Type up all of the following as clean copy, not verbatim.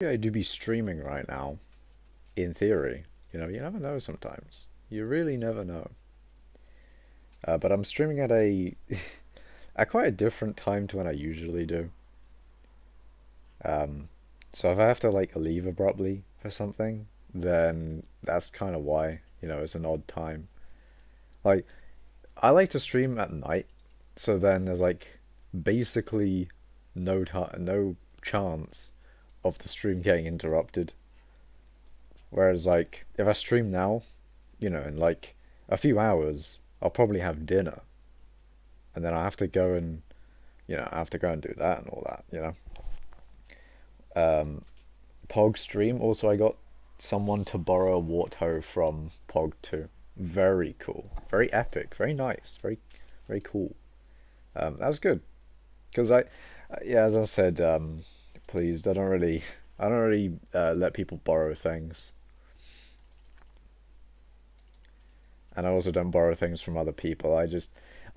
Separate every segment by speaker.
Speaker 1: Yeah, I do be streaming right now, in theory. You know, you never know sometimes. You really never know. But I'm streaming at a at quite a different time to when I usually do. Um, so if I have to like leave abruptly for something, then that's kind of why, it's an odd time. Like I like to stream at night, so then there's like basically no chance of the stream getting interrupted. Whereas like if I stream now, in like a few hours, I'll probably have dinner, and then I have to go and I have to go and do that and all that. Pog stream. Also, I got someone to borrow a Warthog from Pog too. Very cool, very epic, very nice, very cool. That's good because yeah, as I said, pleased. I don't really let people borrow things, and I also don't borrow things from other people.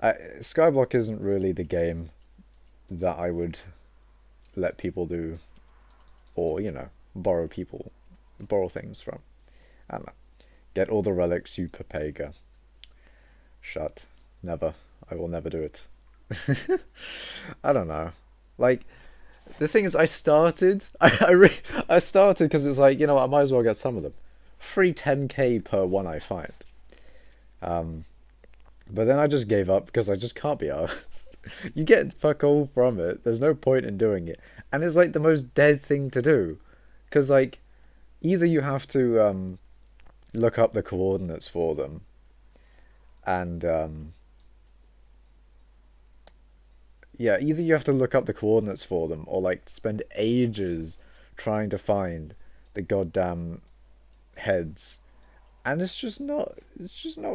Speaker 1: Skyblock isn't really the game that I would let people do, or borrow things from. I don't know. Get all the relics, you Pepega. Shut. Never. I will never do it. I don't know. Like the thing is, I started. I started because it's like I might as well get some of them. Free 10k per one I find. Um, but then I just gave up because I just can't be arsed. You get fuck all from it. There's no point in doing it, and it's like the most dead thing to do, because like either you have to look up the coordinates for them, and yeah, either you have to look up the coordinates for them, or like spend ages trying to find the goddamn heads, and it's just not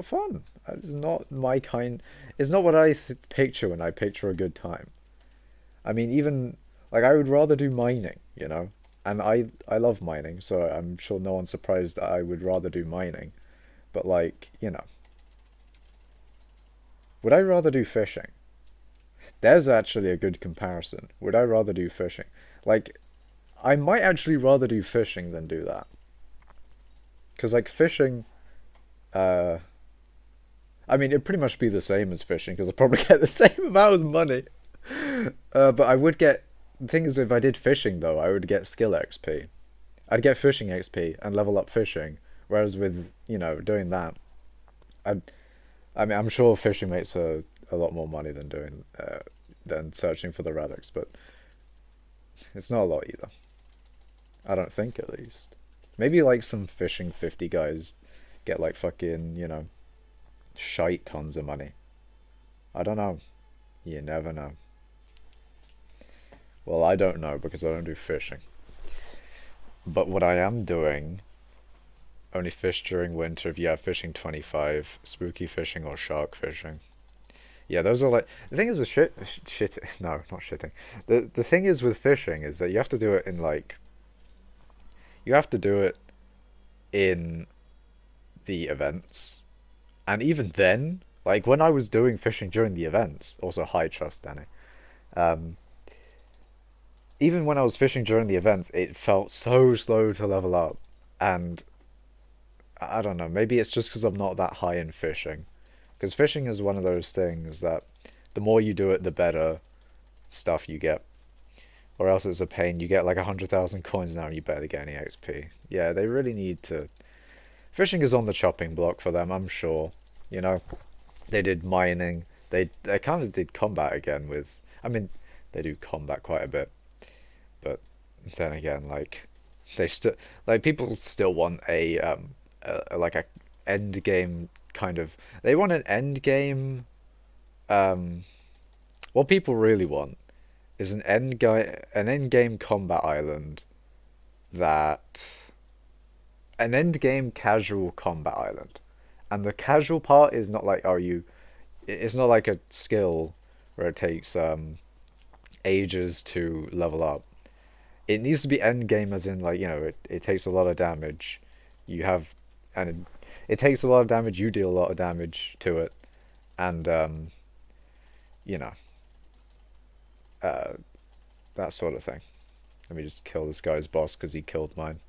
Speaker 1: fun. It's not my kind. It's not what I picture when I picture a good time. I mean, even like I would rather do mining. And I love mining, so I'm sure no one's surprised that I would rather do mining. But like, would I rather do fishing? There's actually a good comparison. Would I rather do fishing? Like, I might actually rather do fishing than do that. Because like fishing, uh, I mean, it'd pretty much be the same as fishing because I'd probably get the same amount of money. But I would get. The thing is, if I did fishing though, I would get skill XP. I'd get fishing XP and level up fishing. Whereas with doing that, I'd. I mean, I'm sure fishing makes a lot more money than doing than searching for the relics, but it's not a lot either. I don't think, at least. Maybe like some fishing 50 guys get like fucking shite tons of money. I don't know. You never know. Well, I don't know because I don't do fishing. But what I am doing, only fish during winter if you have fishing 25, spooky fishing or shark fishing. Yeah, those are like the thing is with shit no, not shitting. The thing is with fishing is that you have to do it in like you have to do it in the events. And even then, like when I was doing fishing during the events, also high trust Danny. Um Even when I was fishing during the events, it felt so slow to level up. And I don't know, maybe it's just because I'm not that high in fishing. Because fishing is one of those things that the more you do it, the better stuff you get. Or else it's a pain. You get like 100,000 coins now and you barely get any XP. Yeah, they really need to. Fishing is on the chopping block for them, I'm sure. You know, they did mining. They kind of did combat again with. I mean, they do combat quite a bit. But then again, like they still like people still want like a end game kind of. They want an end game. Um, what people really want is an end game combat island that an end game casual combat island, and the casual part is not like it's not like a skill where it takes ages to level up. It needs to be end game as in like it takes a lot of damage. You have and it takes a lot of damage. You deal a lot of damage to it, and you know uh, that sort of thing. Let me just kill this guy's boss because he killed mine.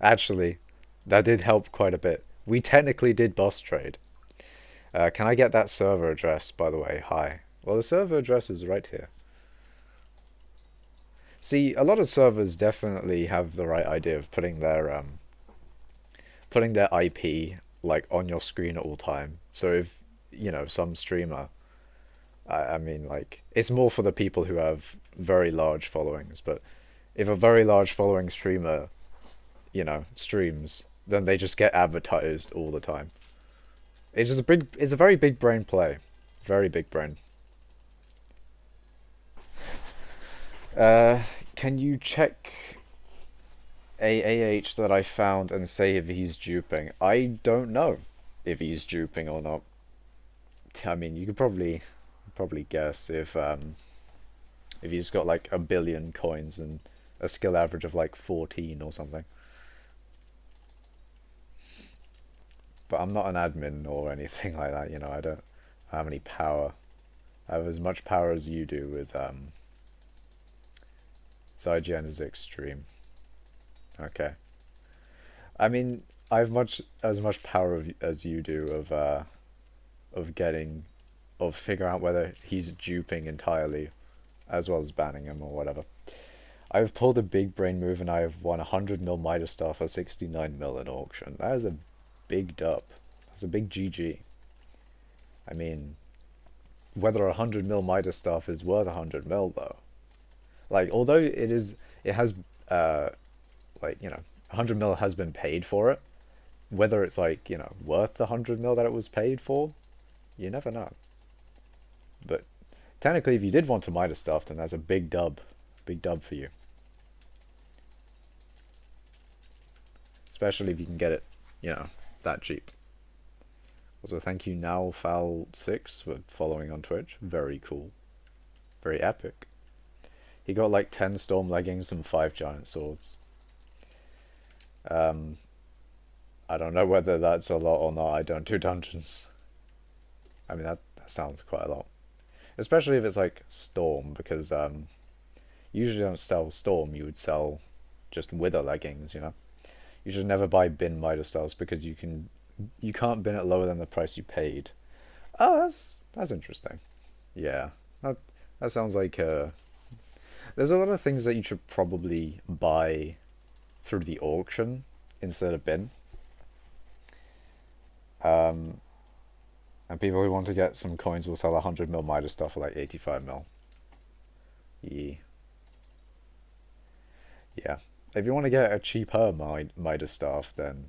Speaker 1: Actually, that did help quite a bit. We technically did boss trade. Can I get that server address, by the way? Hi. Well, the server address is right here. See, a lot of servers definitely have the right idea of putting their IP like on your screen at all time. So if you know some streamer, I mean like it's more for the people who have very large followings. But if a very large following streamer, streams, then they just get advertised all the time. It's a very big brain play, very big brain. Can you check AAH that I found and say if he's duping? I don't know if he's duping or not. I mean, you could probably guess if he's got like 1 billion coins and a skill average of like 14 or something. But I'm not an admin or anything like that, I don't have any power. I have as much power as you do with IGN is extreme. Okay. I mean, I have as much power as you do of figuring out whether he's duping entirely, as well as banning him or whatever. I've pulled a big brain move and I have won 100 mil Midas Star for 69 mil in auction. That is a big dub. That's a big GG. I mean, whether 100 mil Midas Staff is worth 100 mil though. Like, although it has, like, 100 mil has been paid for it. Whether it's like, worth the 100 mil that it was paid for, you never know. But technically, if you did want to Midas stuff, then that's a big dub for you. Especially if you can get it, that cheap. Also, thank you NowFoul6 for following on Twitch. Very cool. Very epic. He got like 10 storm leggings and 5 giant swords. I don't know whether that's a lot or not. I don't do dungeons. I mean, that sounds quite a lot. Especially if it's like storm, because usually don't sell storm, you would sell just wither leggings, You should never buy bin Midas stars because you can't bin it lower than the price you paid. Oh, that's interesting. Yeah. That sounds like there's a lot of things that you should probably buy through the auction instead of bin. And people who want to get some coins will sell 100 mil Midas stuff for like 85 mil. Yeah. Yeah. If you want to get a cheaper Midas staff, then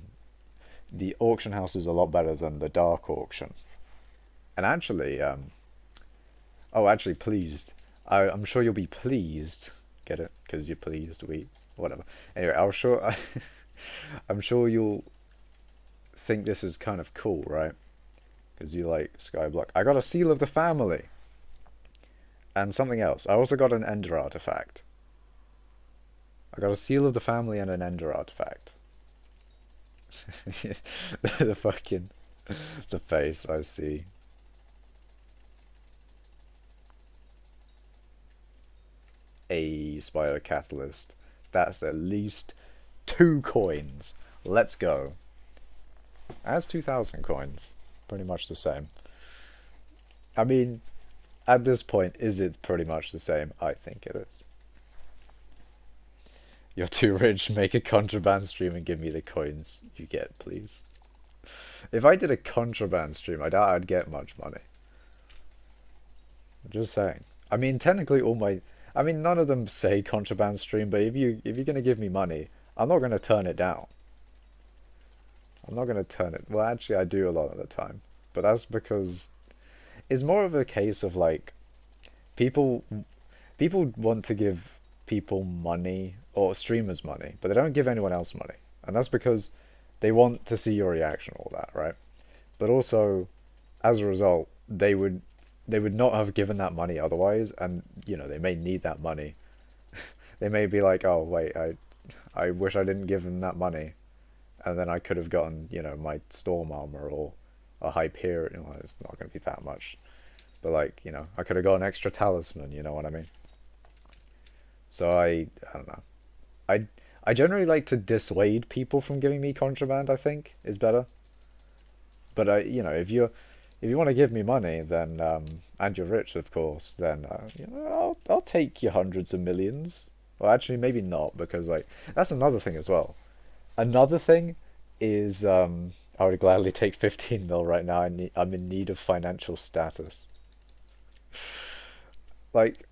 Speaker 1: the auction house is a lot better than the dark auction. And actually, actually, pleased. I'm sure you'll be pleased. Get it? Because you're pleased. Whatever. Anyway, I'm sure you'll think this is kind of cool, right? Because you like skyblock. I got a seal of the family. And something else. I also got an ender artifact. I got a seal of the family and an ender artifact. The face, I see. A spider catalyst. That's at least 2 coins. Let's go. That's 2,000 coins. Pretty much the same. I mean, at this point, is it pretty much the same? I think it is. You're too rich, make a contraband stream and give me the coins you get, please. If I did a contraband stream, I doubt I'd get much money. I'm just saying. I mean, technically none of them say contraband stream, but if you're gonna give me money, I'm not gonna turn it down. I'm not gonna turn it. Well, actually, I do a lot of the time, but that's because it's more of a case of like people want to give people money or streamers money, but they don't give anyone else money, and that's because they want to see your reaction, all that, right? But also, as a result, they would not have given that money otherwise, and they may need that money. They may be like, oh wait, I wish I didn't give them that money, and then I could have gotten my storm armor or a Hyperion. It's not going to be that much. But like, you know, I could have got an extra talisman, you know what I mean? So I don't know. I I generally like to dissuade people from giving me contraband, I think, is better. But you know, if you want to give me money, then and you're rich, of course, then you know, I'll take your hundreds of millions. Well, actually, maybe not, because like that's another thing as well. Another thing is I would gladly take 15 mil right now. I'm in need of financial status. Like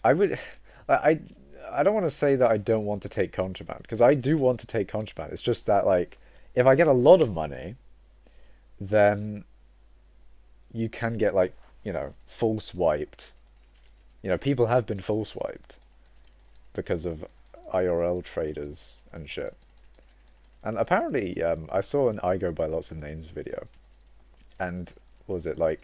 Speaker 1: I would, I I don't want to say that I don't want to take contraband, because I do want to take contraband. It's just that like if I get a lot of money, then you can get like, you know, full swiped. You know, people have been full swiped because of IRL traders and shit. And apparently, I saw an I go by lots of names video, and was it like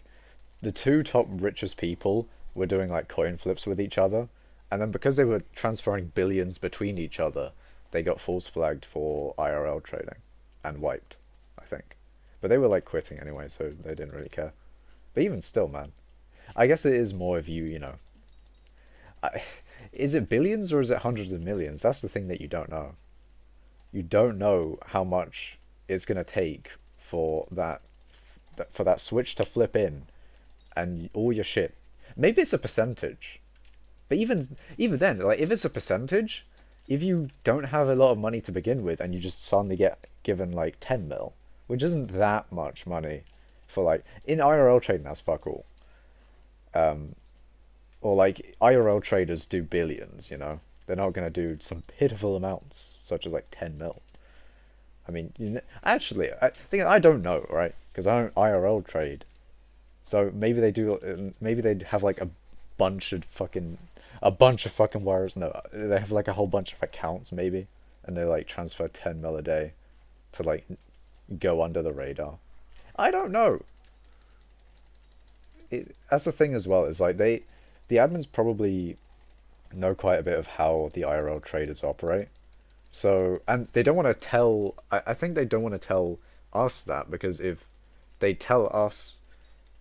Speaker 1: the two top richest people were doing like coin flips with each other, and then because they were transferring billions between each other, they got false flagged for IRL trading and wiped, I think. But they were like quitting anyway, so they didn't really care. But even still, man, I guess it is more of you, you know. I, is it billions or is it hundreds of millions? That's the thing that you don't know. You don't know how much it's gonna take for that switch to flip in and all your shit. Maybe it's a percentage, but even then, like if it's a percentage, if you don't have a lot of money to begin with and you just suddenly get given like 10 mil, which isn't that much money for like in IRL trading, that's fuck all. Um, or like IRL traders do billions, you know. They're not gonna do some pitiful amounts such as like 10 mil. I mean, actually, I think I don't know, right? Because I don't IRL trade. So maybe they do. Maybe they have like bunch of fucking a bunch of fucking wires. No, they have like a whole bunch of accounts maybe, and they like transfer 10 mil a day to like go under the radar. I don't know. That's the thing as well. Is like the admins probably know quite a bit of how the IRL traders operate. So, and they don't want to tell, I think they don't want to tell us that, because if they tell us,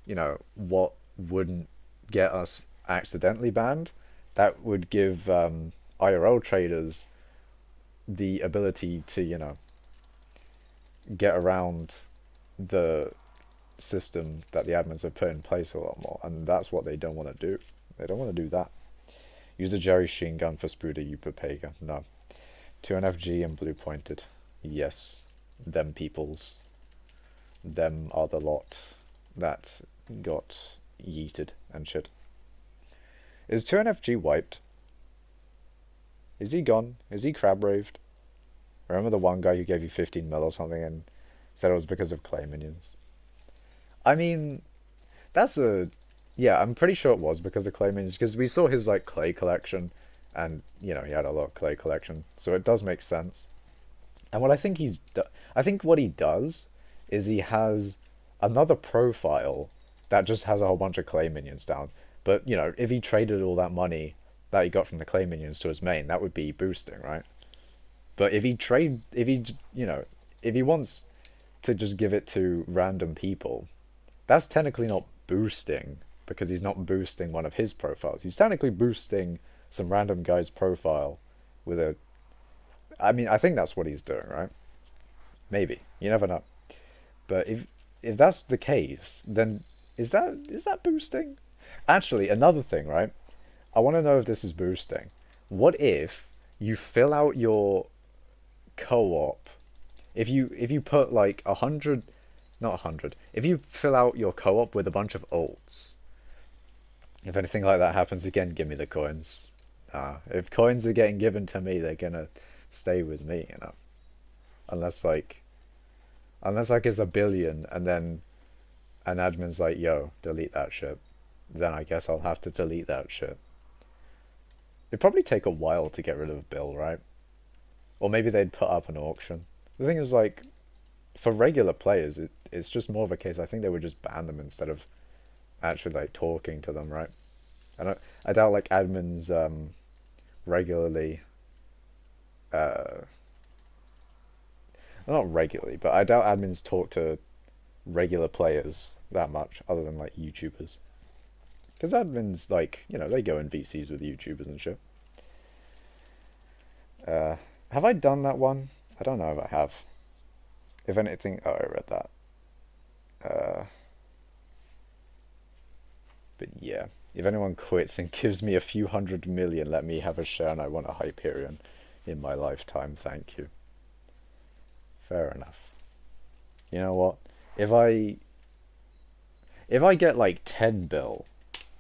Speaker 1: you know, what wouldn't get us accidentally banned, that would give IRL traders the ability to, you know, get around the system that the admins have put in place a lot more. And that's what they don't want to do. They don't want to do that. Use a Jerry Sheen gun for Spooder Upapega. No. 2NFG and blue pointed. Yes. Them peoples. Them are the lot that got yeeted and shit. Is 2NFG wiped? Is he gone? Is he crab raved? Remember the one guy who gave you 15 mil or something and said it was because of clay minions? I mean, that's a... Yeah, I'm pretty sure it was because of clay minions, because we saw his like clay collection, and you know he had a lot of clay collection, so it does make sense. And what I think I think what he does is he has another profile that just has a whole bunch of clay minions down. But you know, if he traded all that money that he got from the clay minions to his main, that would be boosting, right? But you know, if he wants to just give it to random people, that's technically not boosting, because he's not boosting one of his profiles. He's technically boosting some random guy's profile with a... I mean, I think that's what he's doing, right? Maybe. You never know. But if that's the case, then is that boosting? Actually, another thing, right? I want to know if this is boosting. What if you fill out your co-op? If you put like 100, not 100. If you fill out your co-op with a bunch of alts, if anything like that happens again, give me the coins. If coins are getting given to me, they're gonna stay with me, you know. Unless like it's a billion and then an admin's like, yo, delete that shit. Then I guess I'll have to delete that shit. It'd probably take a while to get rid of a bill, right? Or maybe they'd put up an auction. The thing is, like, for regular players, it's just more of a case, I think they would just ban them instead of actually, like, talking to them, right? I doubt, like, admins regularly... not regularly, but I doubt admins talk to regular players that much, other than, like, YouTubers. Because admins, like, you know, they go in VCs with YouTubers and shit. Have I done that one? I don't know if I have. If anything, oh, I read that. But yeah, if anyone quits and gives me a few 100 million, let me have a share, and I want a Hyperion in my lifetime. Thank you. Fair enough. You know what? If I get like 10 bill,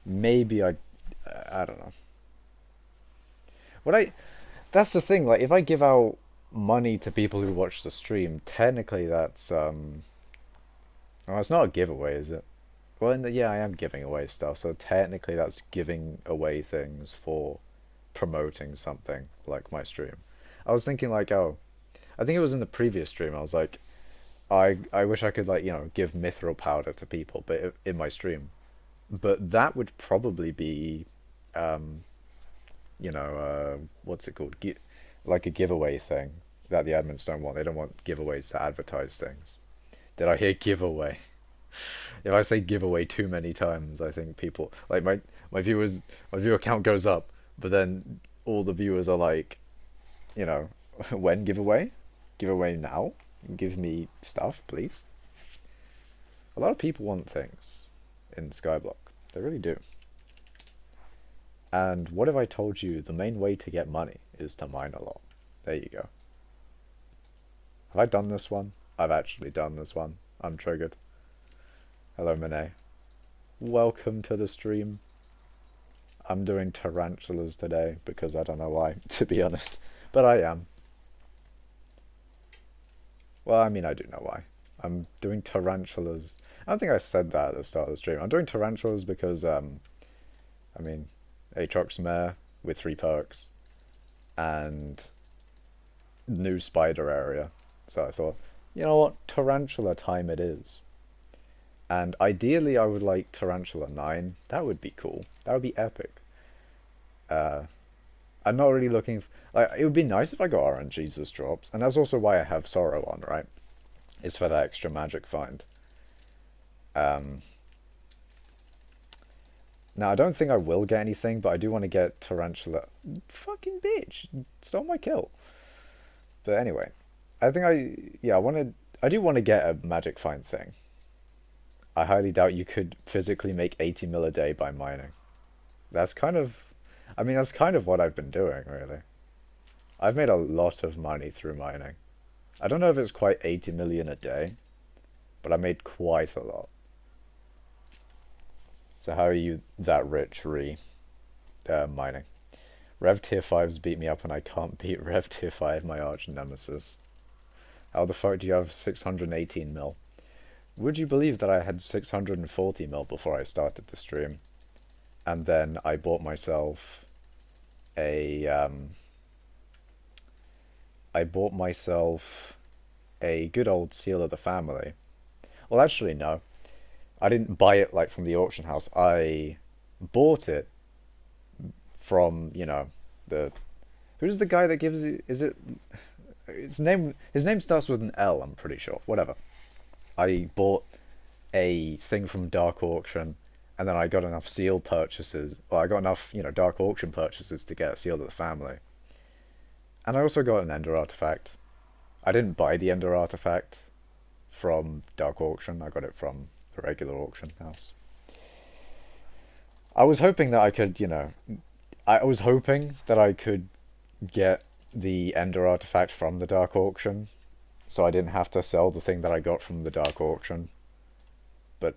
Speaker 1: maybe I don't know. What I That's the thing. Like, if I give out money to people who watch the stream, technically that's well, it's not a giveaway, is it? Well, yeah, I am giving away stuff, so technically that's giving away things for promoting something like my stream. I was thinking like, oh, I think it was in the previous stream. I was like, I wish I could, like, you know, give mithril powder to people, but in my stream. But that would probably be, you know, what's it called? Like a giveaway thing that the admins don't want. They don't want giveaways to advertise things. Did I hear giveaway? If I say giveaway too many times, I think people like my viewer count goes up, but then all the viewers are like, you know, when giveaway? Giveaway now? Give me stuff, please. A lot of people want things in Skyblock. They really do. And what if I told you the main way to get money is to mine a lot? There you go. Have I done this one? I've actually done this one. I'm triggered. Hello, Monet. Welcome to the stream. I'm doing tarantulas today because I don't know why, to be honest. But I am. Well, I mean, I do know why. I'm doing tarantulas. I don't think I said that at the start of the stream. I'm doing tarantulas because, I mean, Aatrox Mare with 3 perks and new spider area. So I thought, you know what, tarantula time it is. And ideally I would like tarantula 9. That would be cool. That would be epic. I'm not really looking like, it would be nice if I got RNGs as drops, and that's also why I have Sorrow on, right? It's for that extra magic find. Now, I don't think I will get anything, but I do want to get Tarantula. Fucking bitch! Stole my kill. But anyway, I think I do want to get a magic find thing. I highly doubt you could physically make 80 mil a day by mining. That's kind of, I mean, that's kind of what I've been doing, really. I've made a lot of money through mining. I don't know if it's quite 80 million a day, but I made quite a lot. So how are you that rich, mining? Rev tier 5s beat me up and I can't beat Rev tier 5, my arch nemesis. How the fuck do you have 618 mil? Would you believe that I had 640 mil before I started the stream? And then I bought myself a, good old Seal of the Family. Well, actually, no. I didn't buy it, like, from the auction house. I bought it from, you know, who's the guy that gives you, his name starts with an L, I'm pretty sure. Whatever. I bought a thing from Dark Auction, and then I got enough Seal purchases. Well, I got enough, you know, Dark Auction purchases to get a Seal of the Family. And I also got an Ender Artifact. I didn't buy the Ender Artifact from Dark Auction. I got it from the regular auction house. I was hoping that I could, you know, I was hoping that I could get the Ender Artifact from the Dark Auction, so I didn't have to sell the thing that I got from the Dark Auction. But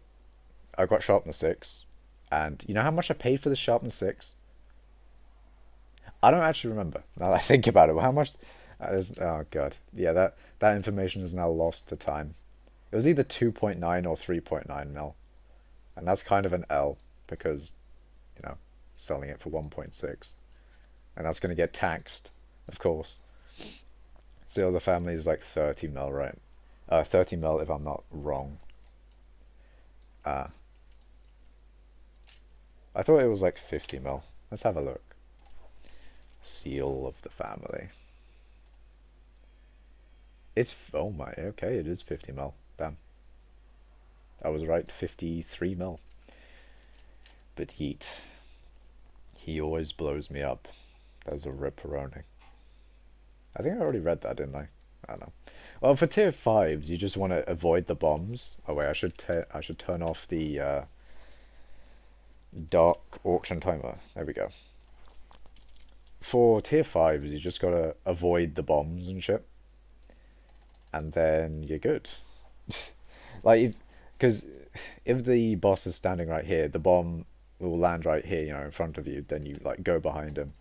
Speaker 1: I got Sharpness 6, and you know how much I paid for the Sharpness 6? I don't actually remember, now that I think about it. How much? Oh god. Yeah, that information is now lost to time. It was either 2.9 or 3.9 mil. And that's kind of an L, because, you know, selling it for 1.6. And that's going to get taxed, of course. Seal of the Family is like 30 mil, right? 30 mil if I'm not wrong. I thought it was like 50 mil. Let's have a look. Seal of the Family. Oh my, okay, it is 50 mil. Bam. I was right, 53 mil. But yeet. He always blows me up. There's a ripperoni. I think I already read that, didn't I? I don't know. Well, for tier 5s, you just want to avoid the bombs. Oh wait, I should turn off the dark auction timer. There we go. For tier 5s, you just gotta avoid the bombs and shit. And then you're good. Like, because if the boss is standing right here, the bomb will land right here, you know, in front of you. Then you, like, go behind him.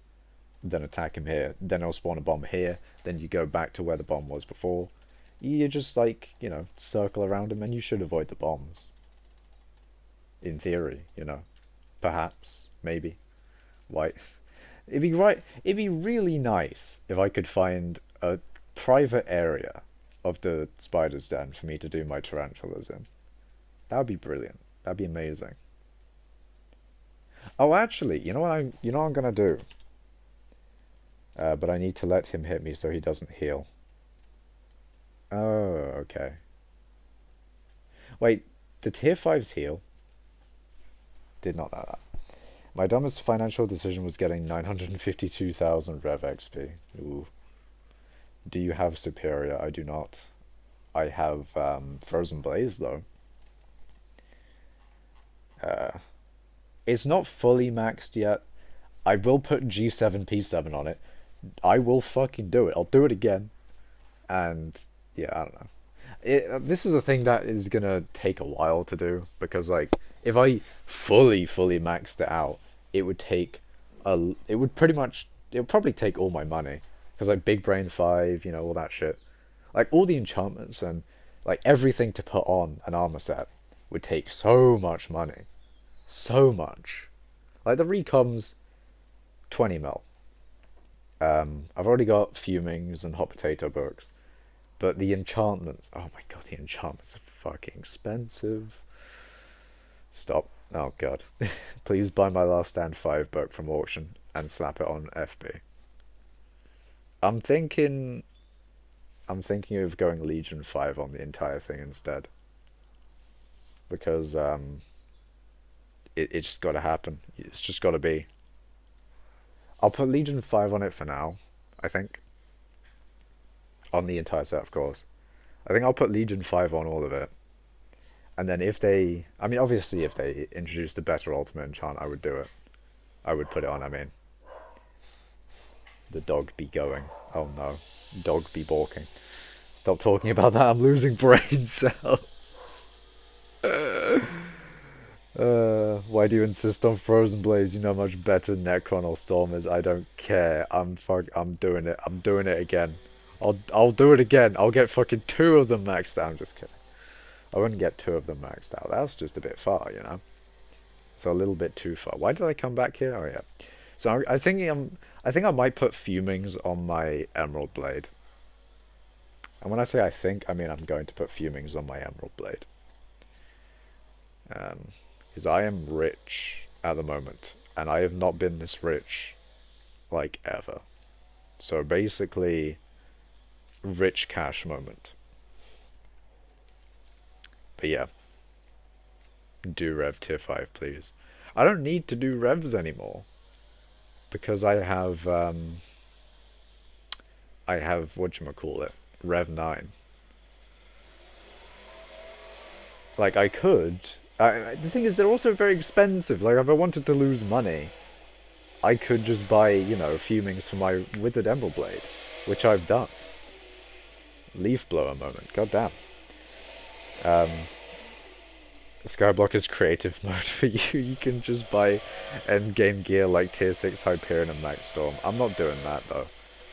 Speaker 1: Then attack him here. Then it'll spawn a bomb here. Then you go back to where the bomb was before. You just, like, you know, circle around him, and you should avoid the bombs. In theory, you know. Perhaps. Maybe. Why? It'd be really nice if I could find a private area of the spider's den for me to do my tarantulas in. That would be brilliant. That'd be amazing. Oh, actually, you know what I'm gonna do? But I need to let him hit me so he doesn't heal. Oh, okay. Wait, the tier 5s heal? Did not know that. My dumbest financial decision was getting 952,000 Rev XP. Ooh. Do you have Superior? I do not. I have Frozen Blaze, though. It's not fully maxed yet. I will put G7P7 on it. I will fucking do it. I'll do it again. And, yeah, I don't know. This is a thing that is gonna take a while to do. Because, like, if I fully maxed it out, it would take it would probably take all my money. Because, like, Big Brain 5, you know, all that shit. Like, all the enchantments and, like, everything to put on an armor set would take so much money. So much. Like, the recoms, 20 mil. I've already got Fumings and Hot Potato books. But the enchantments, oh my god, the enchantments are fucking expensive. Stop. Oh god. Please buy my Last Stand 5 book from auction and slap it on FB. I'm thinking of going Legion 5 on the entire thing instead. Because it's just gotta happen. It's just gotta be. I'll put Legion 5 on it for now, I think. On the entire set, of course. I think I'll put Legion 5 on all of it. And then if they... I mean, obviously, if they introduced a better ultimate enchant, I would do it. I would put it on, I mean. The dog be going. Oh no. Dog be balking. Stop talking about that, I'm losing brain cells. Why do you insist on Frozen Blaze? You know how much better Necron or Storm is. I don't care. I'm doing it. I'm doing it again. I'll do it again. I'll get fucking 2 of them maxed out. I'm just kidding. I wouldn't get 2 of them maxed out. That's just a bit far, you know. It's a little bit too far. Why did I come back here? Oh yeah. So I think I might put Fumings on my Emerald Blade. And when I say I think, I mean I'm going to put Fumings on my Emerald Blade. Because I am rich at the moment, and I have not been this rich, like, ever. So basically, rich cash moment. But yeah. Do Rev tier 5, please. I don't need to do Revs anymore. Because I have, whatchamacallit, Rev 9. Like, I could... the thing is, they're also very expensive. Like, if I wanted to lose money, I could just buy, you know, Fumings for my Withered Emerald Blade. Which I've done. Leaf blower moment. God damn. Skyblock is creative mode for you. You can just buy endgame gear like tier 6 Hyperion and Max Storm. I'm not doing that though.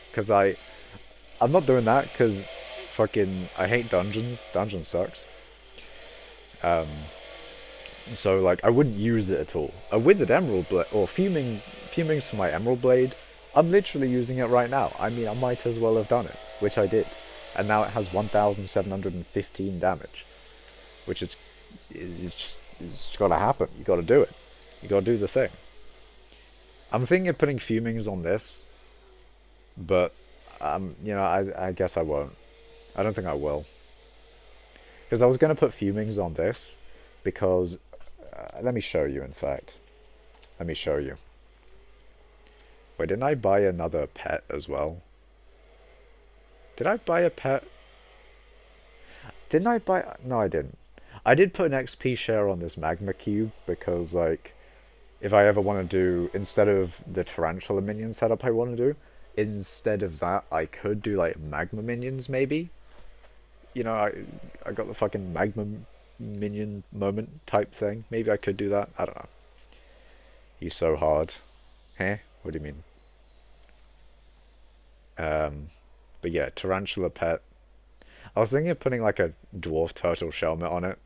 Speaker 1: Because I'm not doing that because fucking I hate dungeons. Dungeon sucks. So like I wouldn't use it at all. A Withered Emerald Blade or Fumings for my Emerald Blade. I'm literally using it right now. I mean I might as well have done it, which I did. And now it has 1,715 damage. Which is it's gotta happen. You gotta do it. You gotta do the thing. I'm thinking of putting Fumings on this, but you know, I guess I won't. I don't think I will. Because I was gonna put Fumings on this, because let me show you. In fact, Let me show you. Wait, didn't I buy another pet as well? Did I buy a pet? Didn't I buy... No, I didn't. I did put an XP share on this magma cube because, like, if I ever want to do, instead of the tarantula minion setup I want to do, instead of that, I could do, like, magma minions, maybe? You know, I got the fucking magma minion moment type thing. Maybe I could do that. I don't know. He's so hard. Huh? What do you mean? But yeah, tarantula pet. I was thinking of putting like a dwarf turtle helmet on it.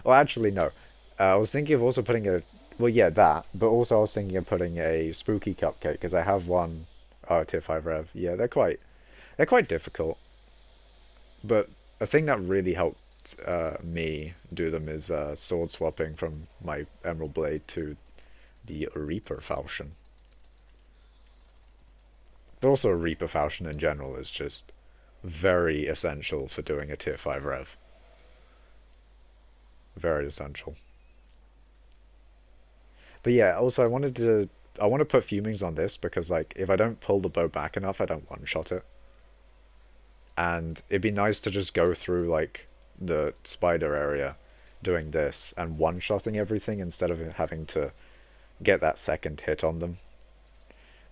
Speaker 1: Well, actually, no. I was thinking of also putting a... Well, yeah, that. But also I was thinking of putting a spooky cupcake, because I have one... Oh, tier 5 rev. Yeah, they're quite difficult. But a thing that really helped me do them is sword swapping from my Emerald Blade to the Reaper Falchion. But also a Reaper Falchion in general is just very essential for doing a tier 5 rev. Very essential. But yeah, also I want to put fumings on this because, like, if I don't pull the bow back enough, I don't one-shot it. And it'd be nice to just go through, like, the spider area doing this and one-shotting everything instead of having to get that second hit on them.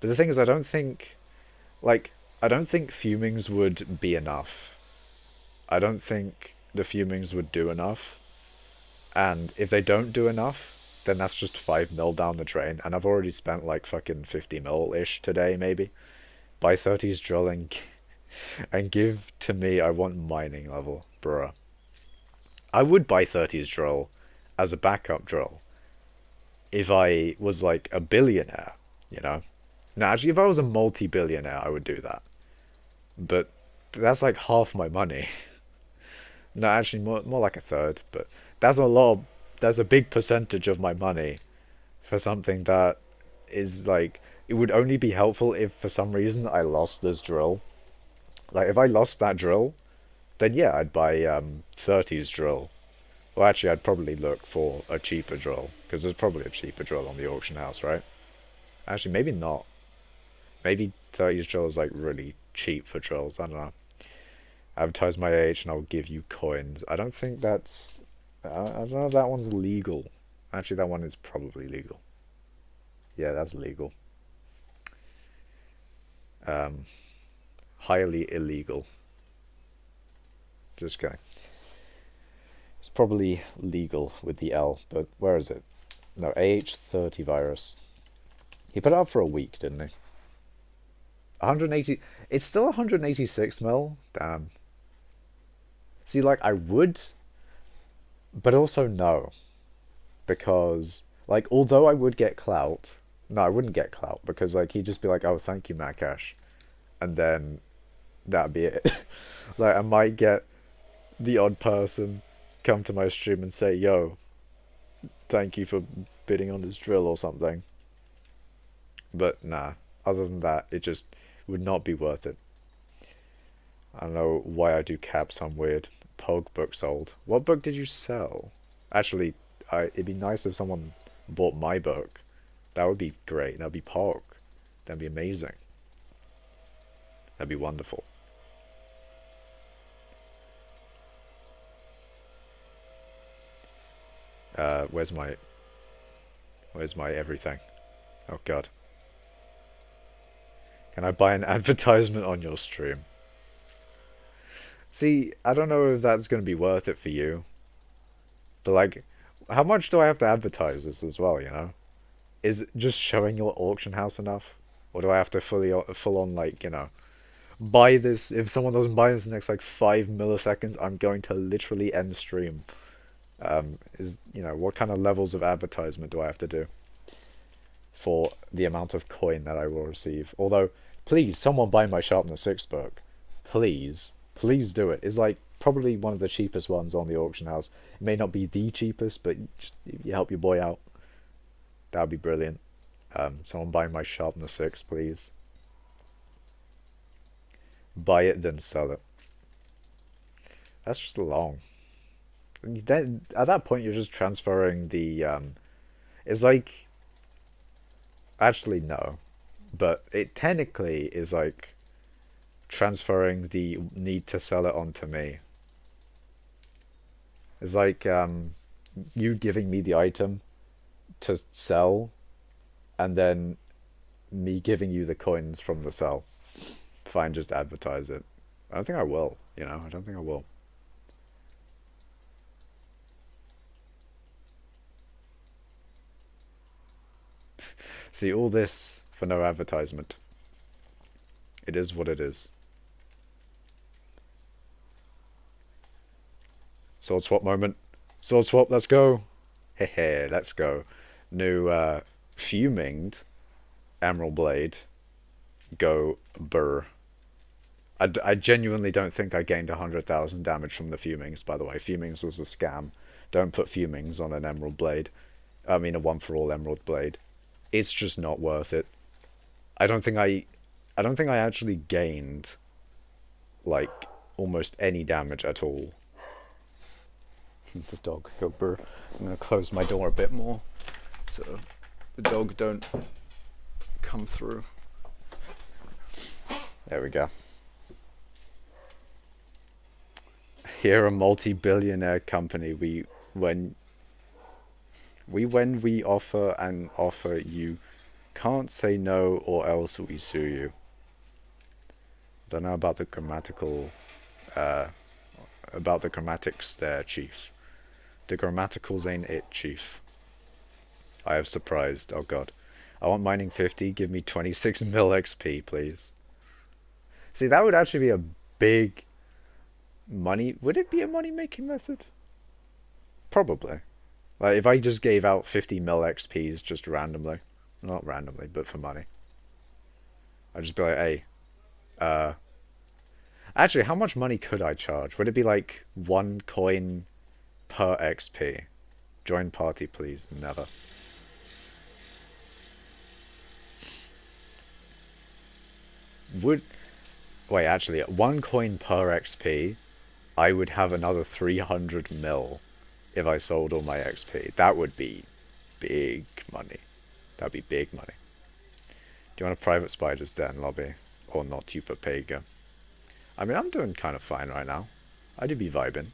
Speaker 1: But the thing is, I don't think fumings would be enough. I don't think the fumings would do enough. And if they don't do enough, then that's just 5 mil down the drain. And I've already spent like fucking 50 mil-ish today, maybe. Buy 30's drilling and give to me, I want mining level, bruh. I would buy 30's drill as a backup drill if I was like a billionaire, you know? No, actually, if I was a multi-billionaire, I would do that. But that's like half my money. No, actually, more like a third. But that's a lot. That's a big percentage of my money for something that is like... It would only be helpful if for some reason I lost this drill. Like, if I lost that drill, then yeah, I'd buy 30's drill. Well, actually, I'd probably look for a cheaper drill, because there's probably a cheaper drill on the auction house, right? Actually, maybe not. Maybe 30's drill is like really cheap for drills. I don't know. Advertise my age and I'll give you coins. I don't think that's... I don't know if that one's legal. Actually, that one is probably legal. Yeah, that's legal. Highly illegal. Just kidding. It's probably legal with the L, but where is it? No, AH30 virus. He put it up for a week, didn't he? 180... It's still 186 mil? Damn. See, like, I would... But also no. Because, like, although I would get clout... No, I wouldn't get clout, because, like, he'd just be like, oh, thank you, Makash. And then that'd be it. Like, I might get the odd person come to my stream and say, yo, thank you for bidding on this drill or something. But nah, other than that, it just would not be worth it. I don't know why I do caps, I'm weird. Pog book sold. What book did you sell? Actually, it'd be nice if someone bought my book. That would be great. That'd be Pog. That'd be amazing. That'd be wonderful. Where's my everything? Oh god. Can I buy an advertisement on your stream? See, I don't know if that's going to be worth it for you. But like, how much do I have to advertise this as well, you know? Is just showing your auction house enough? Or do I have to full on, like, you know, buy this? If someone doesn't buy this in the next like 5 milliseconds, I'm going to literally end stream. You know, what kind of levels of advertisement do I have to do for the amount of coin that I will receive? Although, please, someone buy my Sharpness 6 book. Please do it. It's like probably one of the cheapest ones on the auction house. It may not be the cheapest, but just, if you help your boy out, that would be brilliant. Someone buy my Sharpness 6, please. Buy it, then sell it. That's just long. Then, at that point, you're just transferring the... It's like, actually no, but it technically is like transferring the need to sell it onto me. It's like you giving me the item to sell, and then me giving you the coins from the sell. Fine, just advertise it. I don't think I will, you know, I don't think I will. See, all this for no advertisement. It is what it is. Sword swap moment. Sword swap, let's go. Hehe, let's go. New fuminged Emerald Blade. Go burr. I genuinely don't think I gained 100,000 damage from the fumings, by the way. Fumings was a scam. Don't put fumings on an Emerald Blade. I mean a one for all Emerald Blade. It's just not worth it. I don't think I actually gained like almost any damage at all. The dog go burr. I'm gonna close my door a bit more so the dog don't come through. There we go. Here, a multi-billionaire company. When we offer you can't say no or else we sue you. Don't know about the grammatical about the grammatics there, Chief. The grammaticals ain't it, Chief. I have surprised. Oh god. I want mining 50, give me 26 mil XP, please. See, that would actually be a big money. Would it be a money making method? Probably. Like if I just gave out 50 mil XPs just randomly. Not randomly, but for money. I'd just be like, hey, actually, how much money could I charge? Would it be like 1 coin per XP? Join party, please. Never. Wait, actually, 1 coin per XP, I would have another 300 mil if I sold all my XP. That would be big money. That'd be big money. Do you want a private spider's den lobby? Or not, you Papega? I mean, I'm doing kind of fine right now. I do be vibing.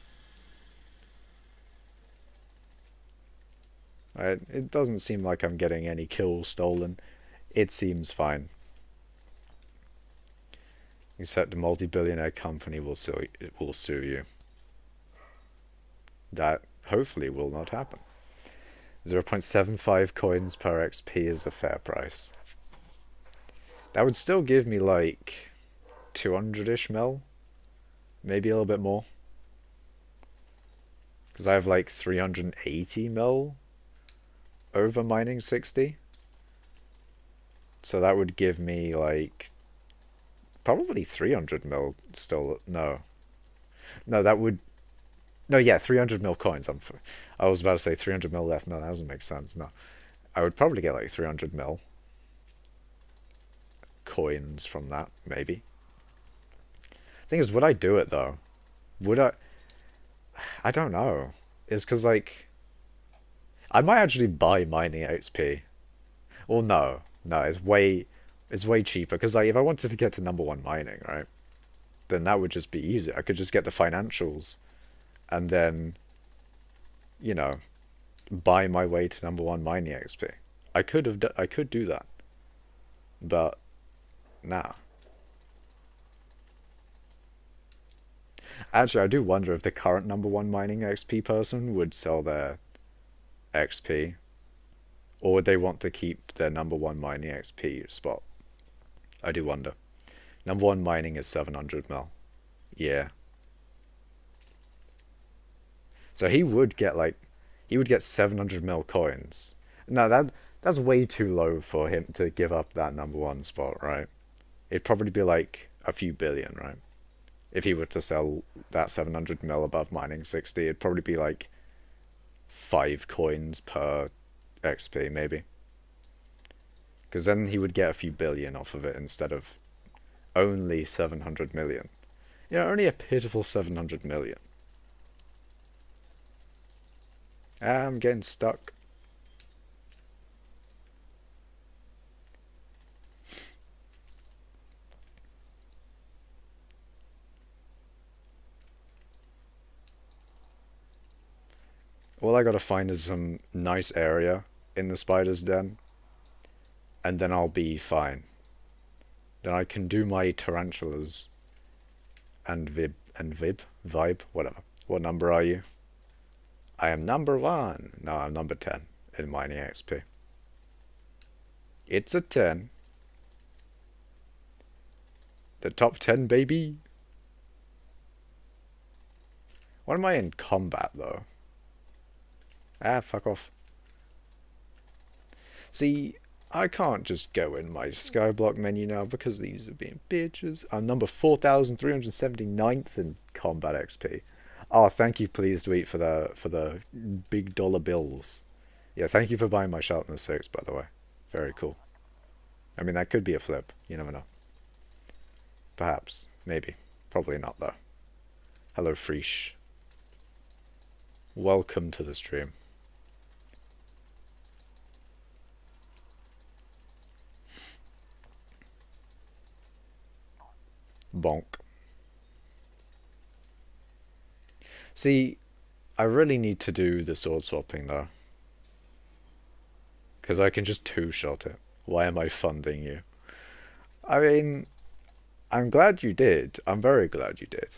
Speaker 1: Right, it doesn't seem like I'm getting any kills stolen. It seems fine. Except the multi-billionaire company will sue you. That hopefully will not happen. 0.75 coins per XP is a fair price. That would still give me like 200-ish mil. Maybe a little bit more. Because I have like 380 mil over mining 60. So that would give me like probably 300 mil still. No, that would, no, yeah, 300 mil coins. I was about to say 300 mil left. No, that doesn't make sense. No, I would probably get like 300 mil coins from that, maybe. Thing is, would I do it though? Would I don't know. It's because like I might actually buy mining XP. Well, no, it's way cheaper. Because like if I wanted to get to #1 mining, right, then that would just be easy. I could just get the financials, and then, you know, buy my way to #1 mining XP. I could do that, but nah. Actually, I do wonder if the current #1 mining XP person would sell their XP, or would they want to keep their #1 mining XP spot? I do wonder. #1 mining is 700 mil. Yeah. So he would get 700 mil coins. No, that's way too low for him to give up that #1 spot, right? It'd probably be like a few billion, right? If he were to sell that 700 mil above mining 60, it'd probably be like 5 coins per XP, maybe. Because then he would get a few billion off of it instead of only 700 million. You know, only a pitiful 700 million. I'm getting stuck. all I gotta find is some nice area in the spider's den, and then I'll be fine. Then I can do my tarantulas and vibe, whatever. What number are you? I am number 1. No, I'm number 10 in mining XP. It's a 10. The top 10, baby. What am I in combat, though? Ah, fuck off. See, I can't just go in my skyblock menu now because these are being bitches. I'm number 4,379th in combat XP. Oh, thank you, Please Tweet, for the big dollar bills. Yeah, thank you for buying my sharpness 6, by the way. Very cool. I mean, that could be a flip. You never know. Perhaps. Maybe. Probably not, though. Hello, Freesh. Welcome to the stream. Bonk. See, I really need to do the sword swapping, though. Because I can just two-shot it. Why am I funding you? I mean, I'm glad you did. I'm very glad you did.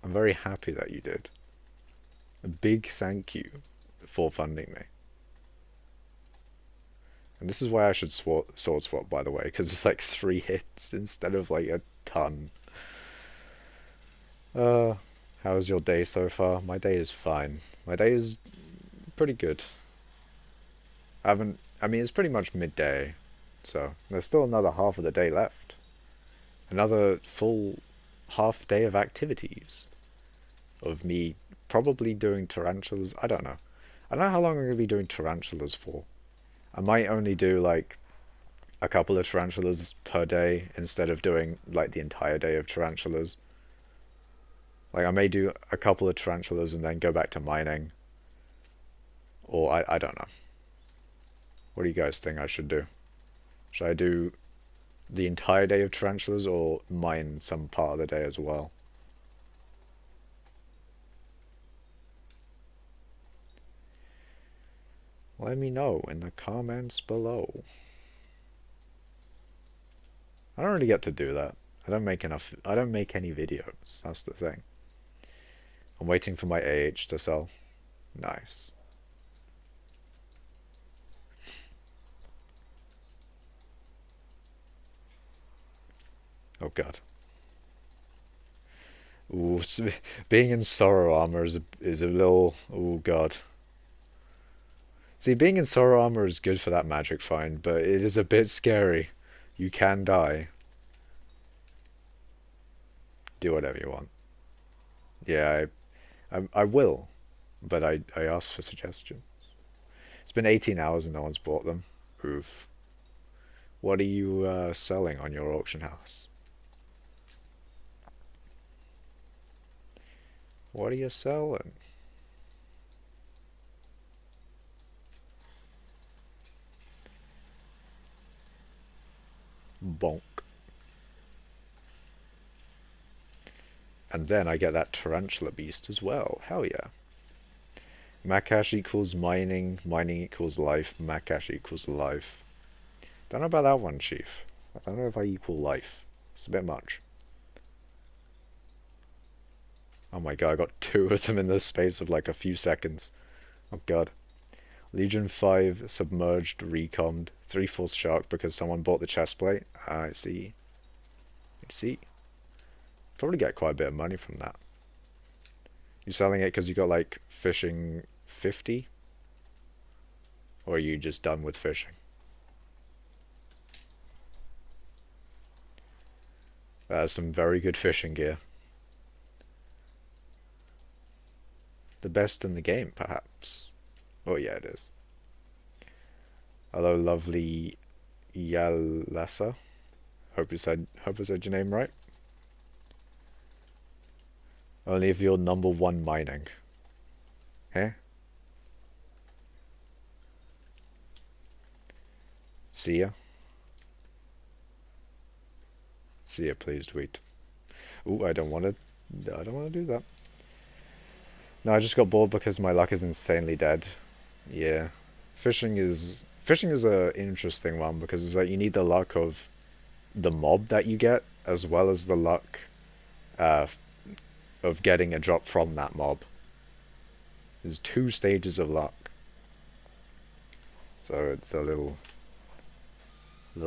Speaker 1: I'm very happy that you did. A big thank you for funding me. And this is why I should sword swap, by the way, because it's like 3 hits instead of like a ton. How's your day so far? My day is fine. My day is pretty good. I mean, it's pretty much midday, so there's still another half of the day left. Another full half day of activities. Of me probably doing tarantulas. I don't know. I don't know how long I'm going to be doing tarantulas for. I might only do like a couple of tarantulas per day instead of doing like the entire day of tarantulas. Like I may do a couple of tarantulas and then go back to mining. Or I don't know. What do you guys think I should do? Should I do the entire day of tarantulas or mine some part of the day as well? Let me know in the comments below. I don't really get to do that. I don't make any videos. That's the thing. I'm waiting for my AH to sell. Nice. Oh god. Ooh, being in sorrow armor is a little... Oh god. See, being in sorrow armor is good for that magic find, but it is a bit scary. You can die. Do whatever you want. Yeah, I will, but I asked for suggestions. It's been 18 hours and no one's bought them. Oof. What are you selling on your auction house? What are you selling? Bonk. And then I get that tarantula beast as well. Hell yeah. Makash equals mining, mining equals life, Makash equals life. Don't know about that one, Chief. I don't know if I equal life. It's a bit much. Oh my god, I got 2 of them in the space of like a few seconds. Oh god. Legion 5 submerged, recommed, 3 force shark because someone bought the chestplate. I see. I see. Probably get quite a bit of money from that. You selling it because you got like fishing 50? Or are you just done with fishing? That's some very good fishing gear. The best in the game, perhaps. Oh yeah, it is. Hello, lovely Yalasa. Hope I said your name right. Only if you're number 1 mining. Eh? See ya. See ya, please tweet. Ooh, I don't want to do that. No, I just got bored because my luck is insanely dead. Yeah. Fishing is a interesting one because it's like you need the luck of the mob that you get as well as the luck uh, of getting a drop from that mob. There's two stages of luck. So it's a little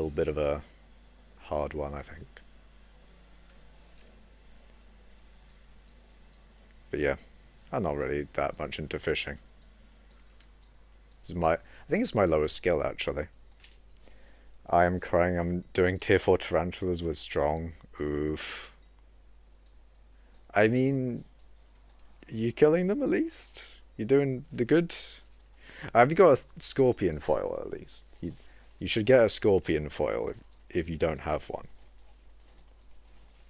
Speaker 1: bit of a hard one, I think. But yeah, I'm not really that much into fishing. I think it's my lowest skill actually. I am crying. I'm doing tier 4 tarantulas with strong. Oof. I mean, you killing them at least? You're doing the good? Have you got a scorpion foil at least? You should get a scorpion foil if you don't have one.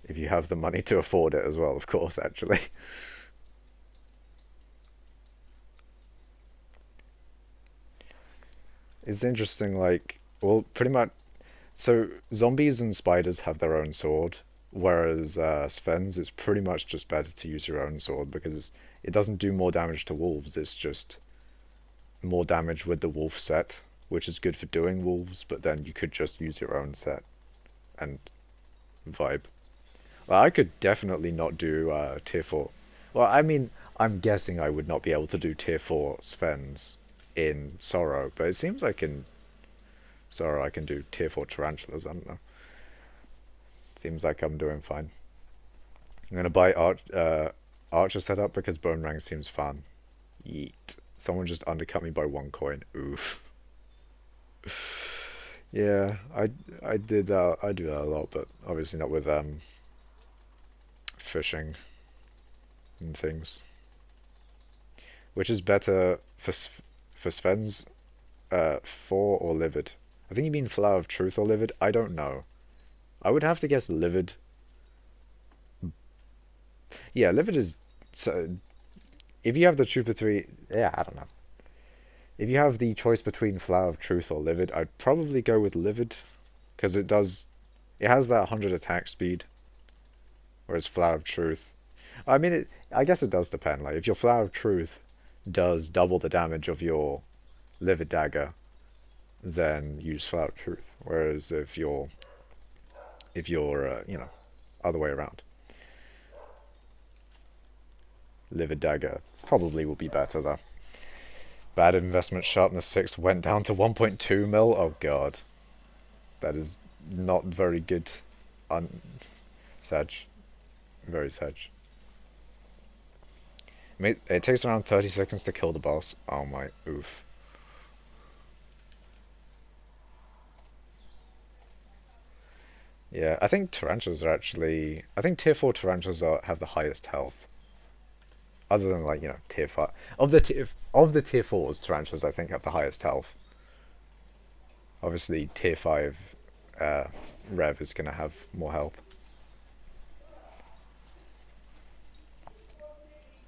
Speaker 1: If you have the money to afford it as well, of course, actually. It's interesting, like, well, pretty much. So, zombies and spiders have their own sword, whereas Sven's, it's pretty much just better to use your own sword because it doesn't do more damage to wolves, it's just more damage with the wolf set, which is good for doing wolves, but then you could just use your own set and vibe. Well, I could definitely not do tier 4. Well, I mean, I'm guessing I would not be able to do tier 4 Svens in Sorrow, but it seems like in Sorrow I can do tier 4 Tarantulas, I don't know. Seems like I'm doing fine. I'm gonna buy Archer setup because Bone Rank seems fun. Yeet. Someone just undercut me by 1 coin. Oof. Yeah, I did I do that a lot, but obviously not with fishing and things. Which is better for Sven's 4 or Livid? I think you mean Flower of Truth or Livid. I don't know. I would have to guess Livid. Yeah, Livid is so. If you have the Trooper 3, yeah, I don't know. If you have the choice between Flower of Truth or Livid, I'd probably go with Livid because it has that 100 attack speed, whereas Flower of Truth. I mean, I guess it does depend. Like if your Flower of Truth does double the damage of your Livid Dagger, then use Flower of Truth. Whereas if you're other way around, Livid Dagger probably will be better though. Bad investment, sharpness 6 went down to 1.2 mil. Oh god, that is not very good. Sag, very Sag. It takes around 30 seconds to kill the boss. Oh my, oof. Yeah, I think tarantulas are actually. I think tier 4 tarantulas have the highest health. Other than like tier 5 of the tier 4s, tarantulas I think have the highest health. Obviously, tier 5 Rev is gonna have more health.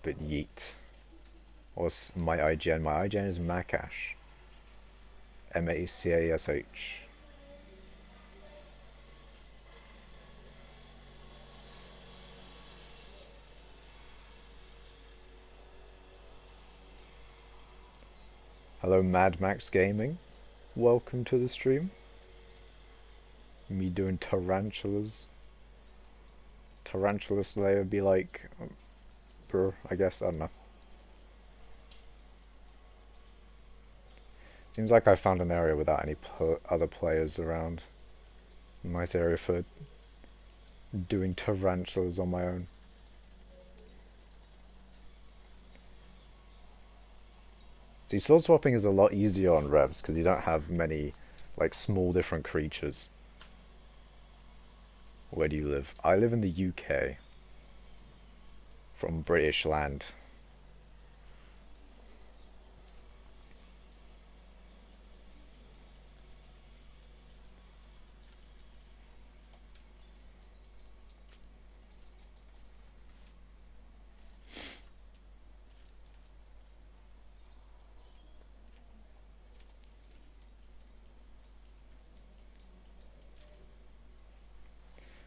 Speaker 1: But yeet. What's my IGN? My IGN is Macash. Macash. Hello, Mad Max Gaming. Welcome to the stream. Me doing tarantulas. Tarantula Slayer be like, I guess, I don't know. Seems like I found an area without any other players around. Nice area for doing tarantulas on my own. See, sword swapping is a lot easier on revs because you don't have many, like, small different creatures. Where do you live? I live in the UK. From British land.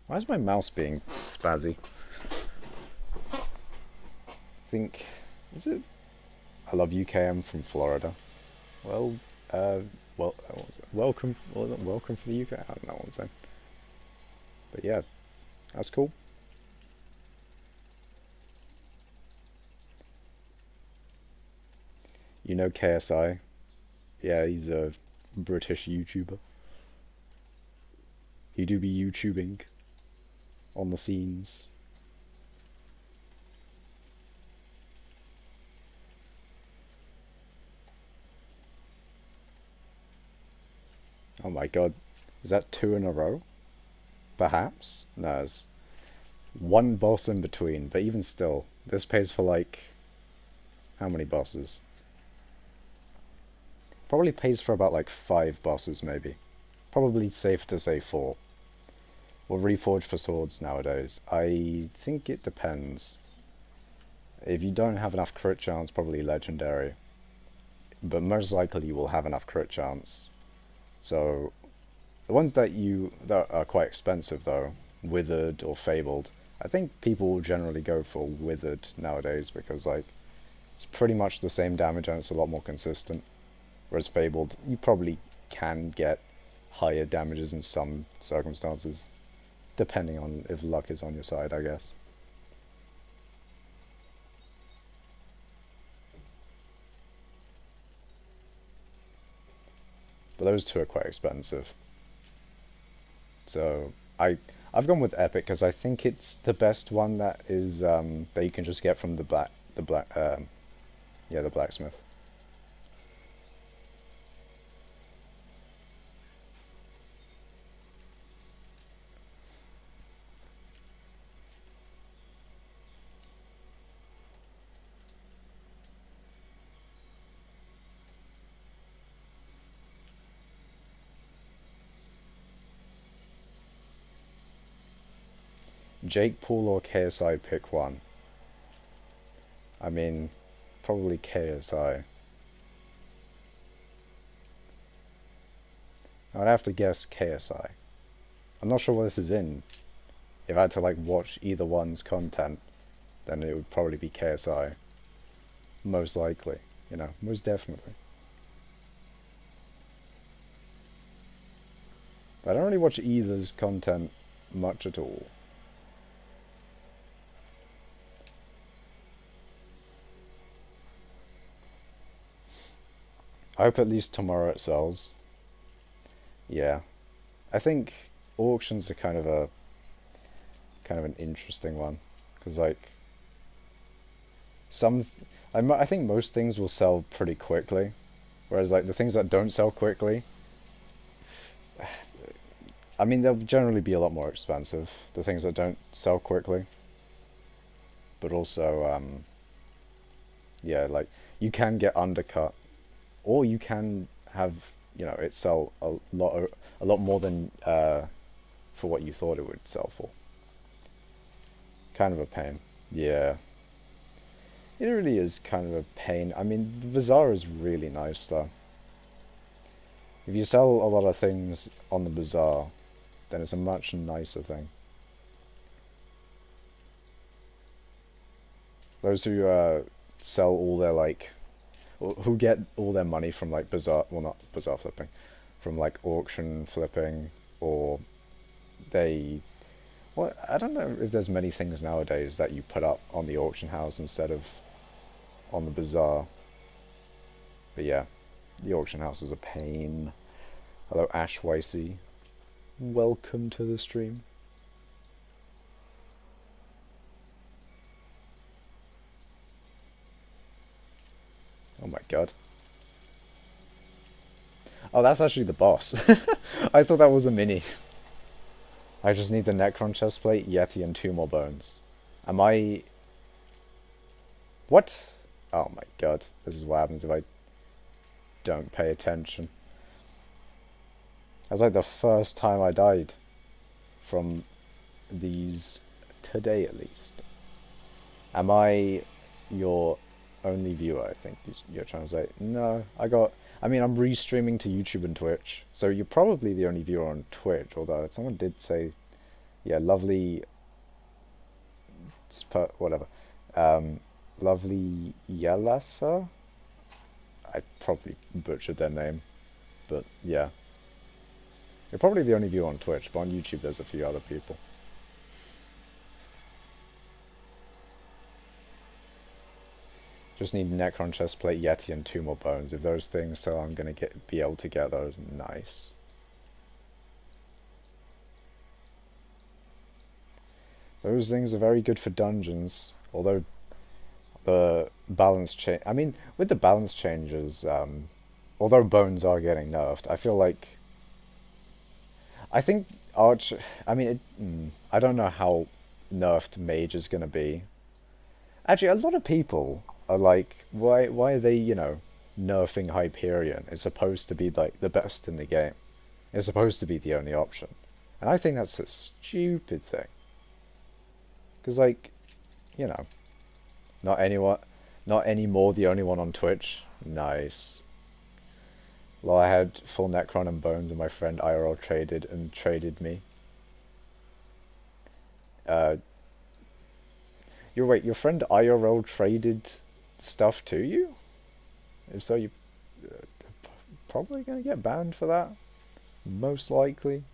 Speaker 1: Why is my mouse being spazzy? I think Is it? I love UKM from Florida. Well, uh, what was it? Welcome, welcome for the UK. I don't know what I'm saying. But yeah, that's cool. You know KSI? Yeah, he's a British YouTuber. He do be YouTubing on the scenes. Oh my god. Is that two in a row? Perhaps? No, it's one boss in between, but even still, this pays for like how many bosses? Probably pays for about like 5 bosses maybe. Probably safe to say 4. Or Reforged for swords nowadays. I think it depends. If you don't have enough crit chance, probably legendary. But most likely you will have enough crit chance. So the ones that are quite expensive though, withered or fabled, I think people will generally go for withered nowadays because like it's pretty much the same damage and it's a lot more consistent. Whereas fabled, you probably can get higher damages in some circumstances, depending on if luck is on your side, I guess. But those two are quite expensive. So I've gone with epic because I think it's the best one that is that you can just get from the blacksmith. Jake Paul or KSI, pick one. I mean, probably KSI. I'd have to guess KSI. I'm not sure what this is in. If I had to like watch either one's content, then it would probably be KSI. Most likely, most definitely. But I don't really watch either's content much at all. I hope at least tomorrow it sells. Yeah. I think auctions are kind of an interesting one because like some I think most things will sell pretty quickly, whereas like the things that don't sell quickly, I mean they'll generally be a lot more expensive, the things that don't sell quickly. But also yeah, like you can get undercut or you can have, it sell a lot more than for what you thought it would sell for. Kind of a pain. Yeah. It really is kind of a pain. I mean, the bazaar is really nice though. If you sell a lot of things on the bazaar, then it's a much nicer thing. Those who sell all their like, who get all their money from like bazaar, well not bazaar flipping, from like auction flipping, or they, well, I don't know if there's many things nowadays that you put up on the auction house instead of on the bazaar. But yeah, the auction house is a pain. Hello, Ash Wicey. Welcome to the stream. Oh my god. Oh, that's actually the boss. I thought that was a mini. I just need the Necron chestplate, Yeti, and 2 more bones. Am I... What? Oh my god. This is what happens if I don't pay attention. That was like the first time I died from these today at least. Am I your only viewer, I think you're trying to say? No, I mean, I'm restreaming to YouTube and Twitch, so you're probably the only viewer on Twitch, although someone did say, yeah, lovely, whatever. Lovely Yelasa. I probably butchered their name, but yeah. You're probably the only viewer on Twitch, but on YouTube there's a few other people. Just need Necron chestplate, Yeti, and 2 more bones. If those things, so I'm gonna be able to get those. Nice. Those things are very good for dungeons, although the balance change. I mean, with the balance changes, although bones are getting nerfed, I feel like I think Arch. I mean, I don't know how nerfed Mage is gonna be. Actually, a lot of people are like, why are they, nerfing Hyperion? It's supposed to be like the best in the game. It's supposed to be the only option, and I think that's a stupid thing. Because like, you know, not anyone, not anymore the only one on Twitch. Nice. Well, I had full Necron and bones, and my friend IRL traded me. Your friend IRL traded stuff to you? If so, you probably gonna get banned for that. Most likely.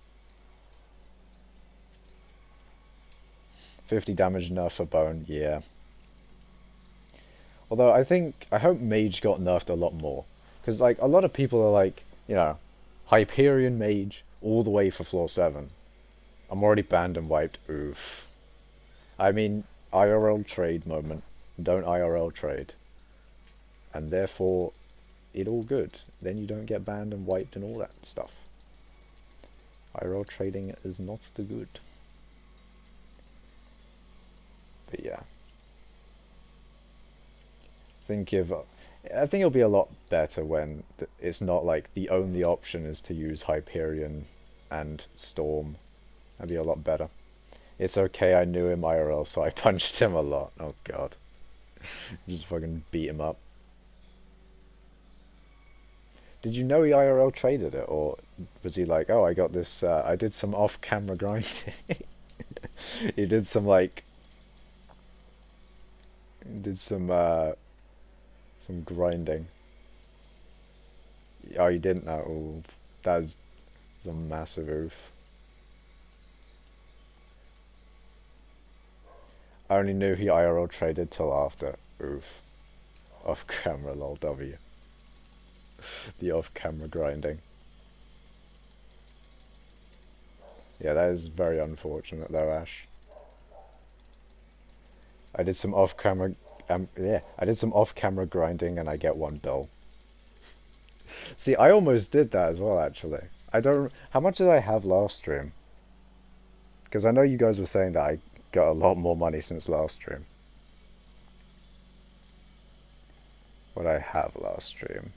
Speaker 1: 50 damage nerf for bone, yeah. Although I hope Mage got nerfed a lot more. Because like a lot of people are like, Hyperion Mage all the way for floor 7. I'm already banned and wiped, oof. I mean, IRL trade moment. Don't IRL trade. And therefore, it all good. Then you don't get banned and wiped and all that stuff. IRL trading is not the good. But yeah. I think it'll be a lot better when it's not like the only option is to use Hyperion and Storm. That'd be a lot better. It's okay, I knew him IRL, so I punched him a lot. Oh god. Just fucking beat him up. Did you know he IRL traded it, or was he like, oh, I got this, I did some off-camera grinding. He did some some grinding. Oh, you didn't know? Oh, that's a massive oof. I only knew he IRL traded till after. Oof. Off camera, lol W. The off camera grinding. Yeah, that is very unfortunate though, Ash. I did some off camera I did some off camera grinding and I get 1 bill. See, I almost did that as well actually. How much did I have last stream? Because I know you guys were saying that I got a lot more money since last stream. What I have last stream.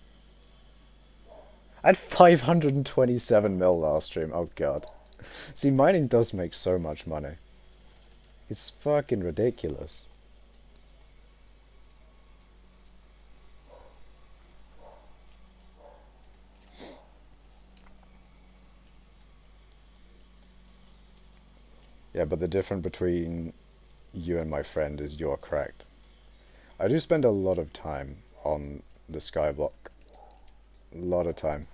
Speaker 1: I had 527 mil last stream. Oh god. See, mining does make so much money. It's fucking ridiculous. Yeah, but the difference between you and my friend is you're correct. I do spend a lot of time on the skyblock. A lot of time.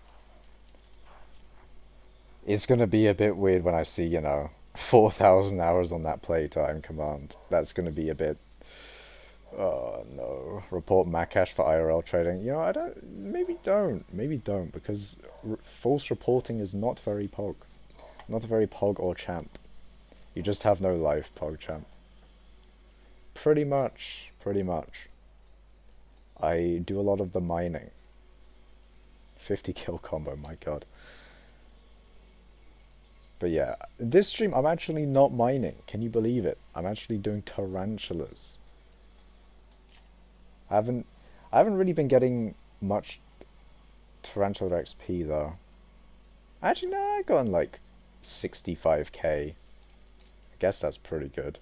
Speaker 1: It's gonna be a bit weird when I see, 4,000 hours on that playtime command. That's gonna be a bit... Oh no. Report Macash for IRL trading. Maybe don't, because false reporting is not very pog. Not very pog or champ. You just have no life, PogChamp. Pretty much. I do a lot of the mining. 50 kill combo, my god. But yeah, this stream I'm actually not mining. Can you believe it? I'm actually doing tarantulas. I haven't really been getting much tarantula XP though. Actually, no, I got like 65k. I guess that's pretty good.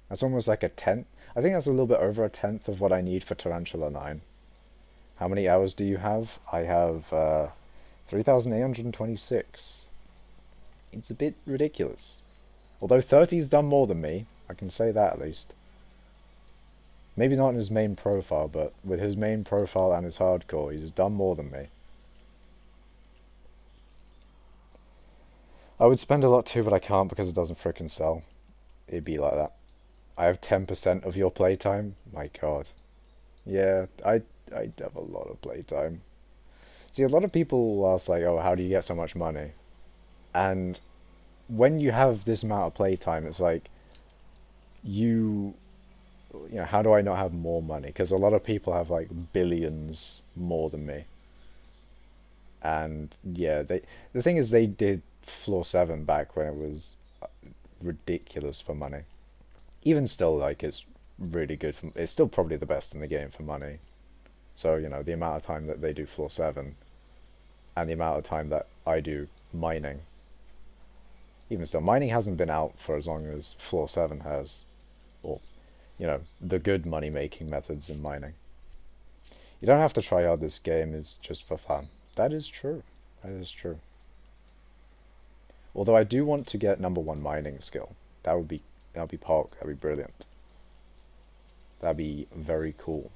Speaker 1: That's almost like a tenth. I think that's a little bit over a tenth of what I need for Tarantula 9. How many hours do you have? I have 3,826. It's a bit ridiculous. Although 30's done more than me, I can say that at least. Maybe not in his main profile, but with his main profile and his hardcore, he's done more than me. I would spend a lot too, but I can't because it doesn't frickin' sell. It'd be like that. I have 10% of your playtime? My god. Yeah, I have a lot of playtime. See, a lot of people will ask, like, oh, how do you get so much money? And when you have this amount of playtime, it's like, you, how do I not have more money? Because a lot of people have, like, billions more than me. And, yeah, the thing is, they did Floor 7 back when it was ridiculous for money. Even still, like, it's really good for, it's still probably the best in the game for money. So, the amount of time that they do Floor 7 and the amount of time that I do mining. Even still, mining hasn't been out for as long as Floor 7 has. Or, the good money making methods in mining. You don't have to try hard, this game is just for fun. That is true. That is true. Although I do want to get #1 mining skill. That would be Pog. That'd be brilliant. That'd be very cool.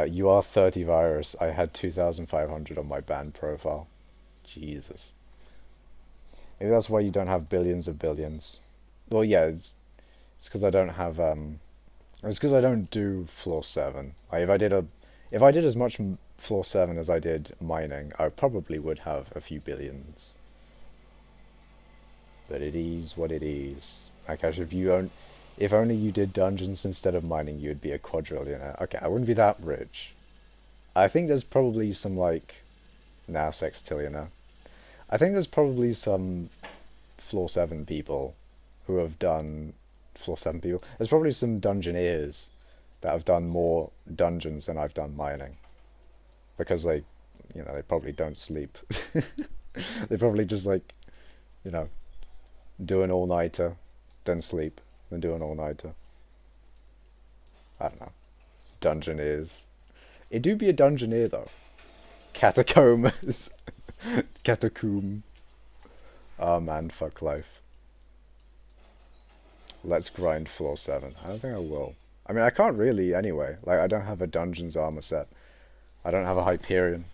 Speaker 1: You are 30 virus. I had 2,500 on my band profile. Jesus. Maybe that's why you don't have billions of billions. Well, yeah, it's because I don't have it's because I don't do Floor 7. Like, if I did as much Floor 7 as I did mining, I probably would have a few billions. But it is what it is. Like, actually, if only you did dungeons instead of mining, you'd be a quadrillionaire. Okay, I wouldn't be that rich. I think there's probably some, like, sextillionaire. I think there's probably some Floor 7 people who have done Floor 7 people. There's probably some dungeoneers that have done more dungeons than I've done mining. Because they probably don't sleep. They probably just, like, you know, do an all-nighter, then sleep, then do an all-nighter. I don't know. Dungeoneers. It do be a dungeoneer, though. Catacombs. Catacomb. Oh man, fuck life. Let's grind Floor 7. I don't think I will. I mean, I can't really anyway. Like, I don't have a Dungeons armor set. I don't have a Hyperion.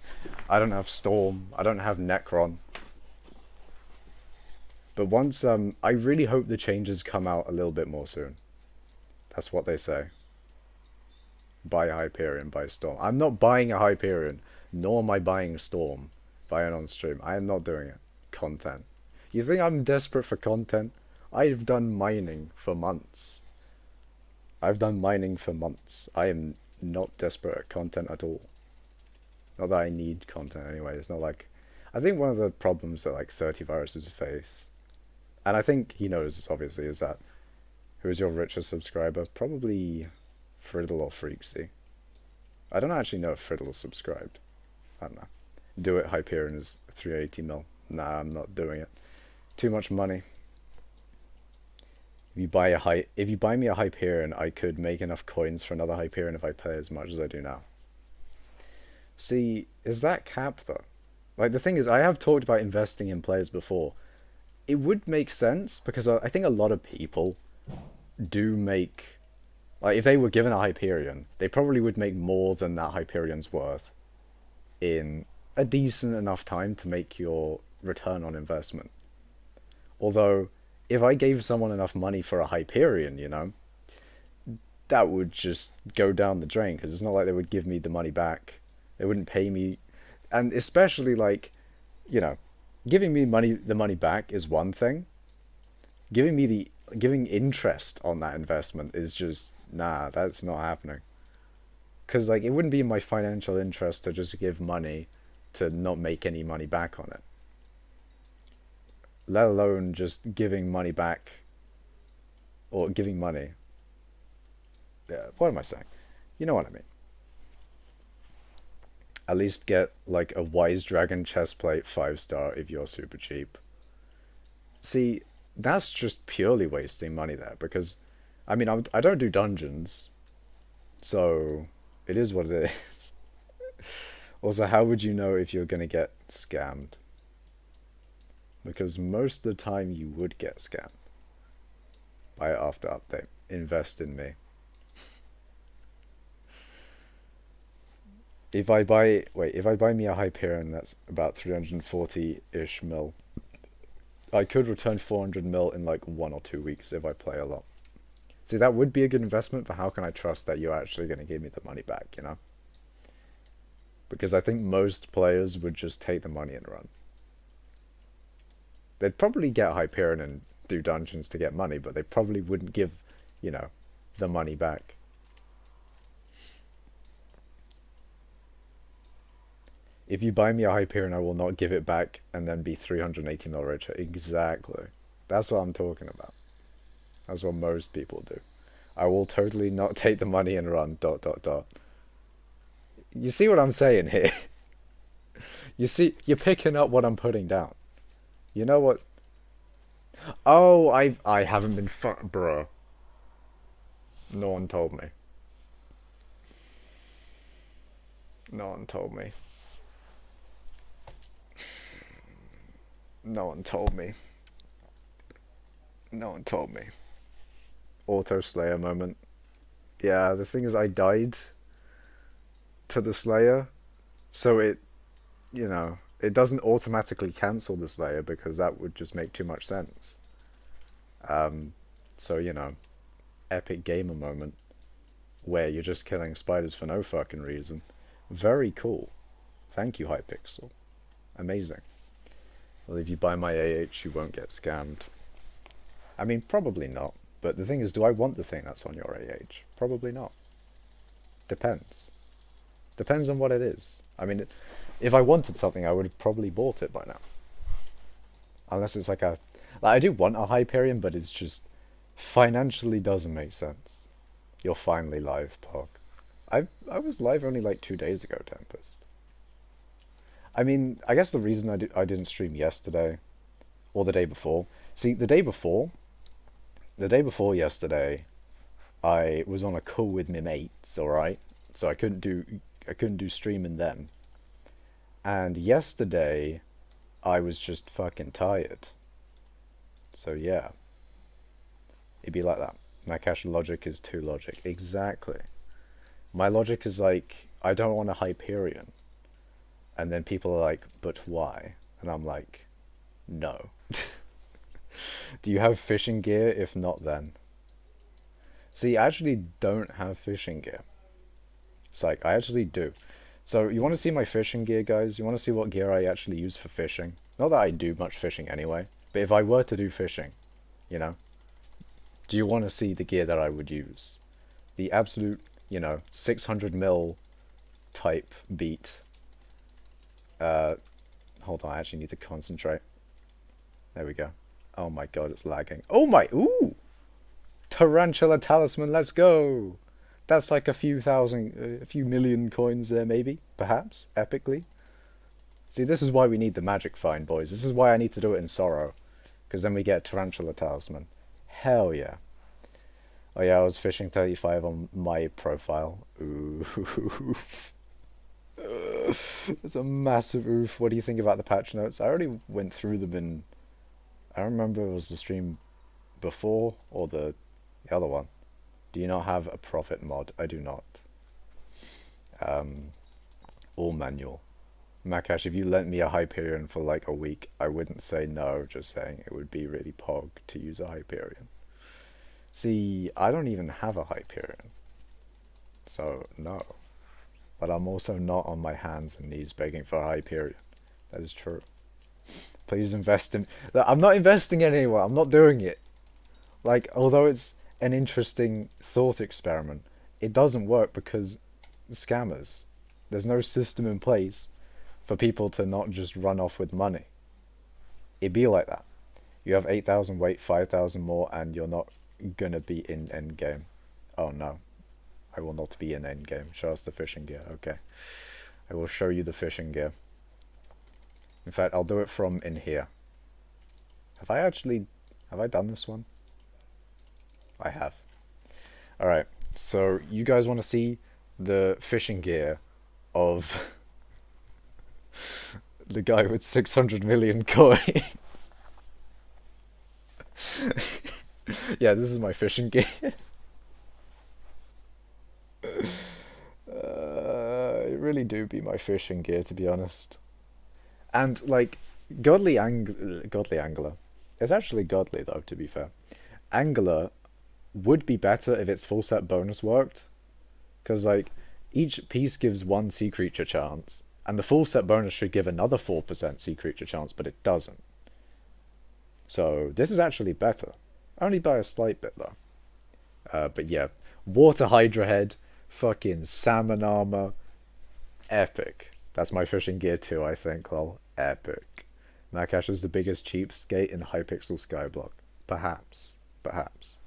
Speaker 1: I don't have Storm. I don't have Necron. But once, I really hope the changes come out a little bit more soon. That's what they say. Buy a Hyperion, buy Storm. I'm not buying a Hyperion, nor am I buying Storm. Buy it on stream. I am not doing it. Content. You think I'm desperate for content? I've done mining for months. I've done mining for months. I am not desperate at content at all. Not that I need content anyway. It's not like... I think one of the problems that, like, 30 viruses face, and I think he knows this obviously, is that who is your richest subscriber? Probably Friddle or Freaksy. I don't actually know if Friddle is subscribed. I don't know. Do it, Hyperion is 380 mil. Nah, I'm not doing it. Too much money. If you buy me a Hyperion, I could make enough coins for another Hyperion if I pay as much as I do now. See, is that cap though? Like, the thing is, I have talked about investing in players before. It would make sense because I think a lot of people do make... Like, if they were given a Hyperion, they probably would make more than that Hyperion's worth in a decent enough time to make your return on investment. Although, if I gave someone enough money for a Hyperion, that would just go down the drain, because it's not like they would give me the money back. They wouldn't pay me. And especially, like, giving me the money back is one thing. Giving interest on that investment is just, nah, that's not happening. Because, like, it wouldn't be in my financial interest to just give money to not make any money back on it. Let alone just giving money back, or giving money. Yeah, what am I saying? You know what I mean. At least get, like, a Wise Dragon chestplate 5-star if you're super cheap. See, that's just purely wasting money there, because, I mean, I don't do dungeons, so it is what it is. Also, how would you know if you're going to get scammed? Because most of the time you would get scammed by after update. invest in me. If I buy, wait, if I buy me a Hyperion that's about 340-ish mil, I could return 400 mil in like 1 or 2 weeks if I play a lot. See, that would be a good investment, but how can I trust that you're actually going to give me the money back, you know? Because I think most players would just take the money and run. They'd probably get Hyperion and do dungeons to get money, but they probably wouldn't give, you know, the money back. If you buy me a Hyperion, I will not give it back and then be 380 mil richer. Exactly. That's what I'm talking about. That's what most people do. I will totally not take the money and run, ... You see what I'm saying here? You see, you're picking up what I'm putting down. You know what? Oh, I haven't been bro. No one told me. No one told me. No one told me. No one told me. Auto Slayer moment. Yeah, the thing is I died to the Slayer, so it, you know, it doesn't automatically cancel the Slayer because that would just make too much sense. So, you know, epic gamer moment where you're just killing spiders for no fucking reason. Very cool. Thank you, hypixel. Amazing. Well, if you buy my AH, you won't get scammed. I mean, probably not. But the thing is, do I want the thing that's on your AH? Probably not. Depends. Depends on what it is. I mean, if I wanted something, I would have probably bought it by now. Unless it's like a... Like, I do want a Hyperion, but it's just... financially doesn't make sense. You're finally live, Pog. I was live only like 2 days ago, Tempest. I mean, I guess the reason I didn't stream yesterday, or the day before... See, the day before yesterday, I was on a call with my mates, alright? So I couldn't do streaming then. And yesterday, I was just fucking tired. So yeah. It'd be like that. My cash logic is too logic. Exactly. My logic is like, I don't want a Hyperion. And then people are like, but why? And I'm like, no. Do you have fishing gear? If not, then. See, I actually don't have fishing gear. It's like, I actually do. So, you want to see my fishing gear, guys? You want to see what gear I actually use for fishing? Not that I do much fishing anyway, but if I were to do fishing, you know, do you want to see the gear that I would use? The absolute, you know, 600 mil type beat. Hold on, I actually need to concentrate. There we go. Oh my god, it's lagging. Oh my, ooh! Tarantula Talisman, let's go! That's like a few million coins there, maybe, perhaps, epically. See, this is why we need the magic find, boys. This is why I need to do it in sorrow. Because then we get Tarantula Talisman. Hell yeah. Oh yeah, I was fishing 35 on my profile. Oof. It's a massive oof. What do you think about the patch notes? I already went through them in... I don't remember if it was the stream before or the other one. Do you not have a profit mod? I do not. All manual. Makash, if you lent me a Hyperion for like a week, I wouldn't say no, just saying it would be really pog to use a Hyperion. See, I don't even have a Hyperion. So, no. But I'm also not on my hands and knees begging for a Hyperion. That is true. Please invest in... I'm not investing in anyone. I'm not doing it. Like, although it's an interesting thought experiment, it doesn't work because scammers. There's no system in place for people to not just run off with money. It'd be like that. You have 8,000 weight, 5,000 more, and you're not gonna be in endgame. Oh no. I will not be in endgame. Show us the fishing gear. Okay. I will show you the fishing gear. In fact, I'll do it from in here. Have I done this one? I have. Alright, so you guys want to see the fishing gear of the guy with 600 million coins? Yeah, this is my fishing gear. really do be my fishing gear, to be honest. And like, godly angler. It's actually godly though, to be fair. Angler would be better if its full set bonus worked, because like each piece gives one sea creature chance, and the full set bonus should give another 4% sea creature chance, but it doesn't. So this is actually better, only by a slight bit though. But yeah, water hydra head, fucking salmon armor, epic. That's my fishing gear too, I think. Lol, epic. Nakash is the biggest cheapskate in hypixel skyblock. Perhaps, perhaps.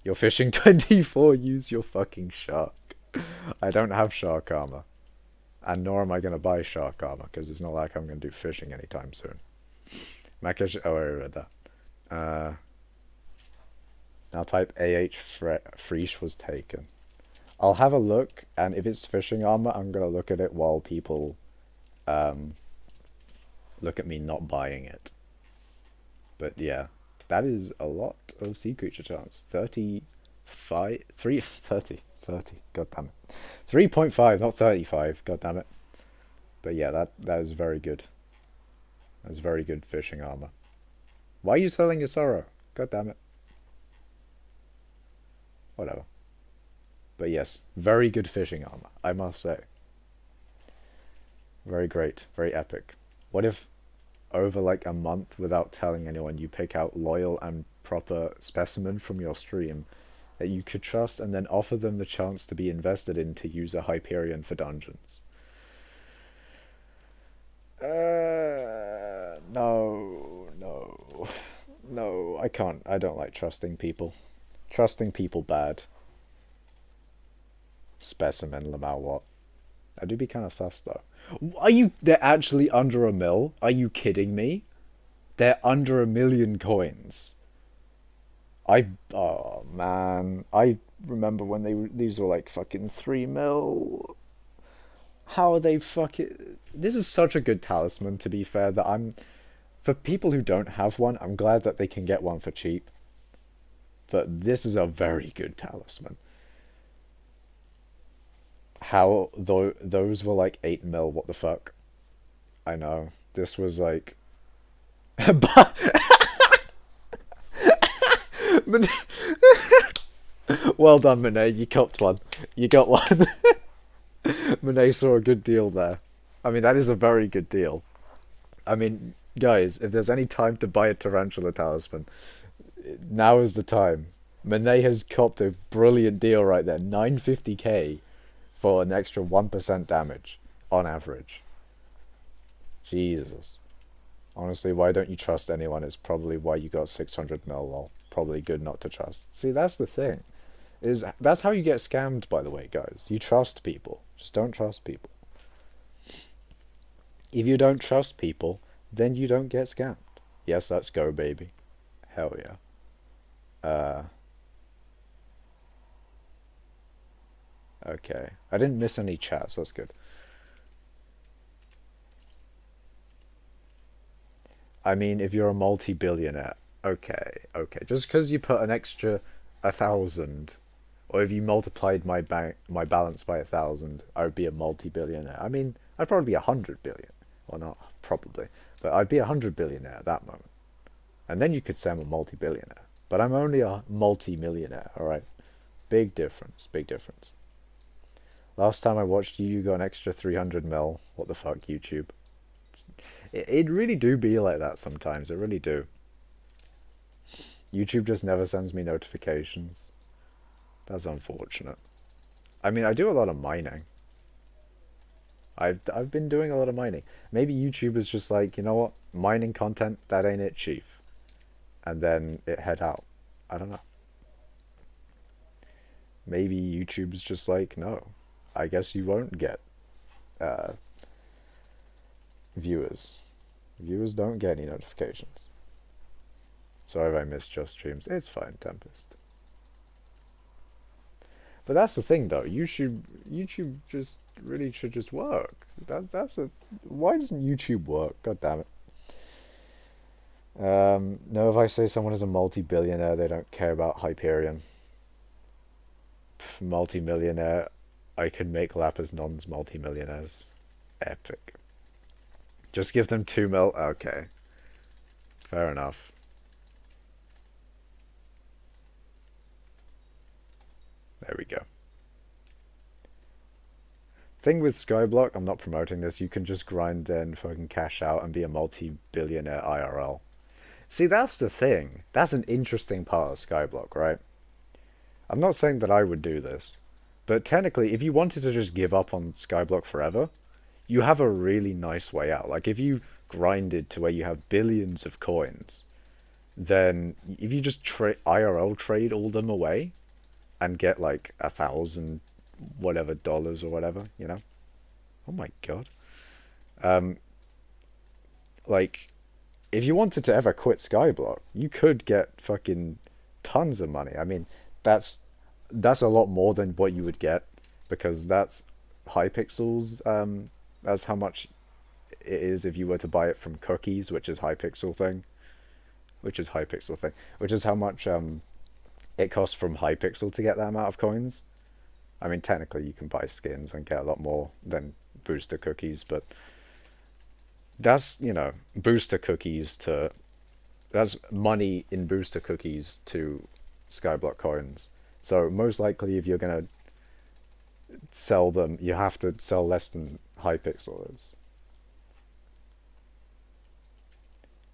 Speaker 1: You're fishing 24. Use your fucking shark. I don't have shark armor, and nor am I gonna buy shark armor because it's not like I'm gonna do fishing anytime soon. Nakash. Oh, I read that. Now type Freesh was taken. I'll have a look, and if it's fishing armor, I'm gonna look at it while people look at me not buying it. But yeah, that is a lot of sea creature chance. 30, god damn it. 3.5, not 35, god damn it. But yeah, that is very good. That's very good fishing armor. Why are you selling your sorrow? God damn it. Whatever. But yes, very good fishing armor, I must say. Very great, very epic. What if over like a month without telling anyone you pick out loyal and proper specimen from your stream that you could trust and then offer them the chance to be invested in to use a Hyperion for dungeons? No, I can't. I don't like trusting people. Trusting people bad. Specimen, Lamau, what? I do be kind of sus though. They're actually under a mil? Are you kidding me? They're under 1 million coins. Oh man. I remember when these were like fucking 3 mil. How are they fucking... This is such a good talisman, to be fair, that for people who don't have one, I'm glad that they can get one for cheap. But this is a very good talisman. How those were like 8 mil, what the fuck? I know. This was like... Well done, Monet, you copped one. You got one. Monet saw a good deal there. I mean, that is a very good deal. I mean, guys, if there's any time to buy a Tarantula talisman, now is the time. Monet has copped a brilliant deal right there. 950k for an extra 1% damage on average. Jesus. Honestly, why don't you trust anyone? It's probably why you got 600 mil, lol. Probably good not to trust. See, that's the thing. That's how you get scammed, by the way, guys. You trust people. Just don't trust people. If you don't trust people, then you don't get scammed. Yes, let's go, baby. Hell yeah. Okay. I didn't miss any chats. That's good. I mean, if you're a multi-billionaire, okay. Just because you put an extra 1,000, or if you multiplied my balance by 1,000, I would be a multi-billionaire. I mean, I'd probably be 100 billion. Well, not probably, but I'd be 100 billionaire at that moment. And then you could say I'm a multi-billionaire. But I'm only a multi-millionaire, alright? Big difference, big difference. Last time I watched you, you got an extra 300 mil. What the fuck, YouTube? It really do be like that sometimes, it really do. YouTube just never sends me notifications. That's unfortunate. I mean, I do a lot of mining. I've been doing a lot of mining. Maybe YouTube is just like, you know what? Mining content, that ain't it, chief. And then it head out. I don't know. Maybe YouTube's just like, no. I guess you won't get viewers. Viewers don't get any notifications. Sorry if I missed your streams. It's fine, Tempest. But that's the thing, though. YouTube just really should just work. Why doesn't YouTube work? God damn it. No, if I say someone is a multi-billionaire, they don't care about Hyperion. Multi-millionaire. I can make Lapis Nons multi-millionaires. Epic. Just give them 2 mil? Okay. Fair enough. There we go. Thing with skyblock, I'm not promoting this, you can just grind then fucking cash out and be a multi-billionaire IRL. See, that's the thing. That's an interesting part of skyblock, right? I'm not saying that I would do this, but technically, if you wanted to just give up on skyblock forever, you have a really nice way out. Like, if you grinded to where you have billions of coins, then if you just IRL trade all them away and get like 1,000 whatever dollars or whatever, you know? Oh my god. Um, like, if you wanted to ever quit skyblock, you could get fucking tons of money. I mean, that's that's a lot more than what you would get because that's hypixels. That's how much it is if you were to buy it from cookies, which is hypixel thing, which is how much it costs from hypixel to get that amount of coins. I mean, technically you can buy skins and get a lot more than booster cookies, but that's, you know, booster cookies to that's money in booster cookies to skyblock coins. So most likely if you're gonna sell them, you have to sell less than hypixel is.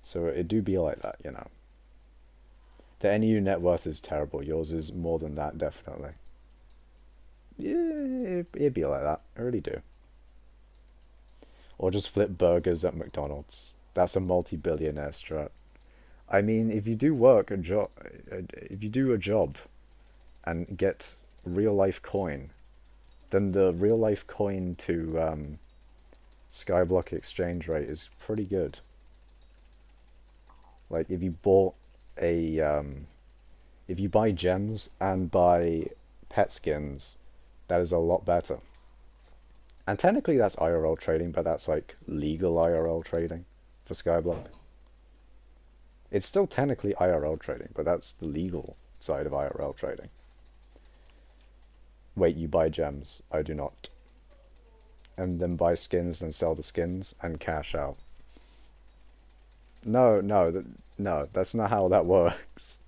Speaker 1: So it do be like that, you know. The NEU net worth is terrible. Yours is more than that, definitely. Yeah, it'd be like that. I really do. Or just flip burgers at McDonald's. That's a multi-billionaire strat. I mean, if you do work a job, if you do a job and get real life coin, then the real life coin to Skyblock exchange rate is pretty good. Like if you bought a if you buy gems and buy pet skins, that is a lot better. And technically that's IRL trading, but that's like legal IRL trading for Skyblock. It's still technically IRL trading, but that's the legal side of IRL trading. Wait, you buy gems? I do not. And then buy skins, then sell the skins and cash out. No, no, no, that's not how that works.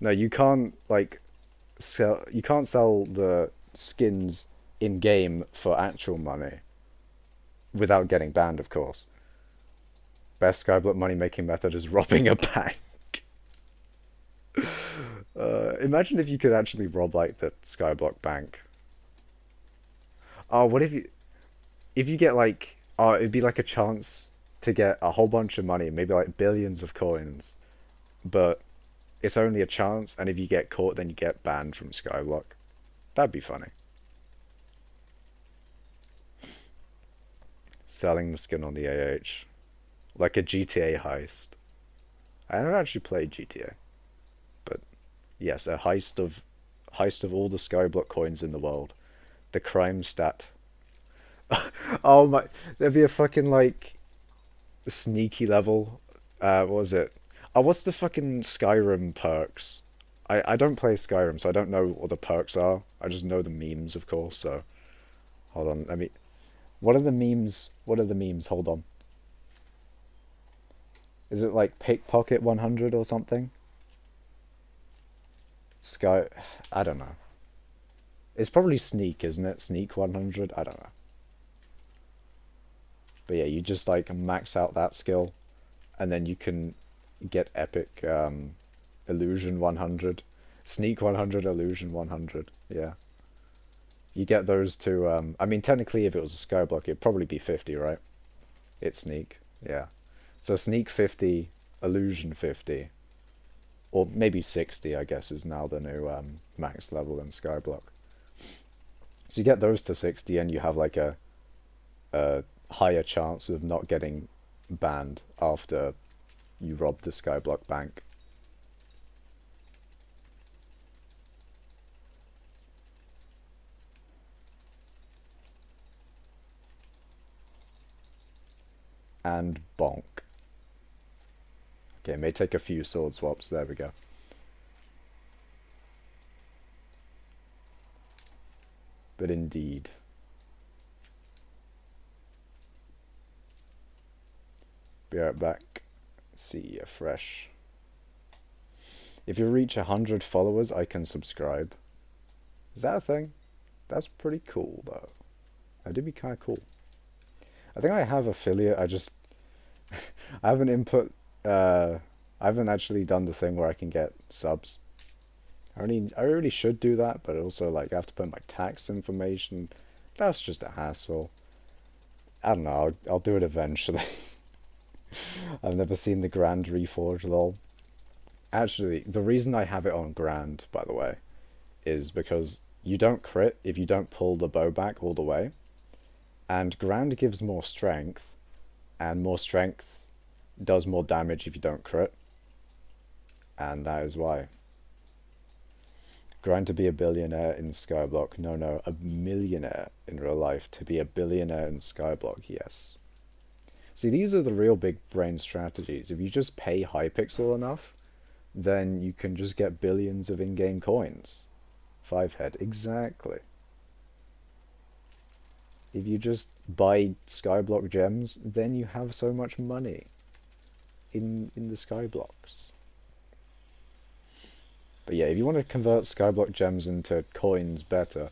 Speaker 1: No, you can't like sell. You can't sell the skins in game for actual money without getting banned, of course. Best Skyblock money making method is robbing a bank. Imagine if you could actually rob like the Skyblock bank. Oh, what if you get like it'd be like a chance to get a whole bunch of money, maybe like billions of coins, but it's only a chance, and if you get caught, then you get banned from Skyblock. That'd be funny. Selling the skin on the AH. Like a GTA heist. I haven't actually played GTA. But yes, a heist of all the Skyblock coins in the world. The crime stat. Oh my, there'd be a fucking like sneaky level. What was it? Oh, what's the fucking Skyrim perks? I don't play Skyrim, so I don't know what the perks are. I just know the memes, of course, so hold on, let me what are the memes? What are the memes? Hold on. Is it like pickpocket 100 or something? Sky I don't know. It's probably sneak, isn't it? Sneak 100? I don't know. But yeah, you just like max out that skill and then you can get epic illusion 100, sneak 100, illusion 100. Yeah. You get those to I mean technically if it was a skyblock it'd probably be 50, right? It's sneak. Yeah. So sneak 50, illusion 50, or maybe 60 I guess is now the new max level in skyblock. So you get those to 60 and you have like a higher chance of not getting banned after you rob the Skyblock bank. And bonk. Okay, it may take a few sword swaps. There we go. But indeed. Be right back. See, fresh. If you reach 100 followers, I can subscribe. Is that a thing? That's pretty cool, though. That'd be kind of cool. I think I have affiliate. I just I haven't input. I haven't actually done the thing where I can get subs. I really should do that, but also like I have to put my tax information. That's just a hassle. I don't know. I'll do it eventually. I've never seen the Grand Reforge lol. Actually, the reason I have it on Grand, by the way, is because you don't crit if you don't pull the bow back all the way. And Grand gives more strength, and more strength does more damage if you don't crit. And that is why. Grind to be a billionaire in skyblock. No, a millionaire in real life. To be a billionaire in skyblock, yes. See, these are the real big brain strategies. If you just pay hypixel enough, then you can just get billions of in-game coins. 5 head, exactly. If you just buy skyblock gems, then you have so much money in the skyblocks. But yeah, if you want to convert skyblock gems into coins better,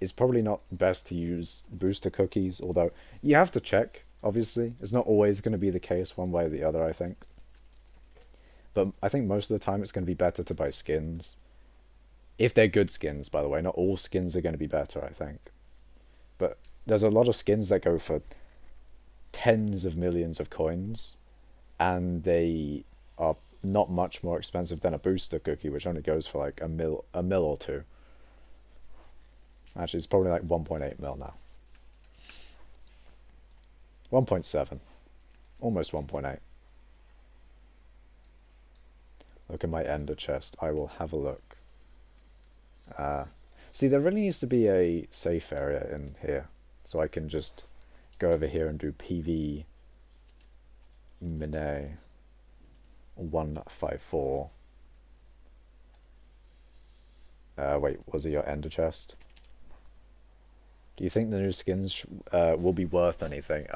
Speaker 1: it's probably not best to use booster cookies, although you have to check, obviously. It's not always going to be the case one way or the other, I think. But I think most of the time it's going to be better to buy skins. If they're good skins, by the way. Not all skins are going to be better, I think. But there's a lot of skins that go for tens of millions of coins, and they are not much more expensive than a booster cookie, which only goes for like a mil or two. Actually, it's probably like 1.8 mil now. 1.7. Almost 1.8. Look at my ender chest. I will have a look. See, there really needs to be a safe area in here, so I can just go over here and do PV Mine 154. Wait, was it your ender chest? Do you think the new skins will be worth anything?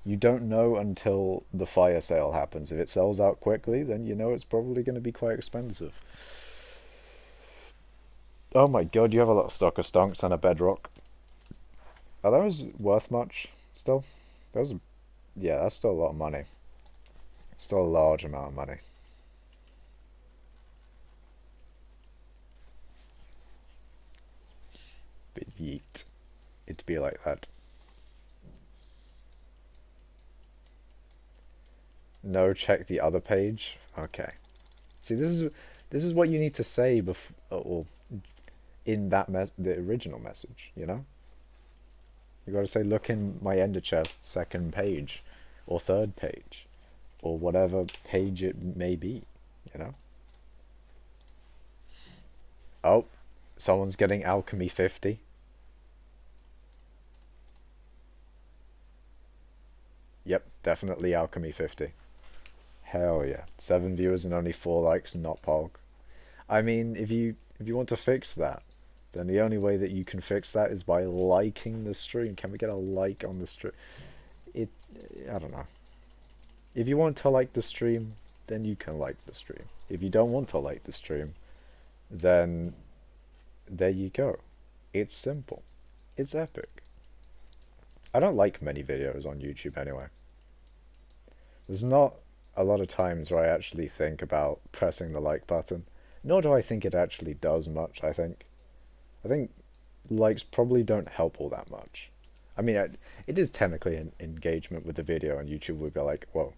Speaker 1: You don't know until the fire sale happens. If it sells out quickly, then you know it's probably going to be quite expensive. Oh my god, you have a lot of stock of stonks and a bedrock. Are those worth much still? Those are, yeah, that's still a lot of money. Still a large amount of money. But yeet. It'd be like that. No, check the other page. Okay. See, this is what you need to say before, or in that the original message, you know? You got to say, look in my ender chest, second page, or third page, or whatever page it may be, you know? Oh, someone's getting alchemy 50. Yep, definitely alchemy 50. Hell yeah. 7 viewers and only 4 likes, not pog. I mean, if you want to fix that, then the only way that you can fix that is by liking the stream. Can we get a like on the stream? I don't know. If you want to like the stream, then you can like the stream. If you don't want to like the stream, then there you go. It's simple. It's epic. I don't like many videos on YouTube anyway. There's not a lot of times where I actually think about pressing the like button. Nor do I think it actually does much, I think likes probably don't help all that much. I mean, it is technically an engagement with the video, and YouTube would be like, whoa,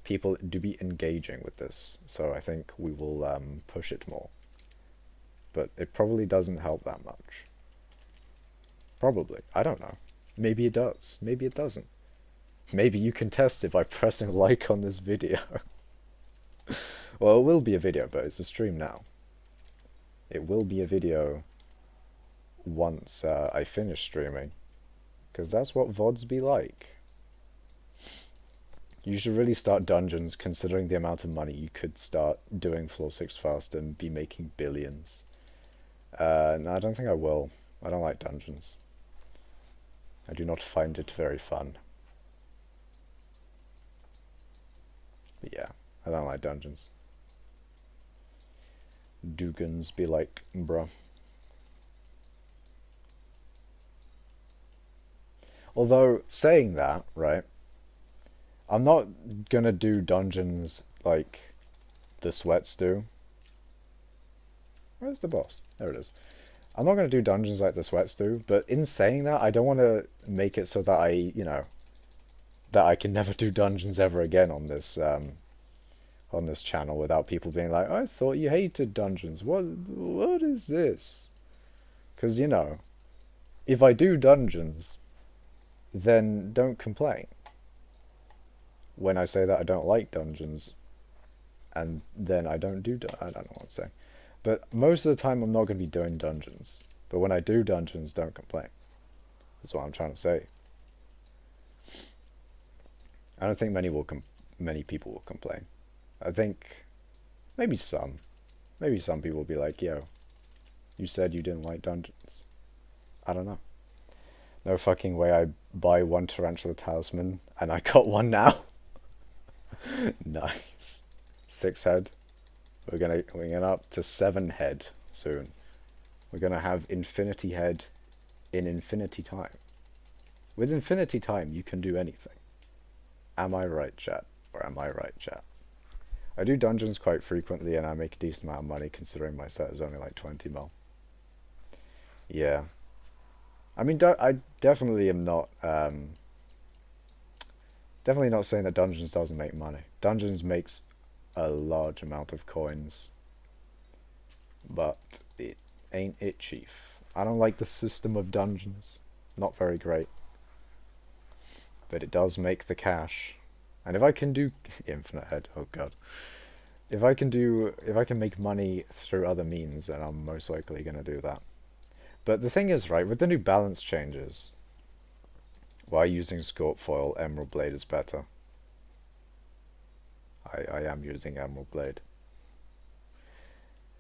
Speaker 1: people do be engaging with this, so I think we will push it more. But it probably doesn't help that much. Probably. I don't know. Maybe it does. Maybe it doesn't. Maybe you can test it by pressing like on this video. Well, it will be a video, but it's a stream now. It will be a video once I finish streaming, because that's what VODs be like. You should really start dungeons, considering the amount of money you could start doing floor 6 fast and be making billions. No, I don't think I will. I don't like dungeons. I do not find it very fun. But yeah, I don't like dungeons. Dugans be like, bruh. Although, saying that, right, I'm not gonna do dungeons like the sweats do. Where's the boss? There it is. I'm not gonna do dungeons like the sweats do, but in saying that, I don't want to make it so that that I can never do dungeons ever again on this channel without people being like, I thought you hated dungeons. What is this? Because, if I do dungeons, then don't complain. When I say that I don't like dungeons, and then I don't do I don't know what I'm saying. But most of the time I'm not going to be doing dungeons. But when I do dungeons, don't complain. That's what I'm trying to say. I don't think many people will complain. I think maybe some. Maybe some people will be like, yo, you said you didn't like dungeons. I don't know. No fucking way I buy one tarantula talisman and I got one now. Nice. 6 head. We're gonna up to 7 head soon. We're gonna have infinity head in infinity time. With infinity time, you can do anything. Am I right, chat? Or am I right, chat? I do dungeons quite frequently and I make a decent amount of money considering my set is only like 20 mil. Yeah. I mean, I definitely am not, definitely not saying that dungeons doesn't make money. Dungeons makes a large amount of coins, but it ain't it, chief. I don't like the system of dungeons. Not very great. But it does make the cash. And if I can do infinite head, oh god. If I can make money through other means, then I'm most likely gonna do that. But the thing is, right, with the new balance changes, why using Scorp Foil, Emerald Blade is better. I am using Emerald Blade.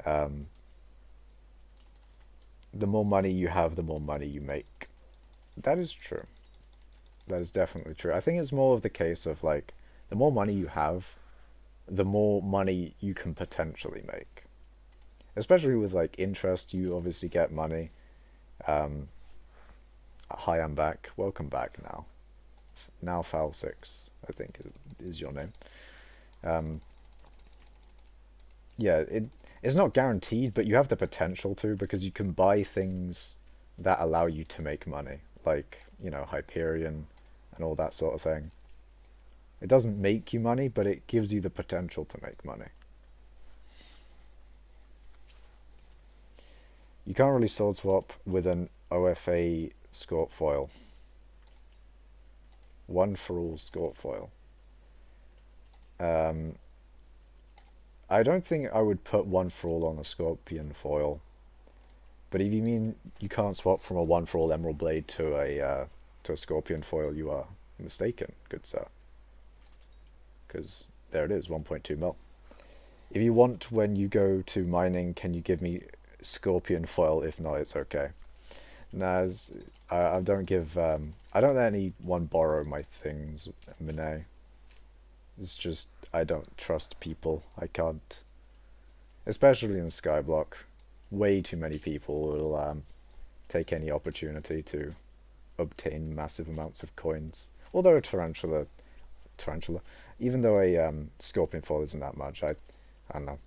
Speaker 1: The more money you have, the more money you make. That is true. That is definitely true. I think it's more of the case of like, the more money you have, the more money you can potentially make. Especially with like interest, you obviously get money. Hi, I'm back. Welcome back now. Now Foul 6, I think is your name. Yeah, it's not guaranteed, but you have the potential to, because you can buy things that allow you to make money, like, Hyperion and all that sort of thing. It doesn't make you money, but it gives you the potential to make money. You can't really sword swap with an OFA Scorp Foil. One for all Scorp Foil. I don't think I would put one for all on a Scorpion Foil. But if you mean you can't swap from a one for all Emerald Blade to a Scorpion Foil, you are mistaken, good sir. Because there it is, 1.2 mil. If you want, when you go to mining, can you give me Scorpion Foil? If not, it's okay. Naz, I don't give, I don't let anyone borrow my things, Monet. It's just, I don't trust people. I can't. Especially in skyblock. Way too many people will take any opportunity to obtain massive amounts of coins. Although a tarantula, even though a Scorpion Foil isn't that much, I don't know.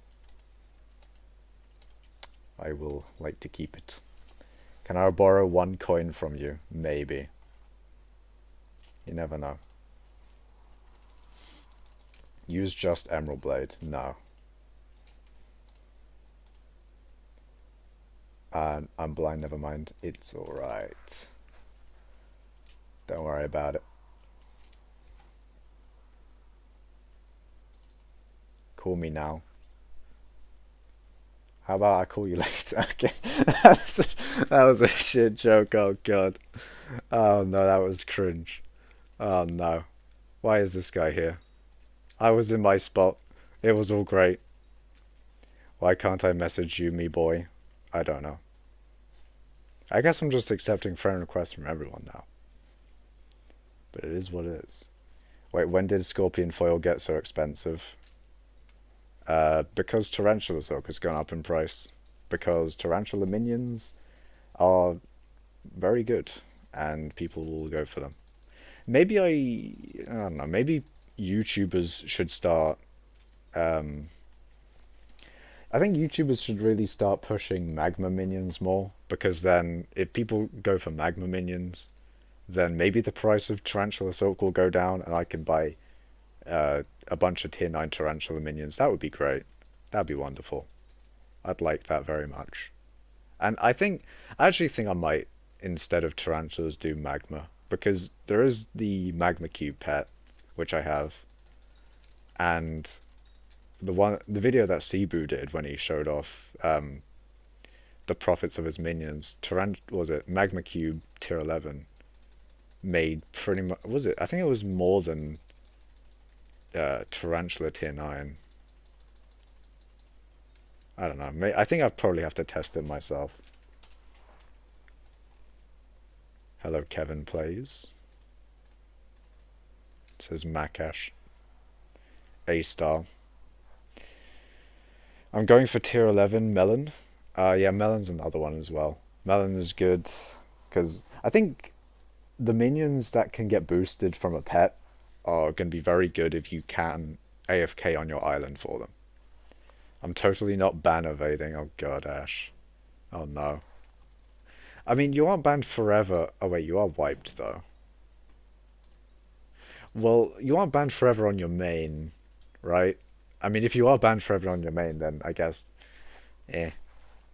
Speaker 1: I will like to keep it. Can I borrow 1 coin from you? Maybe. You never know. Use just Emerald Blade? No. I'm blind, never mind. It's alright. Don't worry about it. Call me now. How about I call you later? Okay. That was a shit joke, oh god. Oh no, that was cringe. Oh no. Why is this guy here? I was in my spot. It was all great. Why can't I message you, me boy? I don't know. I guess I'm just accepting friend requests from everyone now. But it is what it is. Wait, when did Scorpion Foil get so expensive? Because Tarantula Silk has gone up in price. Because Tarantula minions are very good, and people will go for them. Maybe I don't know, maybe YouTubers should start, um, I think YouTubers should really start pushing magma minions more, because then if people go for magma minions, then maybe the price of Tarantula Silk will go down and I can buy a bunch of tier 9 Tarantula minions. That would be great. That'd be wonderful. I'd like that very much. And I actually think I might, instead of tarantulas, do magma. Because there is the magma cube pet, which I have. And the video that Cebu did when he showed off the profits of his minions, was it Magma Cube tier 11 made pretty much, was it? I think it was more than Tarantula tier 9. I don't know. I think I probably have to test it myself. Hello, Kevin Plays. It says Makash. A star. I'm going for tier 11 Melon. Yeah, Melon's another one as well. Melon is good because I think the minions that can get boosted from a pet are going to be very good if you can AFK on your island for them. I'm totally not ban evading. Oh god, Ash. Oh no. I mean, you aren't banned forever. Oh wait, you are wiped though. Well, you aren't banned forever on your main, right? I mean, if you are banned forever on your main, then I guess, eh.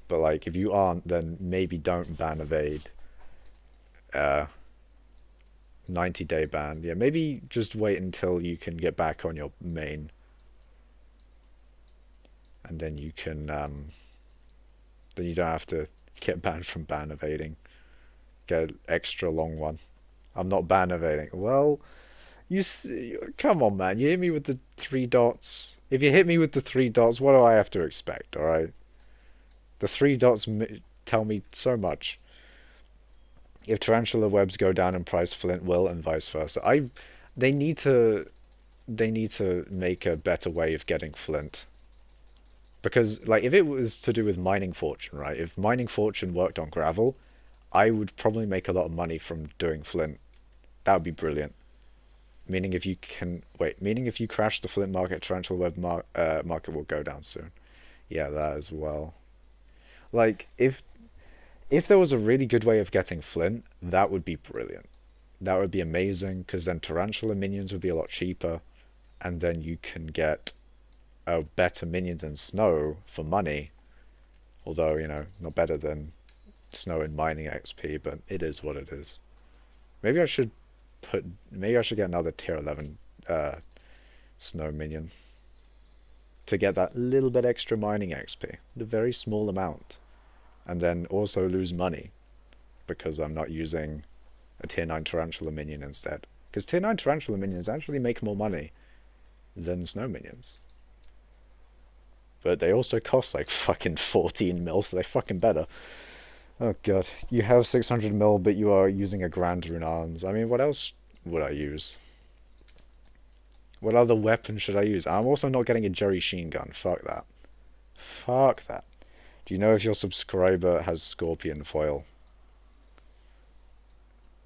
Speaker 1: But like, if you aren't, then maybe don't ban evade. 90-day ban. Yeah, maybe just wait until you can get back on your main. And then you can, then you don't have to get banned from ban evading. Get an extra long one. I'm not ban evading. Well, come on, man. You hit me with the 3 dots. If you hit me with the 3 dots, what do I have to expect, alright? The 3 dots tell me so much. If tarantula webs go down in price, Flint will, and vice versa. They need to make a better way of getting Flint. Because, like, if it was to do with mining fortune, right? If mining fortune worked on gravel, I would probably make a lot of money from doing Flint. That would be brilliant. Meaning if you crash the Flint market, tarantula web market will go down soon. Yeah, that as well. Like, if there was a really good way of getting Flint, that would be brilliant. That would be amazing, because then tarantula minions would be a lot cheaper, and then you can get a better minion than Snow for money. Although, you know, not better than Snow in mining XP, but it is what it is. Maybe I should get another tier 11 Snow minion to get that little bit extra mining XP, the very small amount, and then also lose money because I'm not using a tier 9 tarantula minion instead. Because tier 9 tarantula minions actually make more money than Snow minions. But they also cost like fucking 14 mil, so they fucking better. Oh god. You have 600 mil, but you are using a Grand Rune Arms. I mean, what else would I use? What other weapon should I use? I'm also not getting a Jerry Sheen gun. Fuck that. Fuck that. Do you know if your subscriber has Scorpion Foil?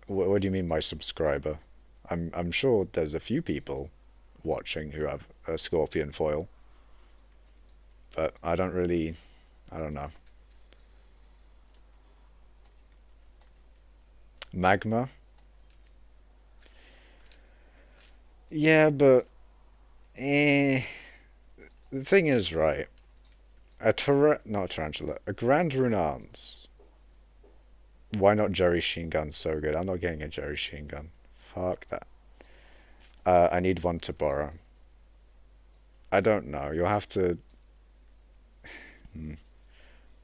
Speaker 1: What do you mean, my subscriber? I'm sure there's a few people watching who have a Scorpion Foil. But I don't know. Magma? Yeah, but the thing is, right, not a tarantula, a Grand Rune Arms. Why not Jerry Sheen gun? So good. I'm not getting a Jerry Sheen gun. Fuck that. I need one to borrow. I don't know. You'll have to.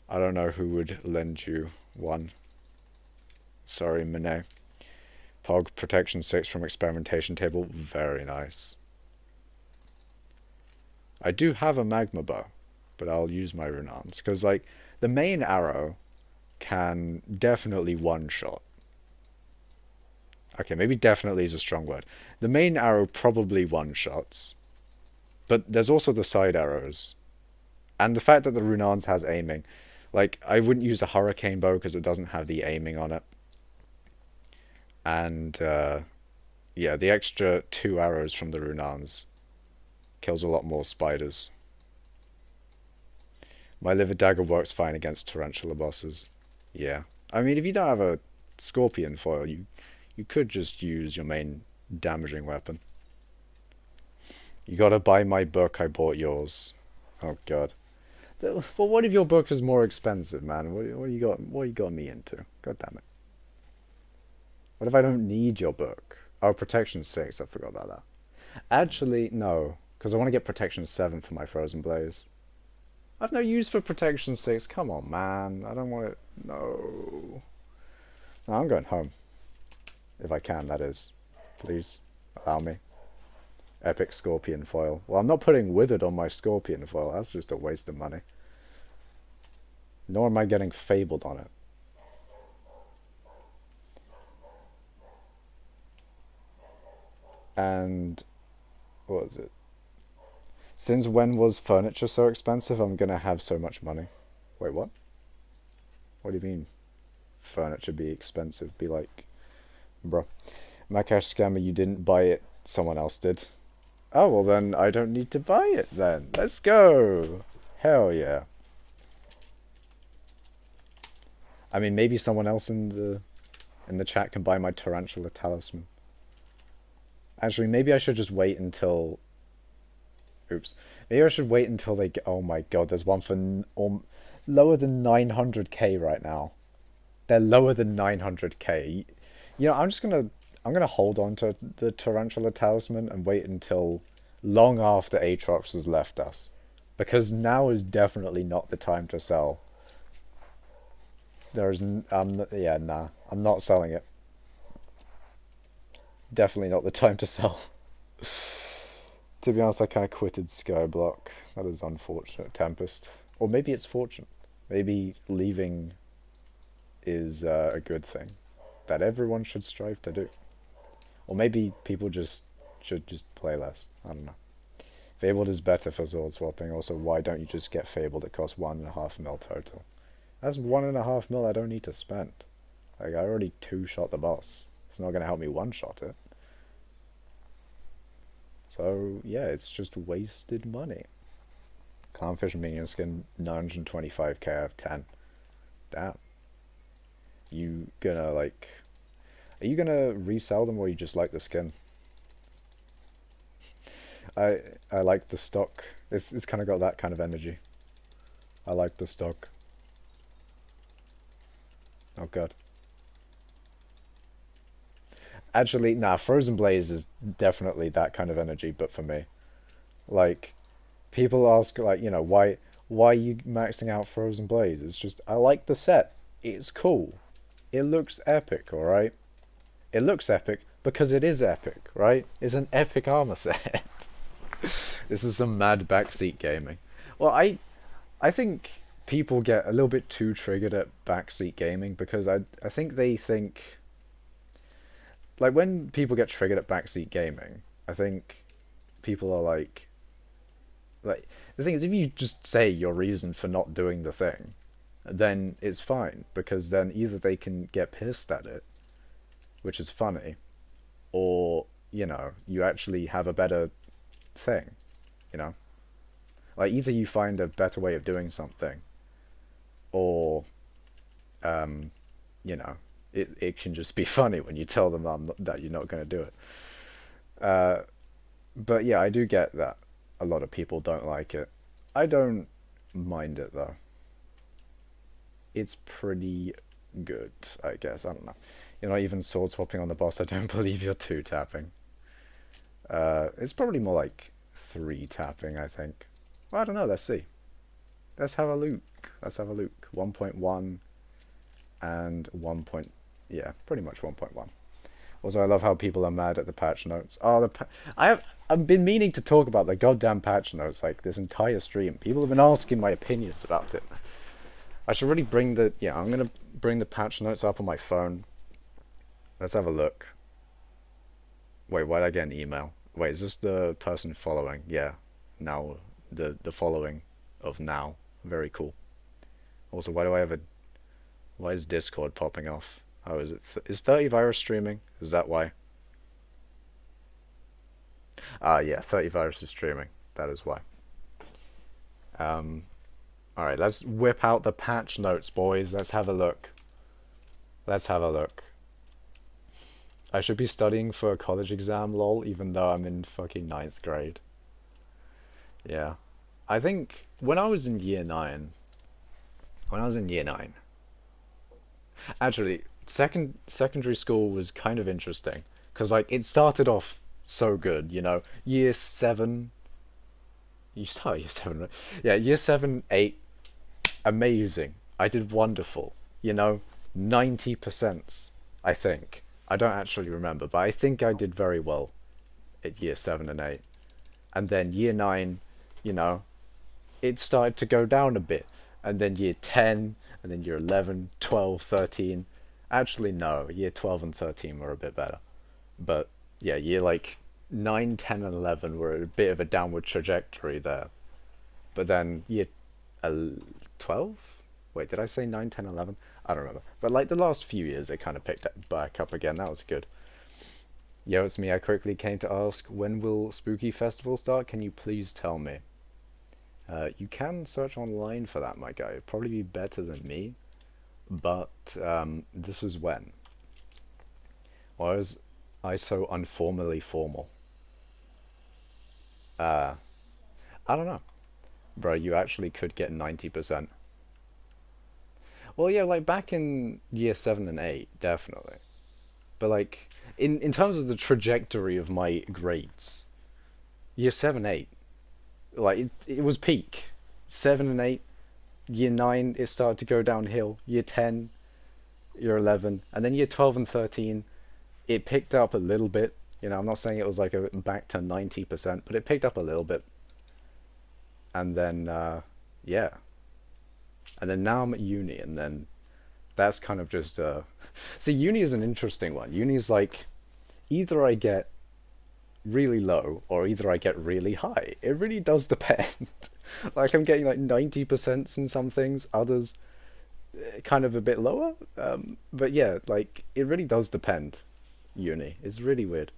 Speaker 1: I don't know who would lend you one. Sorry, Monet. Pog Protection 6 from Experimentation Table. Very nice. I do have a Magma Bow, but I'll use my Runans. Because, like, the main arrow can definitely one-shot. Okay, maybe definitely is a strong word. The main arrow probably one-shots, but there's also the side arrows. And the fact that the Runans has aiming. Like, I wouldn't use a hurricane bow because it doesn't have the aiming on it. And, yeah, the extra 2 arrows from the Runans kills a lot more spiders. My liver dagger works fine against tarantula bosses. Yeah. I mean, if you don't have a scorpion foil, you could just use your main damaging weapon. You gotta buy my book, I bought yours. Oh god. Well, what if your book is more expensive, man? What you got me into? God damn it. What if I don't need your book? Oh, protection 6, I forgot about that. Actually, no, because I want to get protection 7 for my frozen blaze. I've no use for protection 6. Come on, man. I don't want it. No. No, I'm going home. If I can, that is. Please, allow me. Epic scorpion foil. Well, I'm not putting withered on my scorpion foil. That's just a waste of money. Nor am I getting fabled on it. And what was it? Since when was furniture so expensive? I'm gonna have so much money. Wait, what? What do you mean? Furniture be expensive? Be like, bro, Makash scammer, you didn't buy it. Someone else did. Oh, well then I don't need to buy it then. Let's go. Hell yeah. I mean, maybe someone else in the chat can buy my tarantula talisman. Actually, maybe I should just wait until... Oops. Maybe I should wait until they get... Oh my god, there's one for lower than 900k right now. They're lower than 900k. You know, I'm gonna hold on to the tarantula talisman and wait until long after Aatrox has left us. Because now is definitely not the time to sell. Yeah, nah. I'm not selling it. Definitely not the time to sell. To be honest, I kind of quitted skyblock. That is unfortunate. Tempest. Or maybe it's fortunate. Maybe leaving is a good thing that everyone should strive to do. Or maybe people should just play less. I don't know. Fabled is better for sword swapping. Also, why don't you just get Fabled? It costs 1.5 mil total. That's 1.5 mil I don't need to spend. Like, I already 2-shot the boss. It's not going to help me 1-shot it. So, yeah, it's just wasted money. Clownfish minion skin, 925k out of 10. Damn. You gonna, like... Are you gonna resell them or you just like the skin? I like the stock. It's kind of got that kind of energy. I like the stock. Oh god. Actually, nah, Frozen Blaze is definitely that kind of energy, but for me. Like, people ask, like, you know, why are you maxing out Frozen Blaze? It's just, I like the set. It's cool. It looks epic, alright? It looks epic because it is epic, right? It's an epic armor set. This is some mad backseat gaming. Well, I think people get a little bit too triggered at backseat gaming because I think they think... Like, when people get triggered at backseat gaming, I think people are like... the thing is, if you just say your reason for not doing the thing, then it's fine, because then either they can get pissed at it, which is funny, or, you know, you actually have a better thing, you know? Like, either you find a better way of doing something, or, you know, it can just be funny when you tell them that you're not going to do it. But yeah, I do get that a lot of people don't like it. I don't mind it, though. It's pretty good, I guess. I don't know. You're not even sword swapping on the boss. I don't believe you're 2-tapping. It's probably more like 3-tapping, I think. Well, I don't know. Let's see. Let's have a look. 1.1 and 1. Yeah, pretty much 1.1. Also, I love how people are mad at the patch notes. Oh, I've been meaning to talk about the goddamn patch notes like this entire stream. People have been asking my opinions about it. I should really bring the... Yeah, I'm gonna bring the patch notes up on my phone. Let's have a look. Wait, why did I get an email? Wait, is this the person following? Yeah. Now, the following of now. Very cool. Also, why do I have a... Why is Discord popping off? Oh, is it... Is 30 Virus streaming? Is that why? Ah, yeah, 30 Virus is streaming. That is why. Alright, let's whip out the patch notes, boys. Let's have a look. Let's have a look. I should be studying for a college exam, lol, even though I'm in fucking ninth grade. Yeah. I think when I was in year 9... When I was in year 9... Actually, secondary school was kind of interesting. Because, like, it started off so good, you know? Year 7... You start year 7, right? Yeah, year 7, 8... Amazing. I did wonderful. You know? 90%, I think. I don't actually remember, but I think I did very well at year 7 and 8. And then year 9, you know, it started to go down a bit. And then year 10, and then year 11, 12, 13. Actually, no, year 12 and 13 were a bit better. But, yeah, year like 9, 10, and 11 were a bit of a downward trajectory there. But then year 12? Wait, did I say 9, 10, 11? I don't remember. But like the last few years, it kind of picked it back up again. That was good. Yo, it's me. I quickly came to ask, when will Spooky Festival start? Can you please tell me? You can search online for that, my guy. It'd probably be better than me. But this is when. Why was I so unformally formal? I don't know. Bro, you actually could get 90%. Well, yeah, like back in year 7 and 8, definitely. But like, in terms of the trajectory of my grades, year 7, 8, like, it was peak. 7 and 8, year 9, it started to go downhill. Year 10, year 11, and then year 12 and 13, it picked up a little bit. You know, I'm not saying it was like back to 90%, but it picked up a little bit. And then, yeah. And then now I'm at uni, and then that's kind of just... See, uni is an interesting one. Uni is like, either I get really low, or either I get really high. It really does depend. Like, I'm getting like 90% in some things, others kind of a bit lower. But yeah, like, it really does depend, uni. It's really weird.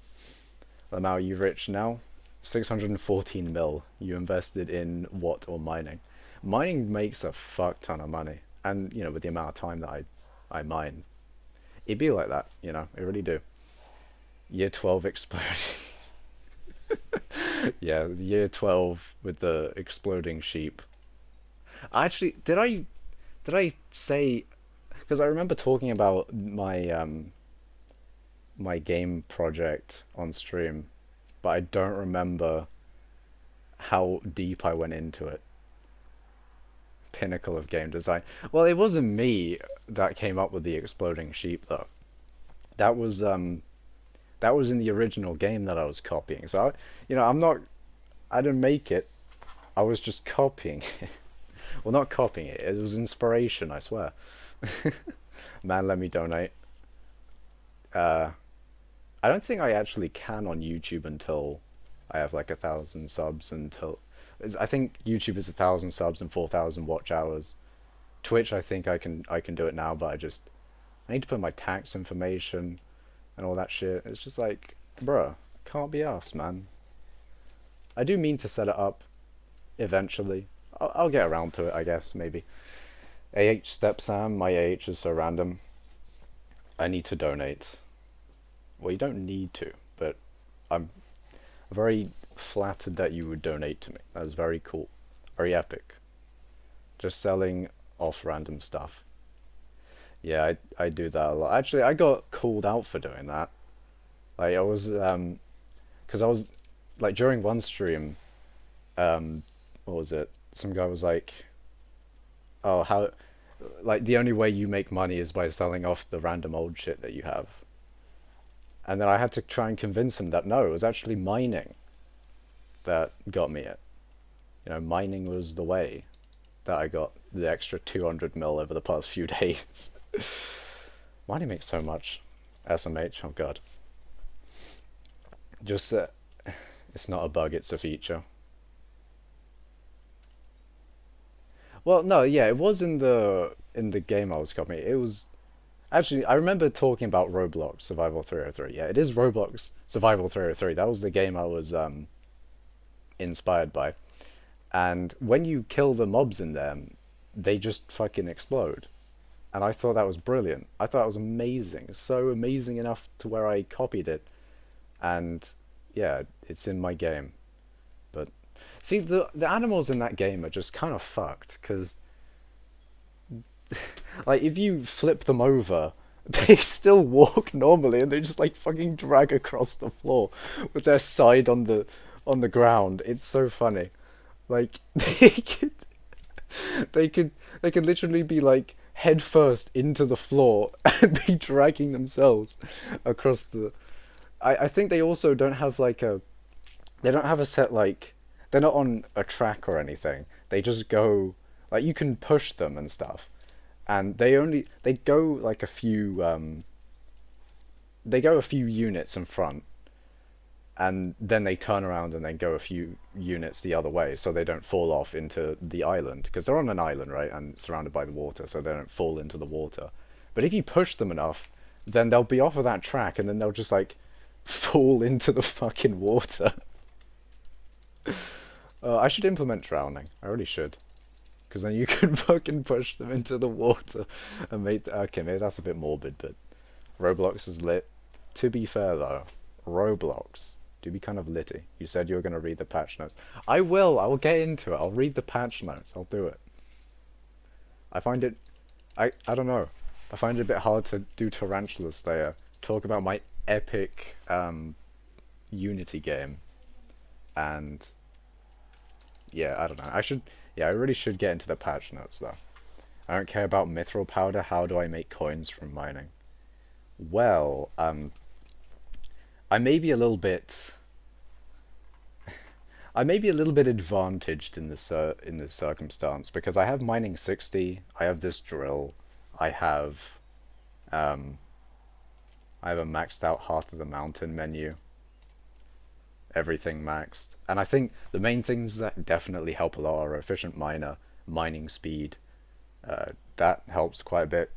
Speaker 1: Lamau, are you rich now? 614 mil. You invested in what or mining? Mining makes a fuck ton of money, and you know, with the amount of time that I mine, it'd be like that, you know, it really do. Year 12 exploding. Yeah, year 12 with the exploding sheep. Actually, did I say, because I remember talking about my my game project on stream, but I don't remember how deep I went into it. Pinnacle of game design. Well, it wasn't me that came up with the exploding sheep though. That was in the original game that I was copying. So you know, I didn't make it. I was just copying it. Well, not copying it. It was inspiration, I swear. Man, let me donate. I don't think I actually can on YouTube until I have like 1,000 subs. I think YouTube is 1,000 subs and 4,000 watch hours. Twitch, I think I can do it now, but I need to put my tax information and all that shit. It's just like, bruh, can't be asked, man. I do mean to set it up eventually. I'll get around to it, I guess, maybe. AH Step Sam, my AH is so random. I need to donate. Well, you don't need to, but I'm very flattered that you would donate to me. That was very cool. Very epic. Just selling off random stuff. Yeah, I do that a lot. Actually, I got called out for doing that. Like, I was, because I was, like, during one stream, what was it? Some guy was like, oh, how, like, the only way you make money is by selling off the random old shit that you have. And then I had to try and convince him that no, it was actually mining that got me it. You know, mining was the way. that I got the extra 200 mil over the past few days. Why do you make so much SMH? Oh god. Just, it's not a bug, it's a feature. Well, no, yeah, it was in the game I was copying. It was actually, I remember talking about Roblox Survival 303. Yeah, it is Roblox Survival 303. That was the game I was inspired by. And when you kill the mobs in them, they just fucking explode. And I thought that was brilliant. I thought it was amazing. So amazing enough to where I copied it. And yeah, it's in my game. But see, the animals in that game are just kind of fucked because like if you flip them over, they still walk normally and they just like fucking drag across the floor with their side on the ground. It's so funny. Like they could they could literally be like head first into the floor and be dragging themselves across the. I think they also don't have like a they don't have a set like they're not on a track or anything. They just go like you can push them and stuff, and they go like a few they go a few units in front, and then they turn around and then go a few units the other way so they don't fall off into the island because they're on an island, right, and surrounded by the water, so they don't fall into the water. But if you push them enough, then they'll be off of that track and then they'll just like fall into the fucking water. I should implement drowning. I really should. Because then you can fucking push them into the water and make... Okay, maybe that's a bit morbid, but Roblox is lit. To be fair, though, Roblox do be kind of litty. You said you were going to read the patch notes. I will. I will get into it. I'll read the patch notes. I'll do it. I find it... I don't know. I find it a bit hard to do tarantulas there. Talk about my epic Unity game. And... yeah, I don't know. I really should get into the patch notes, though. I don't care about mithril powder. How do I make coins from mining? Well, I may be a little bit... I may be a little bit advantaged in this circumstance, because I have mining 60, I have this drill, I have a maxed out Heart of the Mountain menu. Everything maxed. And I think the main things that definitely help a lot are efficient miner, mining speed. That helps quite a bit.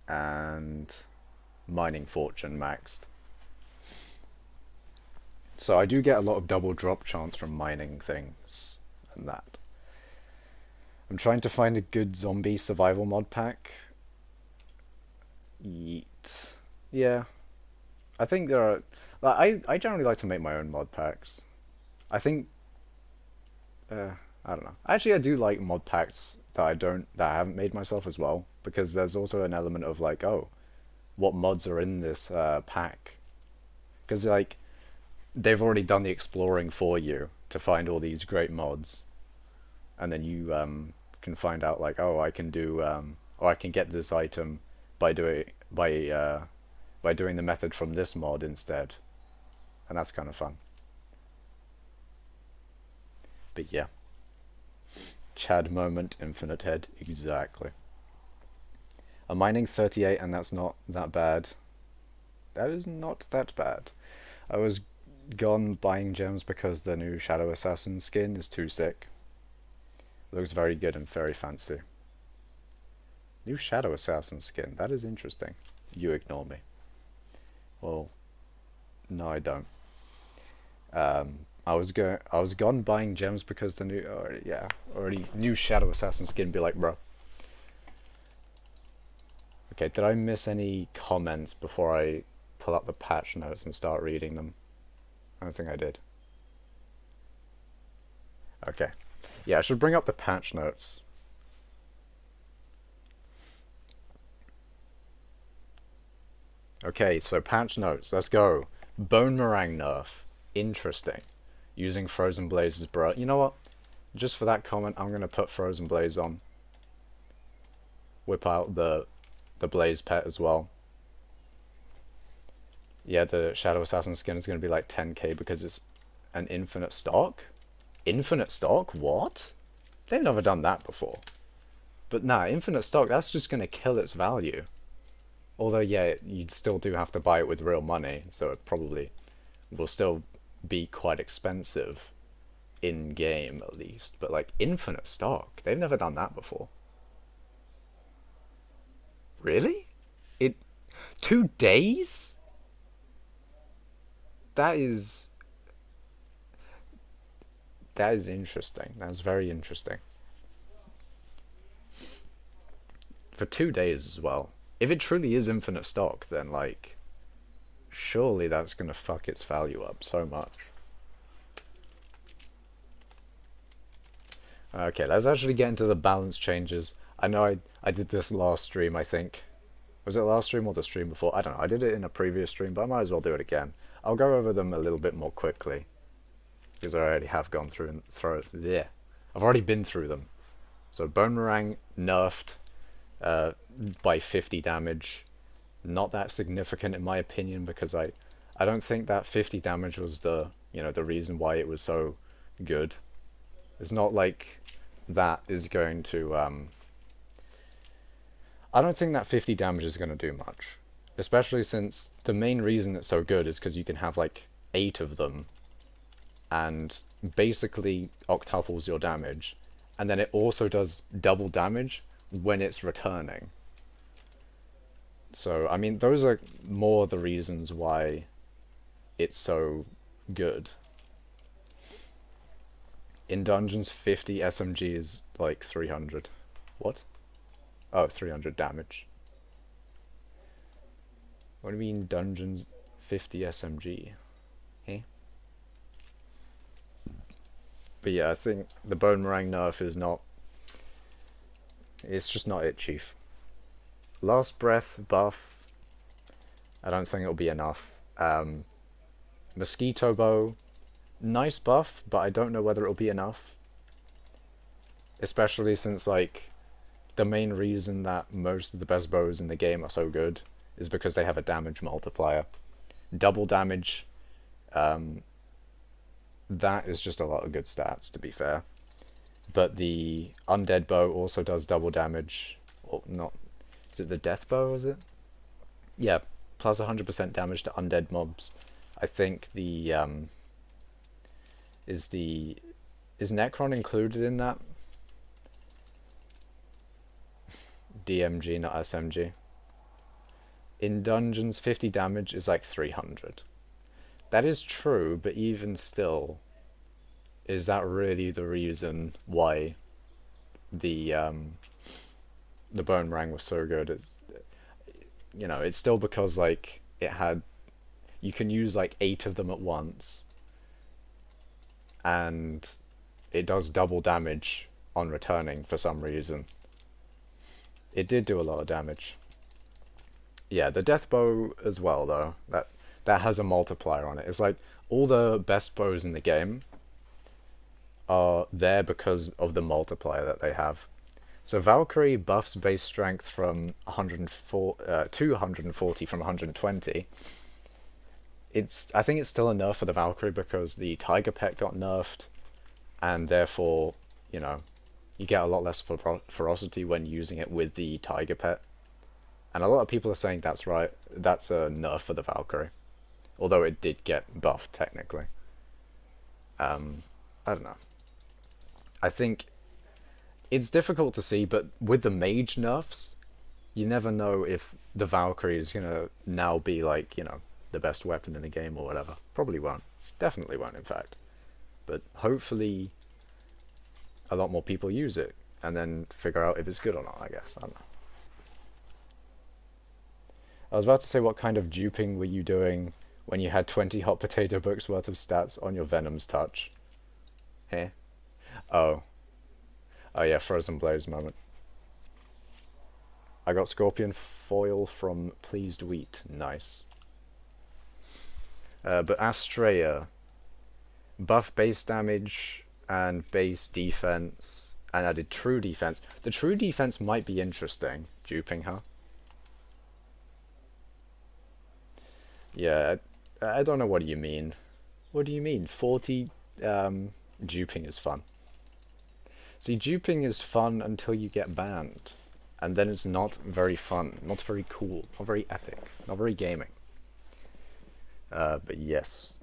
Speaker 1: And mining fortune maxed. So I do get a lot of double drop chance from mining things and that. I'm trying to find a good zombie survival mod pack. Yeet. Yeah. I think there are... I generally like to make my own mod packs. I think... I don't know. Actually, I do like mod packs that I haven't made myself as well. Because there's also an element of like, oh, what mods are in this pack? Because like... they've already done the exploring for you to find all these great mods, and then you can find out like, oh, I can do or I can get this item by doing the method from this mod instead, and that's kind of fun. But yeah, Chad moment, infinite head, exactly. I'm mining 38, and that's not that bad. That is not that bad. I was gone buying gems because the new Shadow Assassin skin is too sick. Looks very good and very fancy. New Shadow Assassin skin, that is interesting. You ignore me. Well, no, I don't. I was gone buying gems because the new already new Shadow Assassin skin. Be like, bro. Okay, did I miss any comments before I pull up the patch notes and start reading them? I don't think I did. Okay. Yeah, I should bring up the patch notes. Okay, so patch notes. Let's go. Bone Meringue nerf. Interesting. Using Frozen Blazes, bro. You know what? Just for that comment, I'm going to put Frozen Blaze on. Whip out the Blaze pet as well. Yeah, the Shadow Assassin skin is going to be like 10k because it's an infinite stock. Infinite stock? What? They've never done that before. But nah, infinite stock, that's just going to kill its value. Although, yeah, you still do have to buy it with real money, so it probably will still be quite expensive in game at least. But like infinite stock, they've never done that before. Really? It 2 days? That is interesting. That's very interesting. For 2 days as well. If it truly is infinite stock, then like surely that's gonna fuck its value up so much. Okay, let's actually get into the balance changes. I know I did this last stream, I think. Was it last stream or the stream before? I don't know. I did it in a previous stream, but I might as well do it again. I'll go over them a little bit more quickly because I already have gone through and yeah, I've already been through them. So Boomerang nerfed by 50 damage. Not that significant in my opinion because I don't think that 50 damage was the the reason why it was so good. It's not like that is going to I don't think that 50 damage is going to do much. Especially since the main reason it's so good is because you can have like 8 of them and basically octuples your damage. And then it also does double damage when it's returning. So, I mean, those are more the reasons why it's so good. In dungeons, 50 SMG is like 300. What? Oh, 300 damage. What do you mean dungeons 50 SMG? Eh? But yeah, I think the Boomerang nerf is not... It's just not it, Chief. Last Breath buff. I don't think it'll be enough. Mosquito Bow. Nice buff, but I don't know whether it'll be enough. Especially since, like, the main reason that most of the best bows in the game are so good is because they have a damage multiplier. Double damage, that is just a lot of good stats, to be fair. But the Undead Bow also does double damage. Or not... Is it the Death Bow, is it? Yeah, plus 100% damage to undead mobs. I think the... Is Necron included in that? DMG, not SMG. In dungeons, 50 damage is like 300. That is true, but even still, is that really the reason why the Boomerang was so good? It's, it's still because like it had, you can use like 8 of them at once, and it does double damage on returning for some reason. It did do a lot of damage. Yeah, the Death Bow as well, though. That has a multiplier on it. It's like all the best bows in the game are there because of the multiplier that they have. So Valkyrie buffs base strength from 240 from 120. I think it's still a nerf for the Valkyrie because the Tiger Pet got nerfed, and therefore, you get a lot less ferocity when using it with the Tiger Pet. And a lot of people are saying that's right, that's a nerf for the Valkyrie. Although it did get buffed, technically. I don't know. I think it's difficult to see, but with the mage nerfs, you never know if the Valkyrie is going to now be like, the best weapon in the game or whatever. Probably won't. Definitely won't, in fact. But hopefully a lot more people use it and then figure out if it's good or not, I guess. I don't know. I was about to say, what kind of duping were you doing when you had 20 hot potato books worth of stats on your Venom's touch? Eh? Oh. Oh yeah, Frozen Blaze moment. I got Scorpion foil from Pleased Wheat. Nice. But Astrea, buff base damage and base defense, and added true defense. The true defense might be interesting, duping her. Yeah, I don't know what you mean. What do you mean? 40 duping is fun. See, duping is fun until you get banned. And then it's not very fun, not very cool, not very epic, not very gaming. But yes.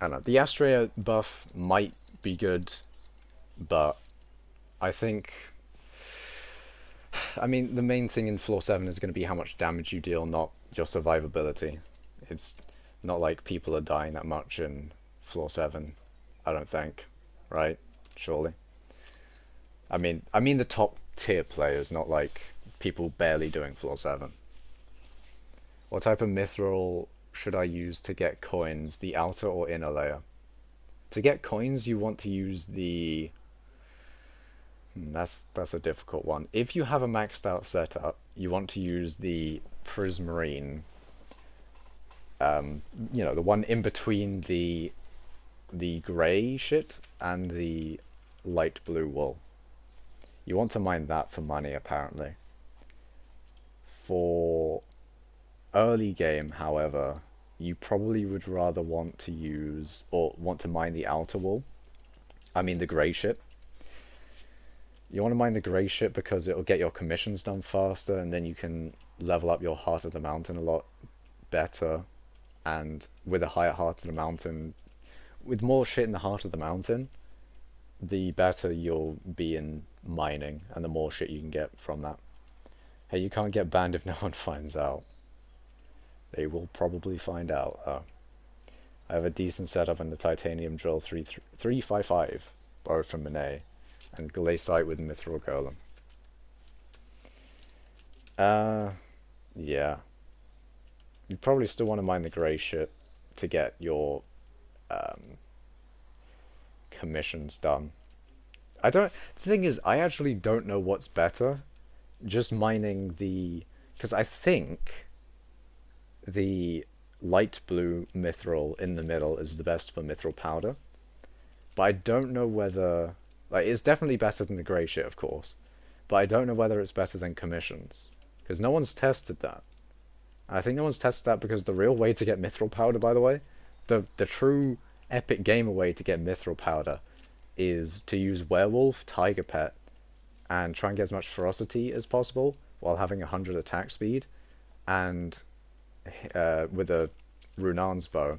Speaker 1: I don't know. The Astrea buff might be good, but I think... I mean, the main thing in Floor 7 is going to be how much damage you deal, not your survivability. It's not like people are dying that much in Floor 7, I don't think. Right? Surely. I mean the top tier players, not like people barely doing Floor 7. What type of mithril should I use to get coins, the outer or inner layer? To get coins, you want to use the... That's a difficult one. If you have a maxed out setup, you want to use the prismarine. You know, the one in between the grey shit and the light blue wool. You want to mine that for money, apparently. For early game, however, you probably would rather want to use, or want to mine the outer wool. I mean the grey shit. You want to mine the grey shit because it'll get your commissions done faster, and then you can level up your Heart of the Mountain a lot better. And with a higher Heart of the Mountain, with more shit in the Heart of the Mountain, the better you'll be in mining, and the more shit you can get from that. Hey, you can't get banned if no one finds out. They will probably find out. I have a decent setup in the Titanium Drill 355, borrowed from Monet, and Glaciite with Mithril Golem. Yeah. You probably still want to mine the grey shit to get your commissions done. The thing is, I actually don't know what's better. Just mining the... Because I think the light blue mithril in the middle is the best for mithril powder. But I don't know whether... Like, it's definitely better than the grey shit, of course. But I don't know whether it's better than commissions. Because no one's tested that. I think no one's tested that because the real way to get mithril powder, by the way, the true epic gamer way to get mithril powder is to use werewolf, tiger pet, and try and get as much ferocity as possible while having 100 attack speed, and with a Runan's bow,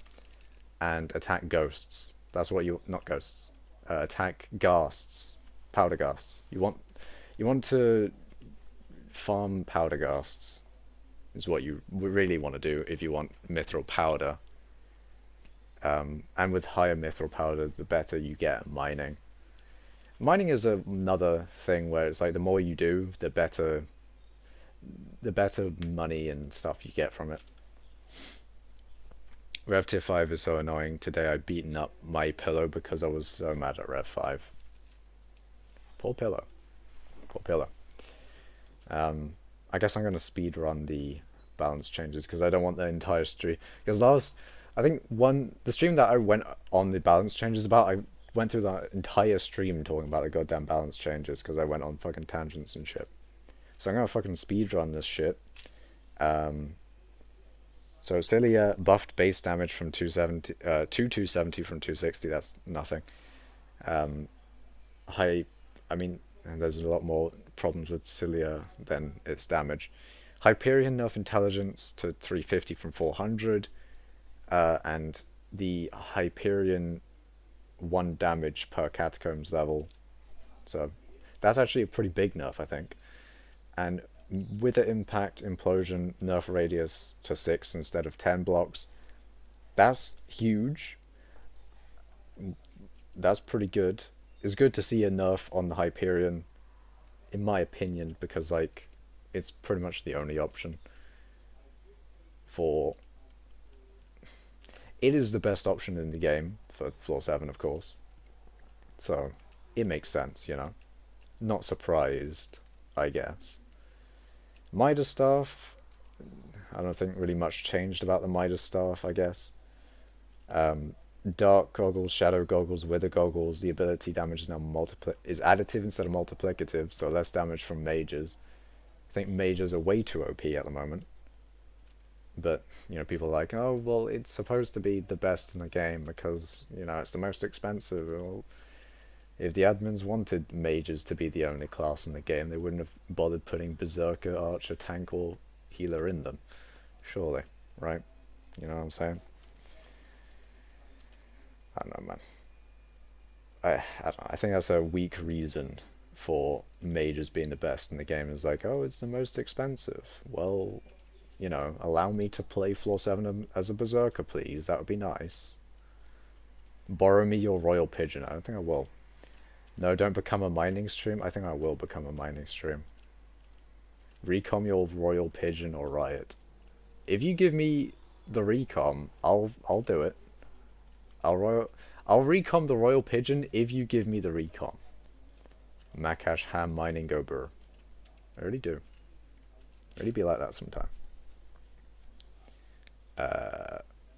Speaker 1: and attack ghosts. That's what you... Not ghosts. Attack ghasts. Powder ghasts. You want to farm powder ghasts is what you really want to do if you want mithril powder. And with higher mithril powder, the better you get at mining. Mining is another thing where it's like the more you do, the better money and stuff you get from it. Rev Tier 5 is so annoying. Today I beaten up my pillow because I was so mad at Rev 5. Poor pillow. Poor pillow. I guess I'm going to speed run the balance changes because I don't want the entire stream. Because the stream that I went on the balance changes about, I went through the entire stream talking about the goddamn balance changes because I went on fucking tangents and shit. So I'm going to fucking speed run this shit. So Cilia buffed base damage from 270 from 260. That's nothing. I mean, and there's a lot more problems with Cilia than its damage. Hyperion nerf intelligence to 350 from 400, and the Hyperion 1 damage per catacombs level. So that's actually a pretty big nerf, I think. And with the impact implosion nerf radius to 6 instead of 10 blocks, that's huge. That's pretty good. It's good to see a nerf on the Hyperion, in my opinion, because like it's pretty much the only option for... It is the best option in the game for Floor 7, of course. So it makes sense, you know. Not surprised, I guess. Midas Staff, I don't think really much changed about the Midas Staff, I guess. Dark Goggles, Shadow Goggles, Wither Goggles, the ability damage is now is additive instead of multiplicative, so less damage from mages. I think mages are way too OP at the moment. But, you know, people are like, oh, well, it's supposed to be the best in the game because, you know, it's the most expensive. Well, If the admins wanted mages to be the only class in the game, they wouldn't have bothered putting berserker, archer, tank, or healer in them. Surely, right? You know what I'm saying? I don't know, man. I don't know. I think that's a weak reason for mages being the best in the game. Is like, oh, it's the most expensive. Well, you know, allow me to play floor 7 as a berserker, please. That would be nice. Borrow me your royal pigeon. I don't think I will. No, don't become a mining stream. I think I will become a mining stream. Recom your royal pigeon or riot. If you give me the recom, I'll do it. I'll recom the royal pigeon if you give me the recom. Makash ham mining go burr. I really do. Really be like that sometime.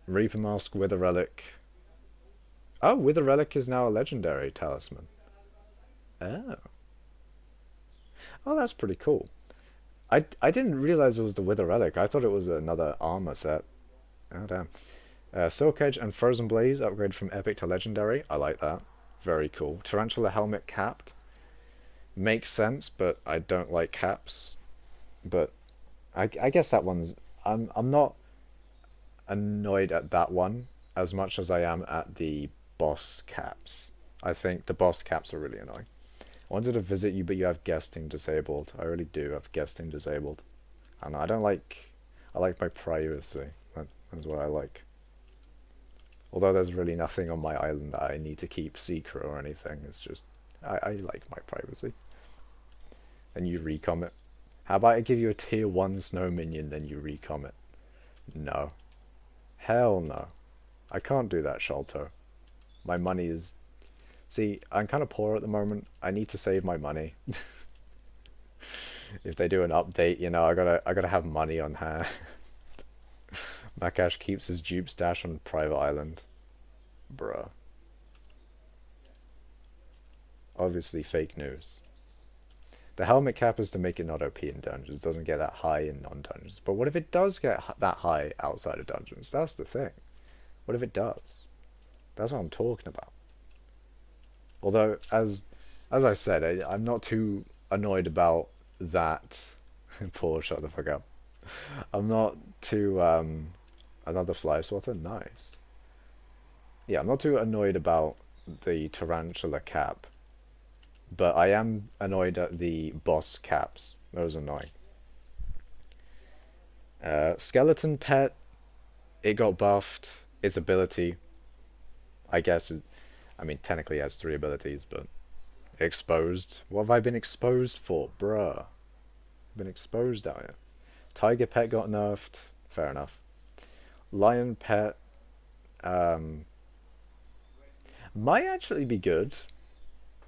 Speaker 1: Reaper Mask with a relic. Oh, with a relic is now a legendary talisman. Oh. Oh, that's pretty cool. I didn't realize it was the Wither Relic. I thought it was another armor set. Oh, damn. Silk Edge and Frozen Blaze upgrade from epic to legendary. I like that. Very cool. Tarantula Helmet capped. Makes sense, but I don't like caps. But I guess that one's... I'm not annoyed at that one as much as I am at the boss caps. I think the boss caps are really annoying. I wanted to visit you, but you have guesting disabled. I really do have guesting disabled. And I don't like... I like my privacy. That's what I like. Although there's really nothing on my island that I need to keep secret or anything. It's just... I like my privacy. And you recom it. How about I give you a tier 1 snow minion, then you recom it? No. Hell no. I can't do that, Sholto. My money is... See, I'm kind of poor at the moment. I need to save my money. If they do an update, you know, I gotta have money on hand. Makash keeps his dupe stash on private island. Bruh. Obviously fake news. The helmet cap is to make it not OP in dungeons. It doesn't get that high in non-dungeons. But what if it does get that high outside of dungeons? That's the thing. What if it does? That's what I'm talking about. Although, as I said, I'm not too annoyed about that. Paul, shut the fuck up. I'm not too... another fly swatter? Nice. Yeah, I'm not too annoyed about the tarantula cap. But I am annoyed at the boss caps. Those are annoying. Skeleton pet. It got buffed. Its ability, I guess... I mean, technically it has 3 abilities, but... Exposed. What have I been exposed for? Bruh. Been exposed out here. Tiger pet got nerfed. Fair enough. Lion pet... might actually be good.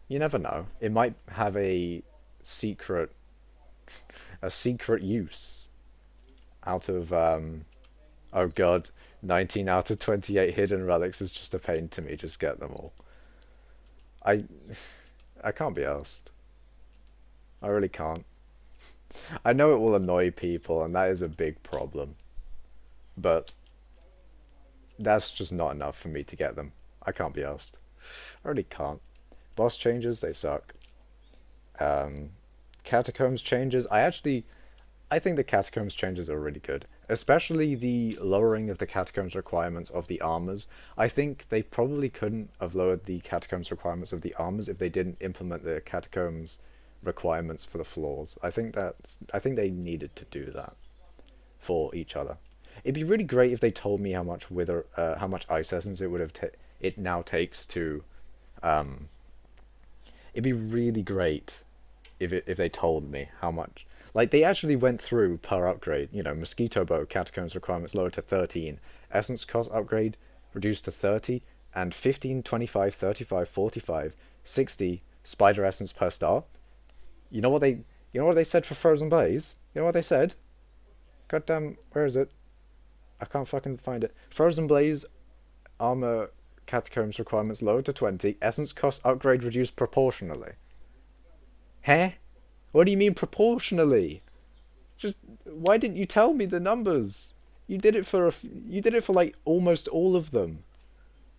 Speaker 1: You never know. It might have a secret... a secret use. Out of... oh god. 19 out of 28 hidden relics is just a pain to me. Just get them all. I can't be asked. I really can't. I know it will annoy people, and that is a big problem. But that's just not enough for me to get them. I can't be asked. I really can't. Boss changes, they suck. Catacombs changes, I think the Catacombs changes are really good. Especially the lowering of the Catacombs requirements of the armors. I think they probably couldn't have lowered the Catacombs requirements of the armors if they didn't implement the Catacombs requirements for the floors. I think they needed to do that for each other. It'd be really great if they told me how much how much ice essence it would have it now takes to it'd be really great if they told me how much. Like, they actually went through per upgrade. You know, Mosquito Bow, Catacombs requirements lowered to 13. Essence cost upgrade reduced to 30. And 15, 25, 35, 45, 60 Spider Essence per star. You know what they said for Frozen Blaze? You know what they said? Goddamn, where is it? I can't fucking find it. Frozen Blaze, armor Catacombs requirements lowered to 20. Essence cost upgrade reduced proportionally. Huh? What do you mean proportionally? Just why didn't you tell me the numbers? You did it for like almost all of them,